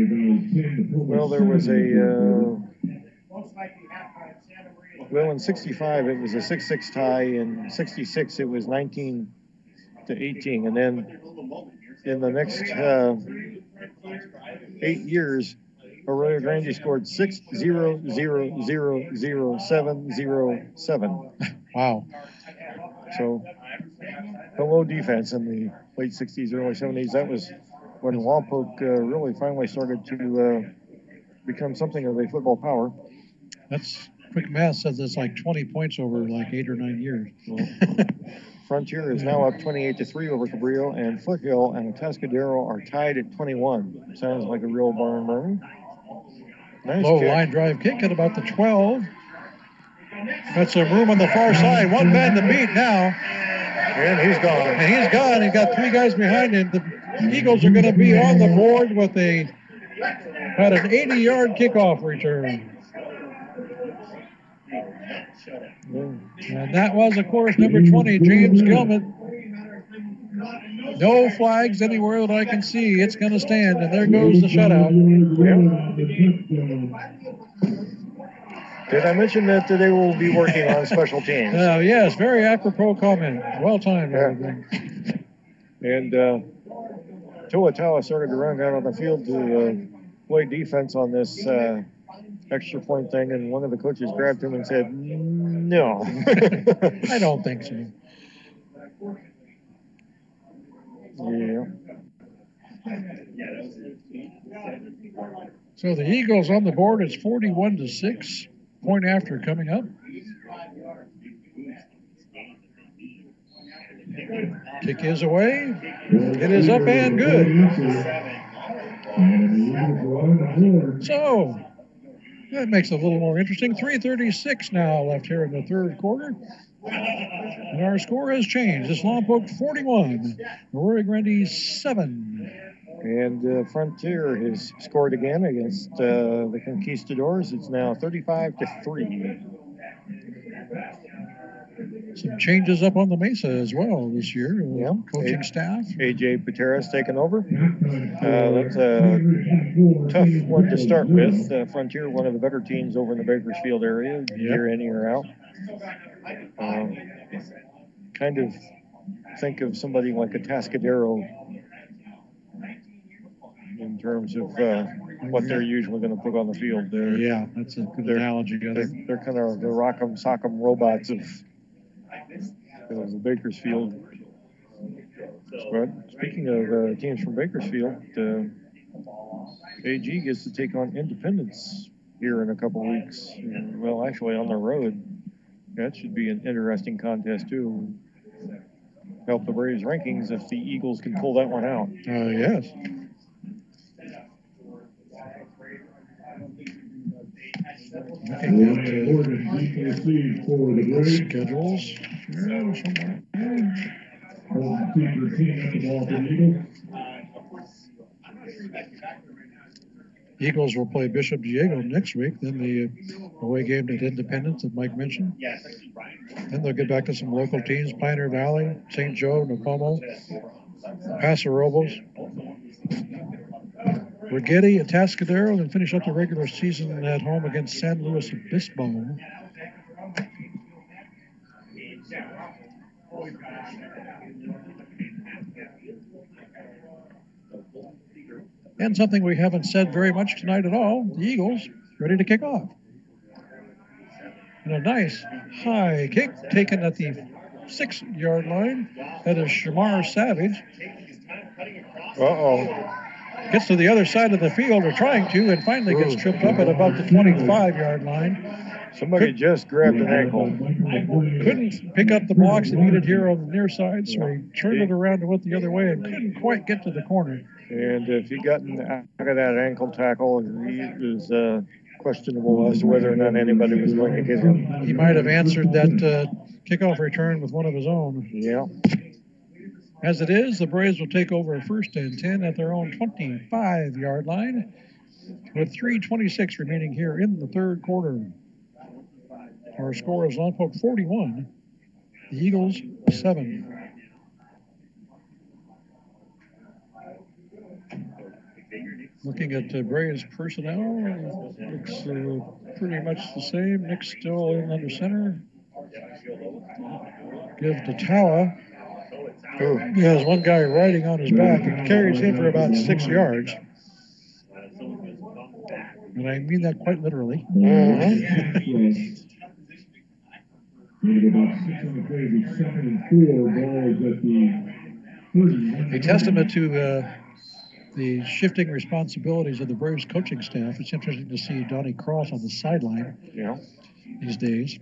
was in 65 it was a 6-6 tie. In 66 it was 19-18, and then in the next 8 years, Arroyo Grande scored 6-0-0-0-0-7-0-7. Wow. So, hello defense in the late 60s, early 70s. That was when Lompoc really finally started to become something of a football power. That's quick math says it's like 20 points over like 8 or 9 years. Well, Frontier is now up 28-3 over Cabrillo, and Foothill and Atascadero are tied at 21. Sounds like a real barn burner. Nice low kick. line drive kick at about the 12. Got some room on the far side. One man to beat now. And he's gone. And he's gone. He's got 3 guys behind him. The Eagles are going to be on the board with an 80-yard kickoff return. And that was, of course, number 20, James Gilman. No flags anywhere that I can see. It's going to stand, and there goes the shutout. Did I mention that they will be working on special teams? Yes, very apropos comment. Well timed. Yeah. And Tawa started to run out on the field to play defense on this extra point thing, and one of the coaches grabbed him and said, no. I don't think so. Yeah. So the Eagles on the board. It's 41-6. Point after coming up. Kick is away. It is up and good. So that makes it a little more interesting. 3:36 now left here in the third quarter. And our score has changed. It's Lompoc 41, Arroyo Grande 7. And Frontier has scored again against the Conquistadors. It's now 35-3. Some changes up on the Mesa as well this year. Coaching staff. A.J. Pateras taken over. That's a tough one to start with. Frontier, one of the better teams over in the Bakersfield area, year in, year out. Kind of think of somebody like a Atascadero in terms of what they're usually going to put on the field. Yeah, that's a good analogy. They're kind of the rock'em sock'em robots of the Bakersfield. But speaking of teams from Bakersfield, AG gets to take on Independence here in a couple weeks. Well, actually on the road. That should be an interesting contest too. Help the Braves rankings if the Eagles can pull that one out. Yes. Looking at schedules. Eagles will play Bishop Diego next week. Then the away game at Independence that Mike mentioned. Then they'll get back to some local teams: Pioneer Valley, St. Joe, Napomo, Paso Robles, Rigetti, Atascadero, and finish up the regular season at home against San Luis Obispo. And something we haven't said very much tonight at all, the Eagles ready to kick off. And a nice high kick taken at the 6-yard line. That is Shamar Savage. Gets to the other side of the field, or trying to, and finally gets tripped up at about the 25-yard line. Somebody just grabbed an ankle. Couldn't pick up the blocks he needed here on the near side, so he turned it around and went the other way and couldn't quite get to the corner. And if he got out of that ankle tackle, he was questionable as to whether or not anybody was going to get him. He might have answered that kickoff return with one of his own. Yeah. As it is, the Braves will take over 1st and 10 at their own 25-yard line with 3:26 remaining here in the third quarter. Our score is Lompoc 41, the Eagles 7. Looking at Braves personnel, looks pretty much the same. Nick's still in under center. Give to Tawa. He has one guy riding on his back and carries him for about 6 yards. And I mean that quite literally. A testament to the shifting responsibilities of the Braves coaching staff. It's interesting to see Donnie Cross on the sideline these days.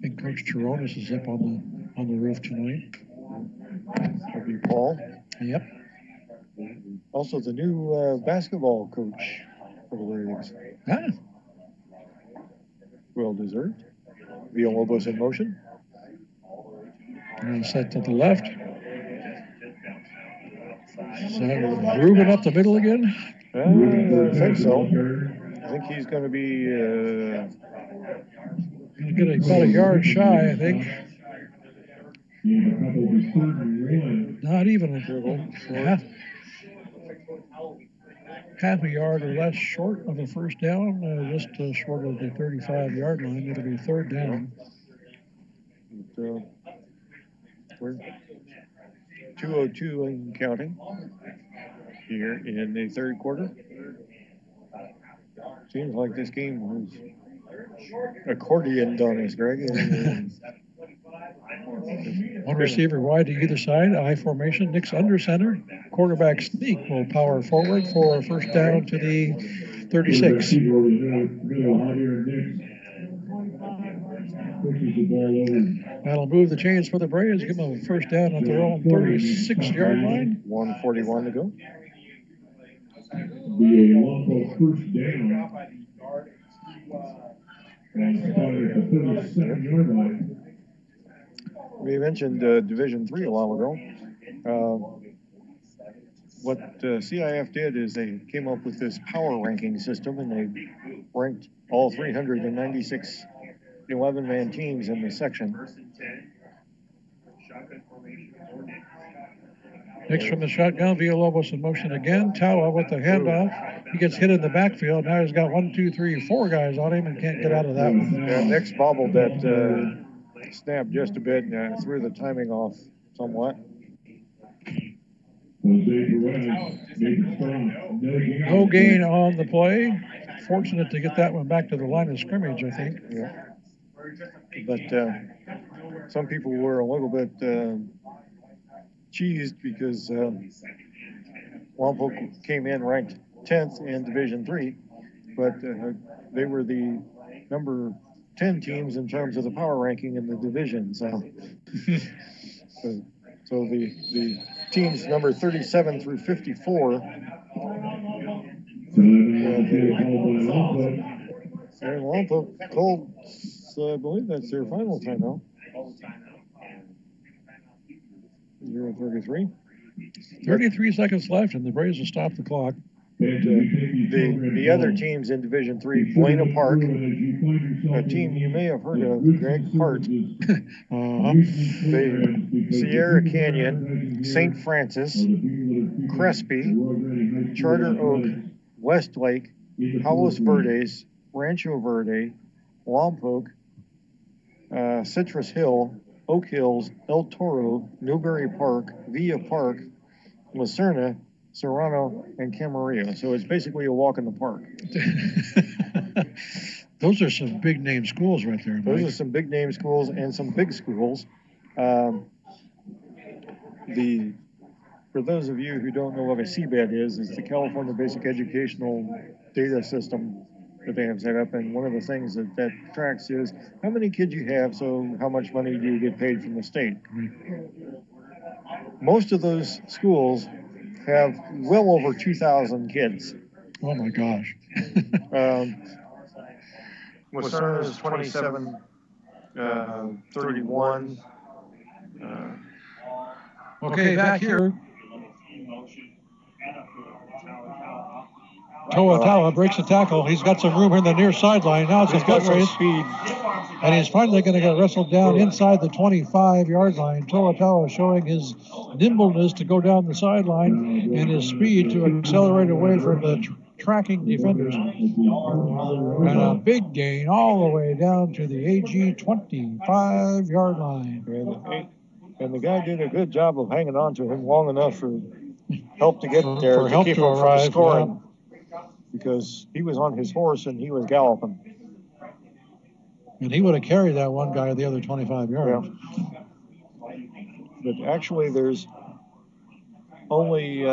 And Coach Chironis is up on the roof tonight. That'll be Paul. Yep. Also the new basketball coach for the Braves. Well deserved. Villalobos in motion. And set to the left. Is that Ruben up the middle again? I think so. I think he's going to be... Get about a yard shy, I think. Not even half a yard or less short of a first down, just short of the 35-yard line. It'll be 3rd down. We're 2:02 and counting here in the third quarter. Seems like this game was accordioned on us, Greg. One receiver wide to either side, I formation. Nick's under center. Quarterback sneak will power forward for a first down to the 36. That'll move the chains for the Braves. Give them a first down at their own 36-yard line. 1:41 to go. We mentioned Division III a while ago. What CIF did is they came up with this power ranking system, and they ranked all 396 11-man teams in the section. Next from the shotgun, Villalobos in motion again. Tawa with the handoff. He gets hit in the backfield. Now he's got 1, 2, 3, 4 guys on him and can't get out of that one. Yeah, Nick's bobbled that snap just a bit and threw the timing off somewhat. No gain on the play. Fortunate to get that one back to the line of scrimmage, I think. Yeah. But some people were a little bit cheesed because Lompoc came in ranked 10th in Division III, but they were the number 10 teams in terms of the power ranking in the division. So the teams number 37 through 54. And Lompoc Colts, I believe that's their final timeout. 0:33. 33 seconds left, and the Braves will stop the clock. The other teams in Division III, Buena Park, a team you may have heard of, Greg Hart, Sierra Canyon, St. Francis, Crespi, Charter Oak, Westlake, Palos Verdes, Rancho Verde, Lompoc, Citrus Hill, Oak Hills, El Toro, Newberry Park, Villa Park, Lucerna, Serrano, and Camarillo. So it's basically a walk in the park. Those are some big name schools right there, Mike. Those are some big name schools and some big schools. For those of you who don't know what a CBED is, it's the California Basic Educational Data System that they have set up. And one of the things that tracks is how many kids you have, so how much money do you get paid from the state. Most of those schools have well over 2,000 kids. Oh my gosh. Lucerna is 27, 31. Okay, back here. Toa breaks the tackle. He's got some room here in the near sideline. Now it's a foot race. Speed. And he's finally going to get wrestled down inside the 25-yard line. Toa showing his nimbleness to go down the sideline and his speed to accelerate away from the tracking defenders. And a big gain all the way down to the AG 25-yard line. And the guy did a good job of hanging on to him long enough for help to get there for to help keep to him from arrive, scoring. yeah. Because he was on his horse and he was galloping. And he would have carried that one guy the other 25 yards. Yeah. But actually, there's only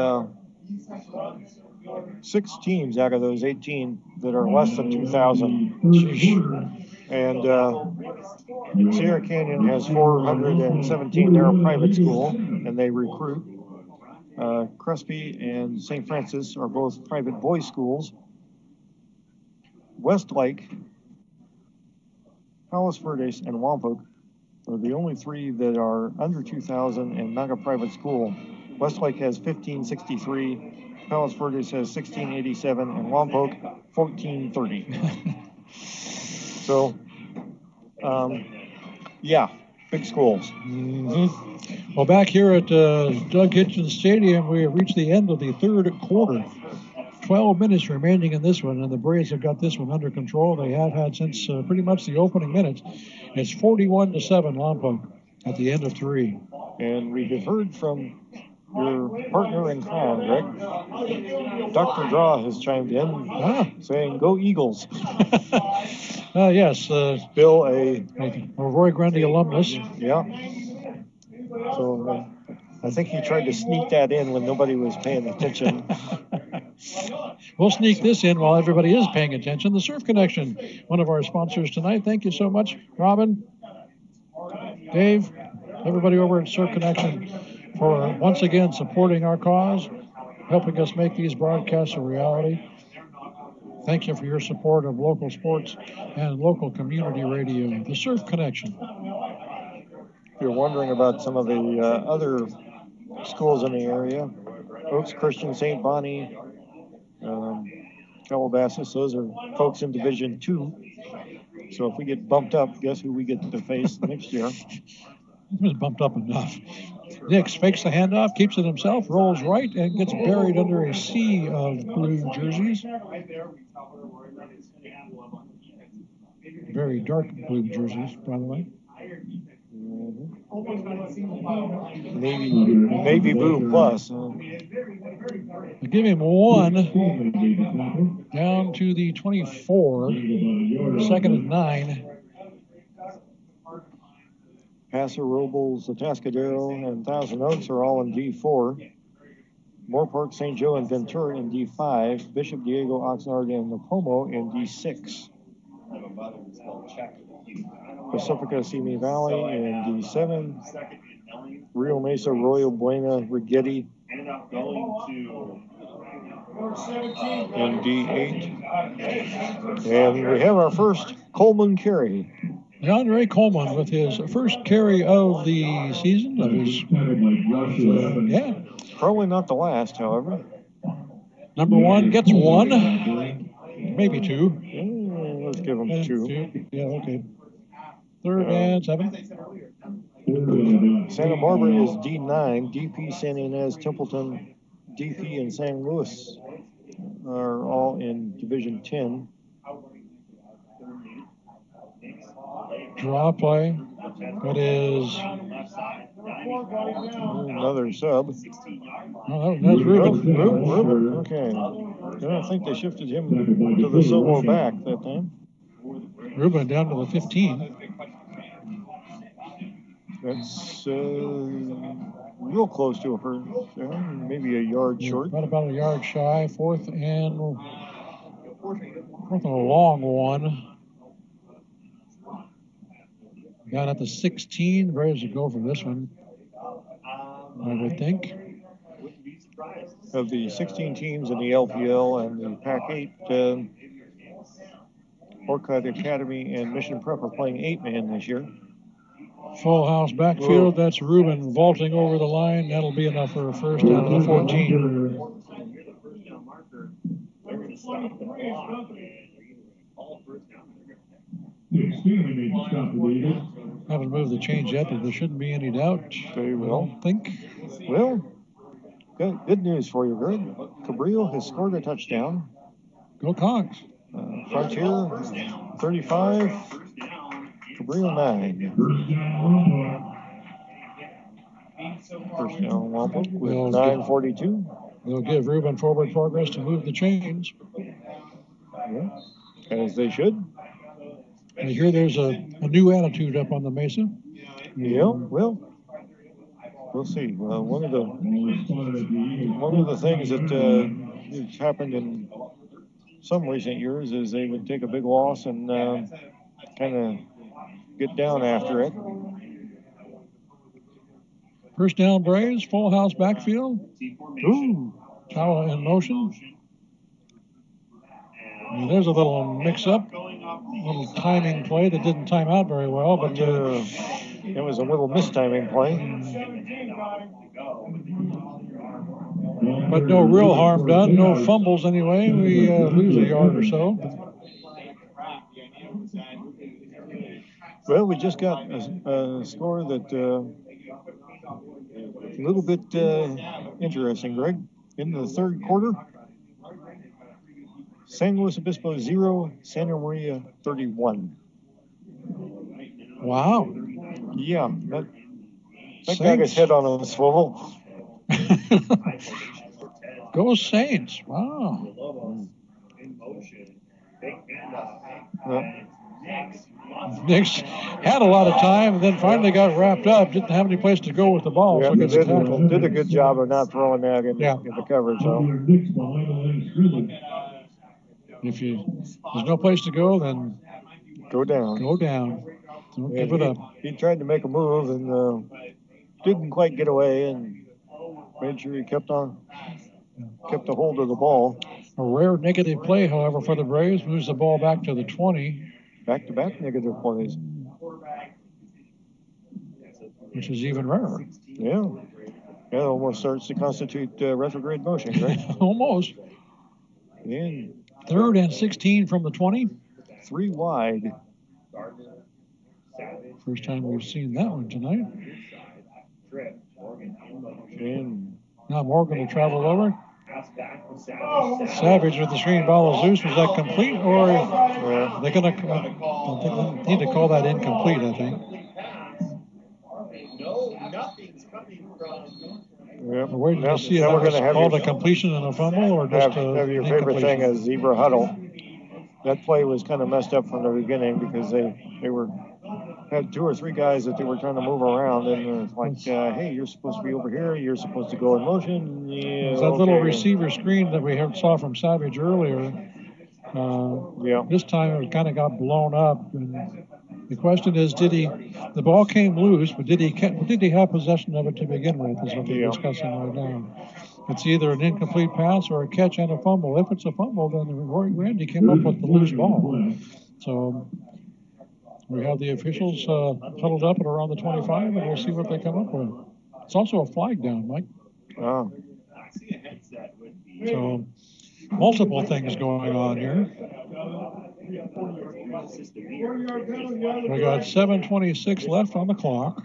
6 teams out of those 18 that are less than 2,000. And Sierra Canyon has 417. They're a private school, and they recruit. Crespi and St. Francis are both private boys' schools. Westlake, Palos Verdes, and Lompoc are the only 3 that are under 2,000 and not a private school. Westlake has 1563, Palos Verdes has 1687, and Lompoc 1430. So, yeah, big schools. Mm-hmm. Well, back here at Doug Hitchens Stadium, we have reached the end of the third quarter. 12 minutes remaining in this one, and the Braves have got this one under control. They have had since pretty much the opening minutes. It's 41-7 Lompoc at the end of 3. And we have heard from your partner in crime, Greg. Dr. Draw has chimed in saying, "Go Eagles." Yes. Bill, a Roy Grande alumnus. Yeah. So I think he tried to sneak that in when nobody was paying attention. We'll sneak this in while everybody is paying attention. The Surf Connection, one of our sponsors tonight. Thank you so much, Robin, Dave, everybody over at Surf Connection for once again supporting our cause, helping us make these broadcasts a reality. Thank you for your support of local sports and local community radio. The Surf Connection. If you're wondering about some of the other schools in the area, Oaks Christian, St. Bonnie, Calabasas, those are folks in Division 2. So if we get bumped up, guess who we get to face next year? He was bumped up enough. Nix fakes the handoff, keeps it himself, rolls right, and gets buried under a sea of blue jerseys. Very dark blue jerseys, by the way. Mm-hmm. Navy Blue Plus. Give him 1 down to the 24. Second and 9. Paso Robles, Atascadero, and Thousand Oaks are all in D4. Moore Park, St. Joe, and Ventura in D5. Bishop, Diego, Oxnard, and Napomo in D6. Pacifica, Simi Valley in D7. Rio Mesa, Arroyo, Buena, Rigetti in D8. And we have our first Coleman carry. DeAndre Coleman with his first carry of the season. Of his, Probably not the last, however. Number 1 gets 1. Maybe 2. Let's give him 2. Yeah, okay. Third and 7. Santa Barbara is D9. DP, San Ynez, Templeton, DP, and San Luis are all in Division 10. Draw play. What is another sub? Oh, that's Ruben. Ruben. Okay. I don't think they shifted him to the solo back that time. Ruben down to the 15. That's real close to a first down, maybe a yard short. Right about a yard shy. Fourth and a long one. Down at the 16. Braves will go for this one, I would think. Of the 16 teams in the LPL and the Pac-8, Orcutt Academy and Mission Prep are playing 8-man this year. Full house backfield. Whoa. That's Ruben vaulting over the line. That'll be enough for a first down to the 14. Haven't moved the change yet, but there shouldn't be any doubt. Very well. I don't think. Well, good news for you, Greg. Cabrillo has scored a touchdown. Go Cox. Frontier 35. Cabrillo 9. First down, Lompoc with 9:42. They'll give Ruben forward progress to move the chains. Yeah, as they should. I hear there's a new attitude up on the Mesa. Yeah, well, we'll see. One of the things that has happened in some recent years is they would take a big loss and kind of get down after it. First down, Braves, full house backfield. Ooh. Foul in motion. And there's a little mix-up, little timing play that didn't time out very well, but it was a little mistiming play. But no real harm done, no fumbles anyway. We lose a yard or so. Well, we just got a score that a little bit interesting, Greg. In the third quarter, San Luis Obispo 0, Santa Maria 31. Wow. Yeah, that got his head on a swivel. Go Saints. Wow. Nix had a lot of time and then finally got wrapped up. Didn't have any place to go with the ball. Yeah, So did a good job of not throwing that in the coverage. So. If there's no place to go, then go down. Go down. Don't give it up. He tried to make a move and didn't quite get away and made sure he kept a hold of the ball. A rare negative play, however, for the Braves. Moves the ball back to the 20. Back-to-back negative plays. Which is even rarer. Yeah. Yeah, it almost starts to constitute retrograde motion, right? Almost. And third and 16 from the 20. 3 wide. First time we've seen that one tonight. And now Morgan will travel over. Savage with the screen ball is loose. Was that complete, or they're going to need to call that incomplete? I think. Yep. We're waiting to see if now that we're was going to have called your, a completion and a fumble or just have your favorite thing, a zebra huddle. That play was kind of messed up from the beginning because they had 2 or 3 guys that they were trying to move around, and it's like, hey, you're supposed to be over here, you're supposed to go in motion. Yeah, that little receiver screen that we saw from Savage earlier. This time it kind of got blown up, and the question is, the ball came loose, but did he have possession of it to begin with, is what we're discussing right now. It's either an incomplete pass or a catch and a fumble. If it's a fumble, then Roy Grande came up with the loose ball. So we have the officials huddled up at around the 25, and we'll see what they come up with. It's also a flag down, Mike. Oh. So multiple things going on here. We got 7:26 left on the clock.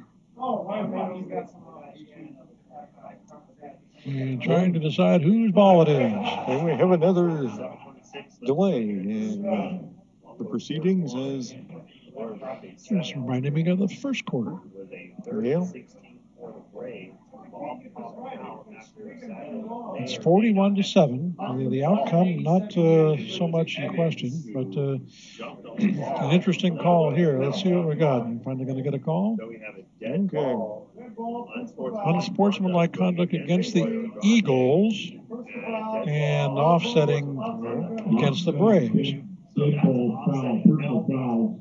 And trying to decide whose ball it is. And we have another delay in the proceedings as just reminded me of the first quarter. Yeah. It's 41-7. The outcome not so much in question, but an interesting call here. Let's see what we got. We're finally going to get a call. Okay. Unsportsmanlike conduct against the Eagles and offsetting against the Braves.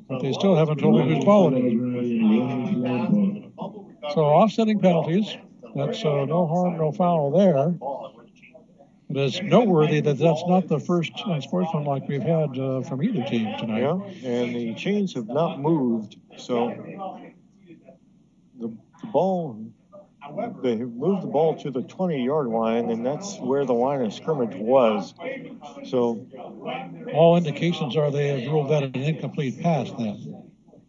But they still haven't told me whose ball it is. So offsetting penalties. That's no harm, no foul there. But it's noteworthy that that's not the first unsportsmanlike we've had from either team tonight. Yeah, and the chains have not moved, so the ball, they have moved the ball to the 20-yard line, and that's where the line of scrimmage was. So all indications are they have ruled that an incomplete pass then.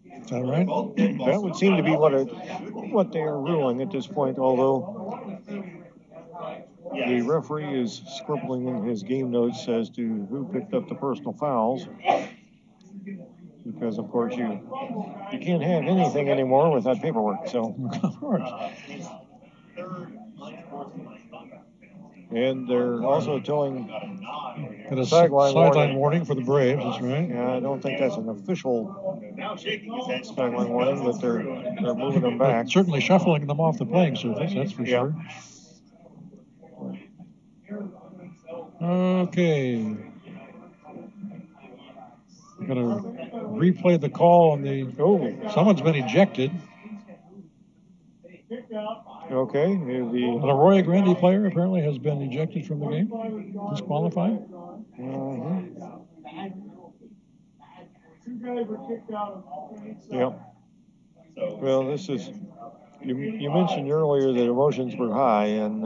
Is that right? That would seem to be what they are ruling at this point, although the referee is scribbling in his game notes as to who picked up the personal fouls. Because, of course, you can't have anything anymore without paperwork. So, of course. And they're also telling a sideline warning for the Braves. That's right. Yeah, I don't think that's an official sideline warning, but they're moving them back. Certainly shuffling them off the playing surface. That's for sure. Okay. We're going to replay the call on the. Someone's been ejected. Okay. An Arroyo Grande player apparently has been ejected from the game. Disqualified. Yep. Well, this is. You mentioned earlier that emotions were high, and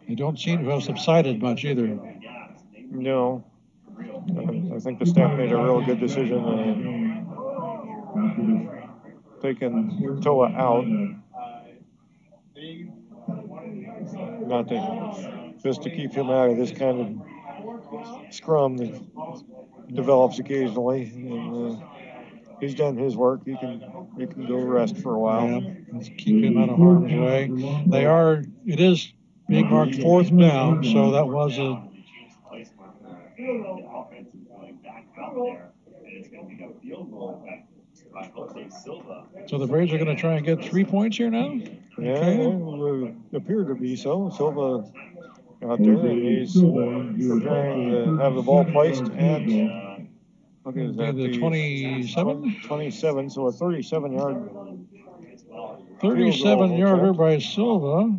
they don't seem to have subsided much either. No. I think the staff made a real good decision in taking Toa out. Not just to keep him out of this kind of scrum that develops occasionally. And he's done his work. He can go rest for a while. Yeah, let's keep him out of harm's way. It is being marked 4th down, so that was a. So the Braves are going to try and get 3 points here now? Yeah, it appeared to be so. Silva out there, and he's preparing to have the ball placed at the 27? 27, so a 37-yard 37-yarder by Silva.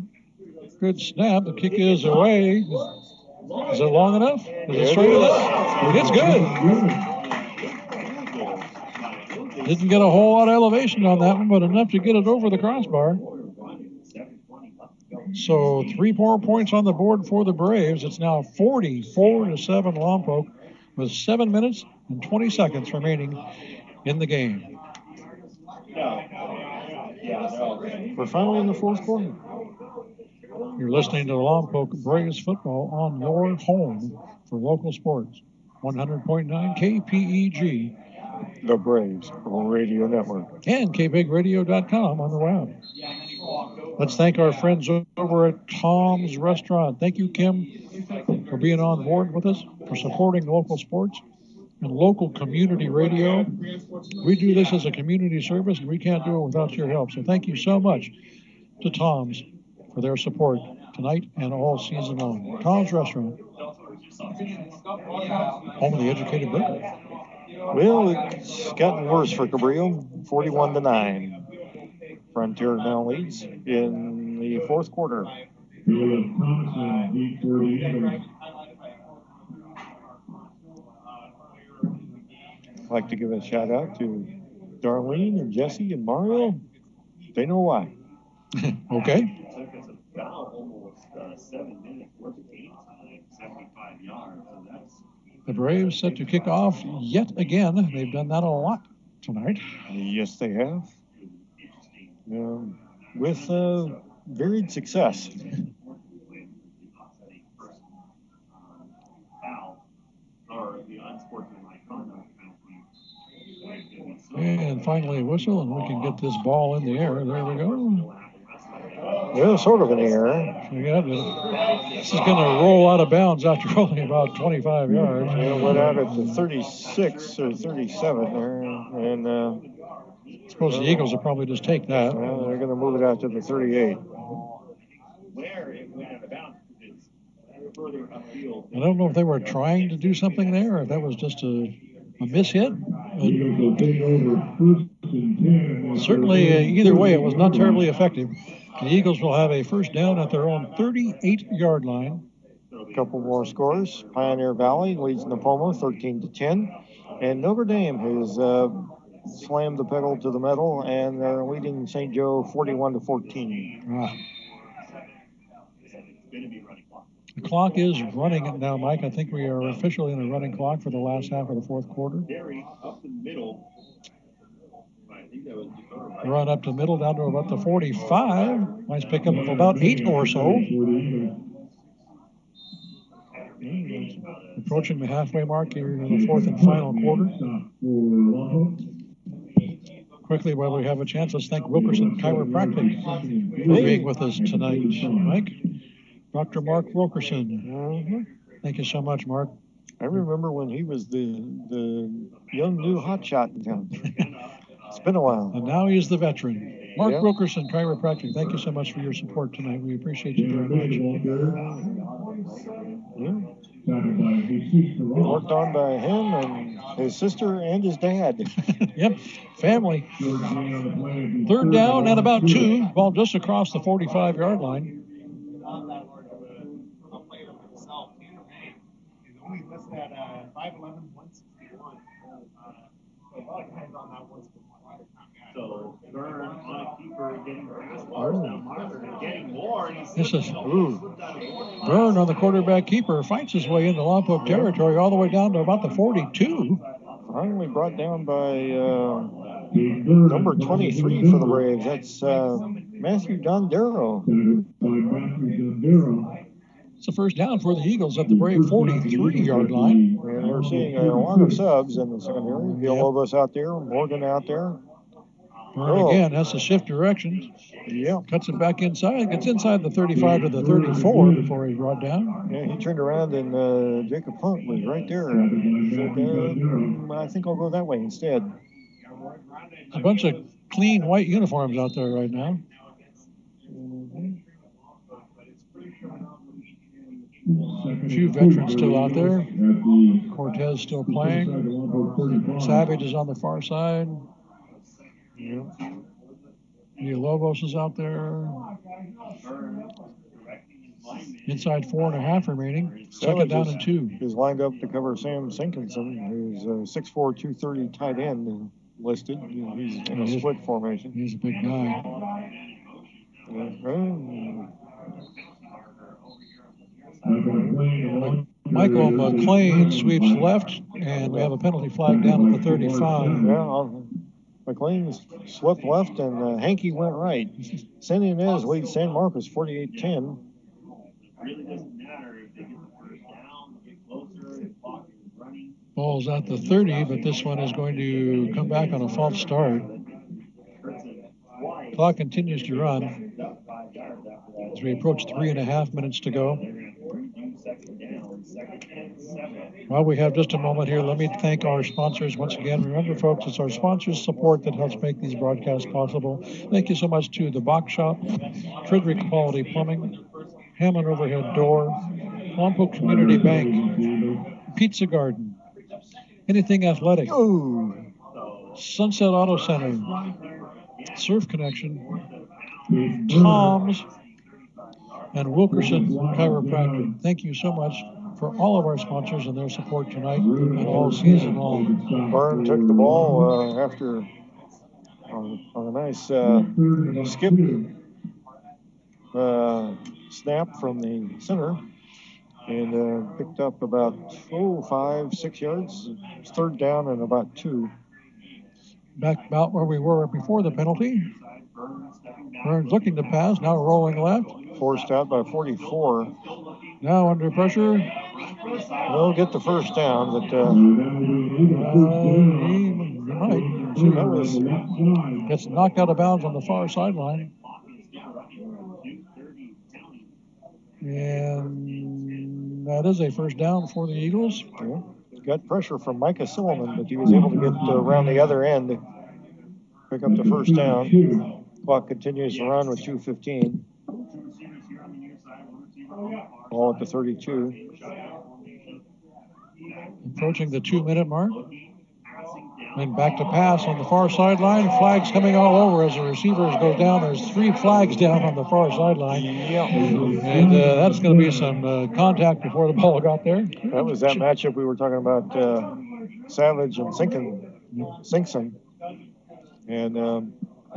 Good snap. The kick is away. Is it long enough? Is it straight enough? It's good. Didn't get a whole lot of elevation on that one, but enough to get it over the crossbar. So 3 more points on the board for the Braves. It's now 44-7 Lompoc with 7 minutes and 20 seconds remaining in the game. We're finally in the 4th quarter. You're listening to Lompoc Braves football on your home for local sports. 100.9 KPEG. The Braves Radio Network. And KPEGradio.com on the web. Let's thank our friends over at Tom's Restaurant. Thank you, Kim, for being on board with us, for supporting local sports and local community radio. We do this as a community service, and we can't do it without your help. So thank you so much to Tom's for their support tonight and all season long. Tom's Restaurant, home of the educated breaker. Well, it's gotten worse for Cabrillo, 41-9. Frontier now leads in the fourth quarter. I'd like to give a shout out to Darlene and Jesse and Mario. They know why. Okay. The Braves set to kick off yet again. They've done that a lot tonight. Yes, they have. With varied success. And finally a whistle, and we can get this ball in the air. There we go. Yeah, sort of in the air. Yeah, this is going to roll out of bounds after only about 25 yards. It went out at the 36 or 37 there. And I suppose the Eagles will probably just take that. Well, they're going to move it out to the 38. I don't know if they were trying to do something there or if that was just a miss-hit. Certainly, either way, it was not terribly effective. The Eagles will have a first down at their own 38-yard line. A couple more scores. Pioneer Valley leads Napoma 13-10. And Notre Dame has slammed the pedal to the metal, and they're leading St. Joe 41-14. The clock is running now, Mike. I think we are officially in a running clock for the last half of the fourth quarter. Run up the middle down to about the 45. Nice pickup of about 8 or so. Approaching the halfway mark here in the fourth and final quarter. Quickly, while we have a chance, let's thank Wilkerson Chiropractic for being with us tonight. Mike, Dr. Mark Wilkerson. Thank you so much, Mark. I remember when he was the young new hotshot in town. It's been a while. And now he's the veteran. Mark Wilkerson Chiropractic, thank you so much for your support tonight. We appreciate you very much. Worked on by him and his sister and his dad. Yep, family. Third down and about 2. Ball just across the 45-yard line. This is Byrne on the quarterback keeper, fights his way into Lompoc territory all the way down to about the 42. Finally brought down by number 23 for the Braves. That's Matthew Dondero. It's a first down for the Eagles at the Brave 43-yard line. And we're seeing a lot of subs in the secondary. Villalobos out there, Morgan out there. Byrne again has to shift directions. Yeah. Cuts it back inside. Gets inside the 35 to the 34 before he's brought down. Yeah, he turned around and Jacob Hunt was right there. Said, I think I'll go that way instead. A bunch of clean white uniforms out there right now. A few veterans still out there. Cortez still playing. Savage is on the far side. Villalobos is out there. Inside 4.5 remaining. Second down and 2. Is lined up to cover Sam Sinkinson, who's 6'4", 230 tight end listed. He's in a split formation. He's a big guy. Michael McLean sweeps left, and we have a penalty flag down at the 35. Yeah, McLean swept left, and Hankey went right. San Ynez leads San Marcos 48-10. Ball's at the 30, but this one is going to come back on a false start. Clock continues to run. as we approach 3.5 minutes to go. While we have just a moment here, let me thank our sponsors once again. Remember, folks, it's our sponsors' support that helps make these broadcasts possible. Thank you so much to the Box Shop, Frederick Quality Plumbing, Hammond Overhead Door, Lompoc Community Bank, Pizza Garden, Anything Athletic, Sunset Auto Center, Surf Connection, Tom's, and Wilkerson Chiropractic. Thank you so much for all of our sponsors and their support tonight and all season long. Byrne took the ball after on a nice skip snap from the center and picked up about 5-6 yards. It's third down and about 2. Back about where we were before the penalty. Burns looking to pass, now rolling left. Forced out by 44. Now under pressure. They'll get the first down, but he might. See, that was gets knocked out of bounds on the far sideline. And that is a first down for the Eagles. Got pressure from Micah Silliman, but he was able to get around the other end, pick up the first down. Clock continues to run with 2:15. Ball at the 32. Approaching the 2-minute mark. And back to pass on the far sideline. Flags coming all over as the receivers go down. There's 3 flags down on the far sideline. Yeah. And that's going to be some contact before the ball got there. That was that matchup we were talking about, Savage and Sinkson. And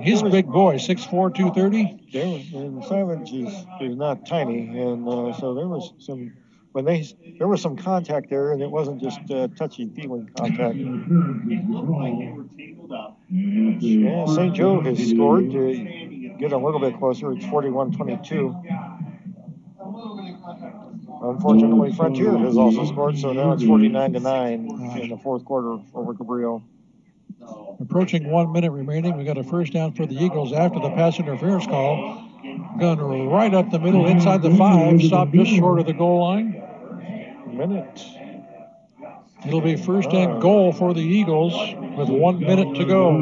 he's a big boy, 6'4", 230. And Savage is not tiny. And so there was some... there was some contact there, and it wasn't just touchy-feeling contact. Yeah, St. Joe has scored to get a little bit closer. It's 41-22. Unfortunately, Frontier has also scored, so now it's 49-9 in the fourth quarter over Cabrillo. Approaching 1 minute remaining. We got a first down for the Eagles after the pass interference call. Going right up the middle, inside the 5, stopped just short of the goal line. Minute. It'll be first and goal for the Eagles with 1 minute to go.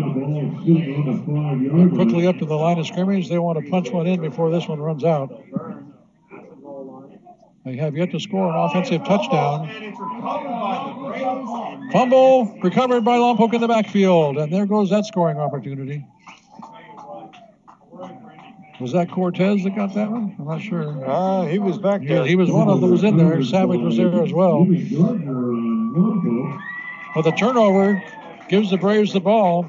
Quickly up to the line of scrimmage. They want to punch one in before this one runs out. They have yet to score an offensive touchdown. Fumble recovered by Lompoc in the backfield, and there goes that scoring opportunity. Was that Cortez that got that one? I'm not sure. He was back there. Yeah, he was one of them was in there. Savage was there as well. Well, the turnover gives the Braves the ball.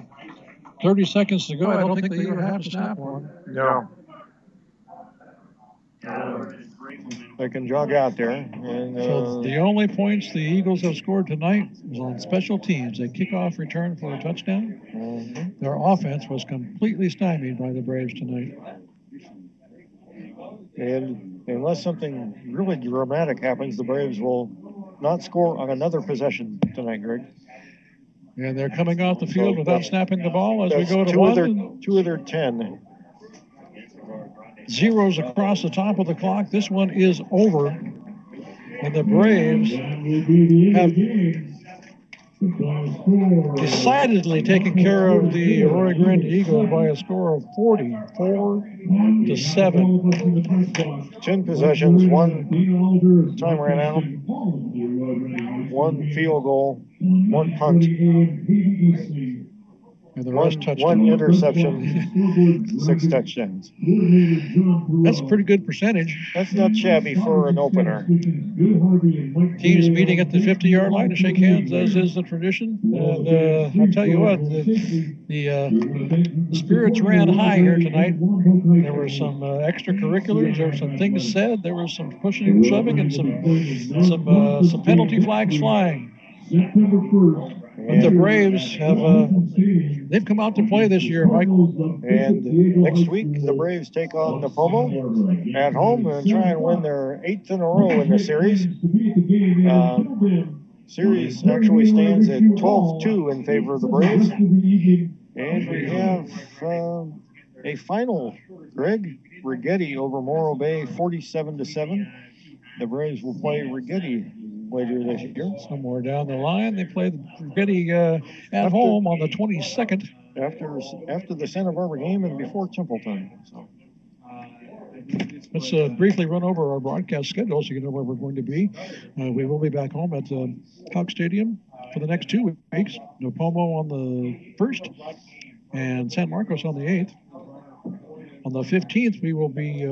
30 seconds to go. I don't think they even have to snap one. No. They can jog out there. And, so the only points the Eagles have scored tonight was on special teams. A kickoff return for a touchdown. Mm-hmm. Their offense was completely stymied by the Braves tonight. And unless something really dramatic happens, the Braves will not score on another possession tonight, Greg. And they're coming off the field without snapping the ball as we go to two of their 10. Zeros across the top of the clock. This one is over. And the Braves have decidedly taken care of the Arroyo Grande Eagles by a score of 44-7. 10 possessions, 1 time ran out, 1 field goal, 1 punt, and the rest one interception, 6 touchdowns. That's a pretty good percentage. That's not shabby for an opener. Teams meeting at the 50-yard line to shake hands, as is the tradition. And I'll tell you what, the spirits ran high here tonight. There were some extracurriculars. There were some things said. There was some pushing and shoving, and some penalty flags flying. But the Braves have they've come out to play this year, Mike. And next week, the Braves take on Napomo at home and try and win their 8th in a row in the series. Series actually stands at 12-2 in favor of the Braves. And we have a final, Greg, Rigetti over Morro Bay, 47-7. The Braves will play Rigetti later this year. Somewhere down the line, they play the Rigetti at home on the 22nd. After the Santa Barbara game and before Templeton. So. Let's briefly run over our broadcast schedule so you know where we're going to be. We will be back home at Hawk Stadium for the next 2 weeks. Nopomo on the 1st and San Marcos on the 8th. On the 15th, we will be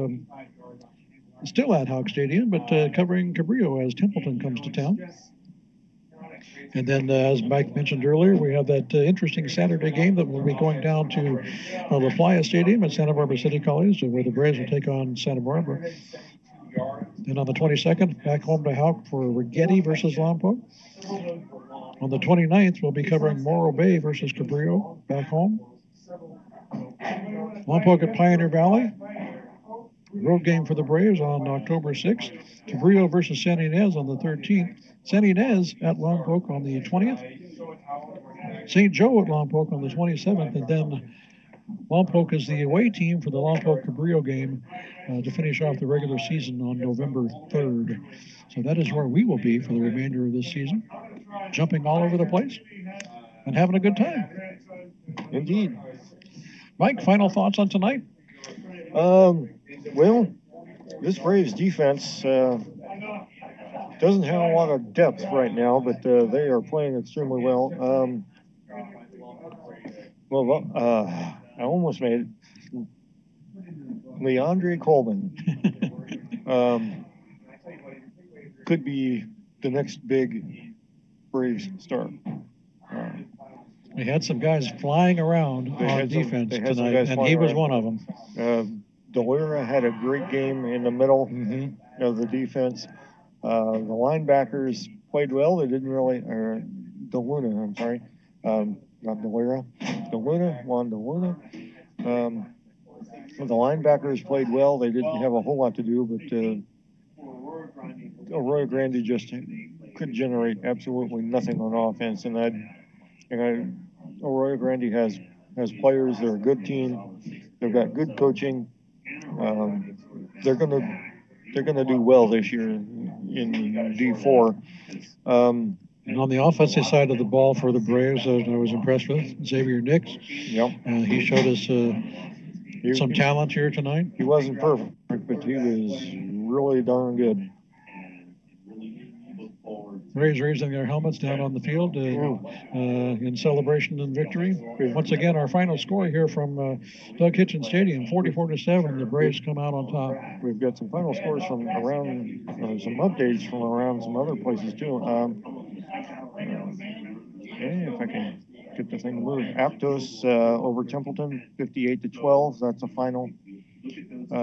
still at Hawk Stadium, but covering Cabrillo as Templeton comes to town. And then, as Mike mentioned earlier, we have that interesting Saturday game that will be going down to La Playa Stadium at Santa Barbara City College, where the Braves will take on Santa Barbara. And on the 22nd, back home to Hawk for Rigetti versus Lompoc. On the 29th, we'll be covering Morro Bay versus Cabrillo, back home. Lompoc at Pioneer Valley. Road game for the Braves on October 6th. Cabrillo versus San Ynez on the 13th. San Ynez at Lompoc on the 20th. St. Joe at Lompoc on the 27th. And then Lompoc is the away team for the Lompoc-Cabrillo game to finish off the regular season on November 3rd. So that is where we will be for the remainder of this season. Jumping all over the place and having a good time. Indeed. Mike, final thoughts on tonight? Well, this Braves defense doesn't have a lot of depth right now, but they are playing extremely well. I almost made it. Leandre Coleman could be the next big Braves star. We had some guys flying around on defense tonight, and he was one of them. Delira had a great game in the middle of the defense. The linebackers played well. They didn't really, DeLuna, I'm sorry. Not Delira. Juan DeLuna. The linebackers played well. They didn't have a whole lot to do, but Arroyo Grande just could generate absolutely nothing on offense. And Arroyo Grande has players. They're a good team. They've got good coaching. They're gonna do well this year in D4. And on the offensive side of the ball for the Braves, I was impressed with Xavier Nix. Yep. He showed us some talent here tonight. He wasn't perfect, but he was really darn good. Braves raising their helmets down on the field in celebration and victory. Once again, our final score here from Doug Hitchin Stadium, 44-7. The Braves come out on top. We've got some final scores from around, some updates from around some other places too. If I can get the thing to move. Aptos over Templeton, 58-12. That's a final.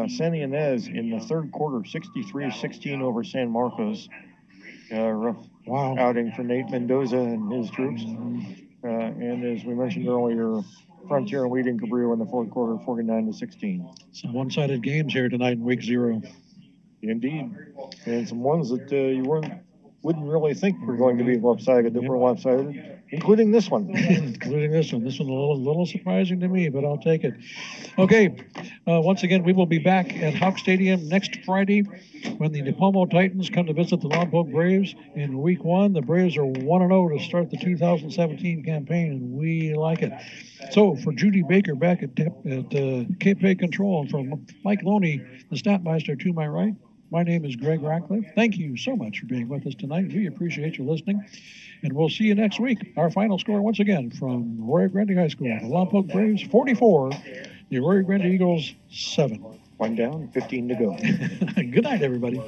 San Ynez in the third quarter, 63-16 over San Marcos. Rough outing for Nate Mendoza and his troops. And as we mentioned earlier, Frontier leading Cabrillo in the fourth quarter, 49-16. Some one-sided games here tonight in week 0. Indeed. And some ones that you wouldn't really think were going to be lopsided, that were lopsided, including this one. This one's a little surprising to me, but I'll take it. Okay, once again, we will be back at Hawk Stadium next Friday when the Nopomo Titans come to visit the Lompoc Braves in week 1. The Braves are 1-0 to start the 2017 campaign, and we like it. So for Judy Baker back at KPEG Control, and from Mike Loney, the Statmeister to my right, my name is Greg Ratcliffe. Thank you so much for being with us tonight. We appreciate you listening, and we'll see you next week. Our final score, once again, from Arroyo Grande High School. The Lompoc Braves, 44. The Arroyo Grande Eagles, 7. 1 down, 15 to go. Good night, everybody.